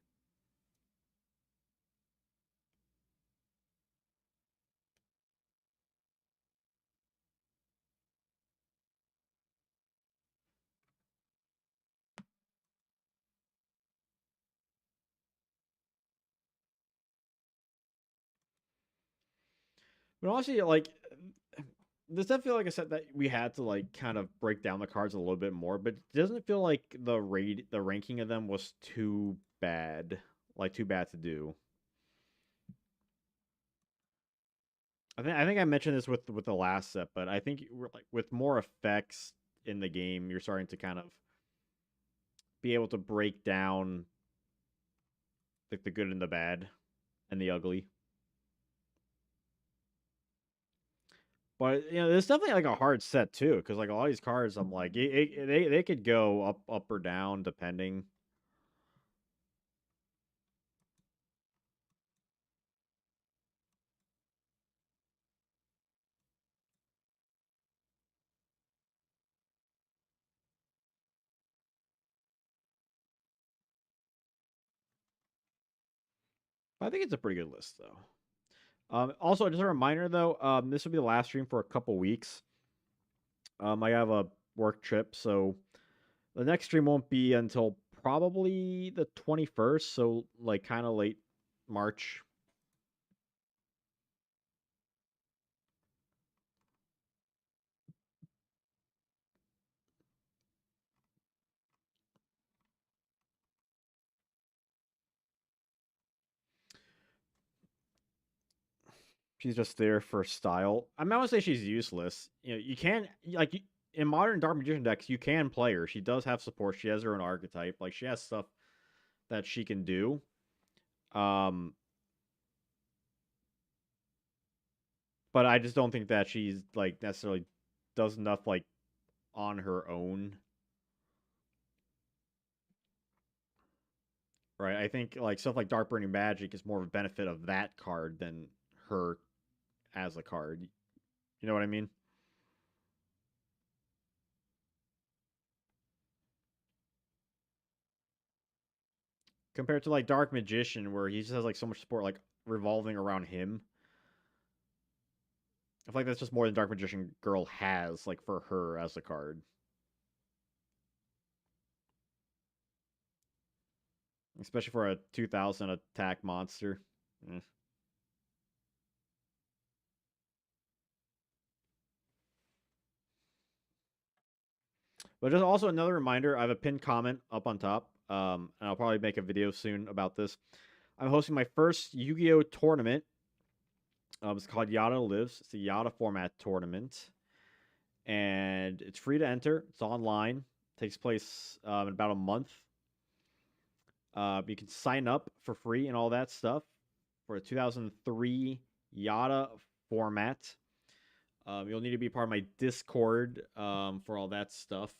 But honestly, like this doesn't feel like I said that we had to like kind of break down the cards a little bit more, but doesn't it feel like the ranking of them was too bad, like too bad to do. I think I mentioned this with the last set, but I think we're like with more effects in the game, you're starting to kind of be able to break down like the good and the bad and the ugly. But there's definitely like a hard set too, because like all these cards, I'm like, they could go up or down depending. I think it's a pretty good list though. Also, just a reminder though, this will be the last stream for a couple weeks. I have a work trip, so the next stream won't be until probably the 21st, so like kind of late March. She's just there for style. I'm not gonna say she's useless. You can like in modern Dark Magician decks, you can play her. She does have support. She has her own archetype. Like she has stuff that she can do. Um, but I just don't think that she's like necessarily does enough like on her own. Right. I think like stuff like Dark Burning Magic is more of a benefit of that card than her as a card. You know what I mean? Compared to like Dark Magician, where he just has like so much support like revolving around him. I feel like that's just more than Dark Magician Girl has, like for her as a card. Especially for a 2000 attack monster. Eh. But just also another reminder, I have a pinned comment up on top. And I'll probably make a video soon about this. I'm hosting my first Yu-Gi-Oh tournament. It's called Yada Lives. It's a Yada format tournament, and it's free to enter. It's online. It takes place in about a month. You can sign up for free and all that stuff for a 2003 Yada format. You'll need to be part of my Discord for all that stuff.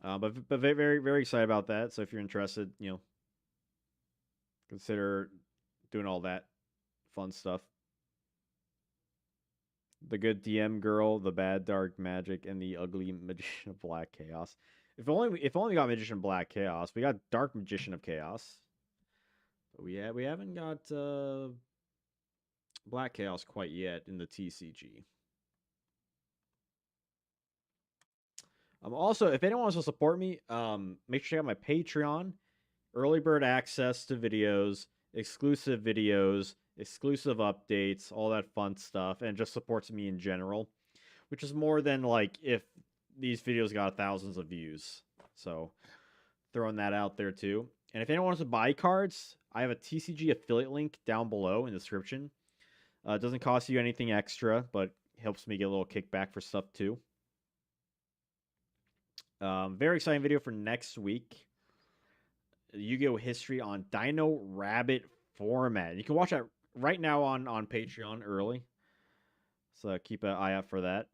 But very very excited about that. So if you're interested, consider doing all that fun stuff. The good DM girl, the bad dark magic, and the ugly magician of black chaos. If only we got magician black chaos. We got dark magician of chaos. But we haven't got black chaos quite yet in the TCG. Also, if anyone wants to support me, make sure you check out my Patreon. Early bird access to videos, exclusive updates, all that fun stuff, and just supports me in general, which is more than like if these videos got thousands of views. So throwing that out there too. And if anyone wants to buy cards, I have a TCG affiliate link down below in the description. It doesn't cost you anything extra, but helps me get a little kickback for stuff too. Very exciting video for next week. Yu-Gi-Oh history on Dino Rabbit format. You can watch that right now on Patreon early. So keep an eye out for that.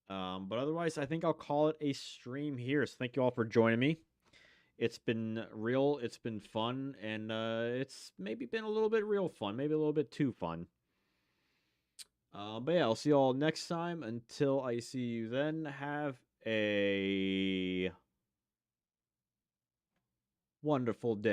But otherwise, I think I'll call it a stream here. So thank you all for joining me. It's been real. It's been fun, and it's maybe been a little bit real fun, maybe a little bit too fun. But yeah, I'll see you all next time. Until I see you then, have a wonderful day.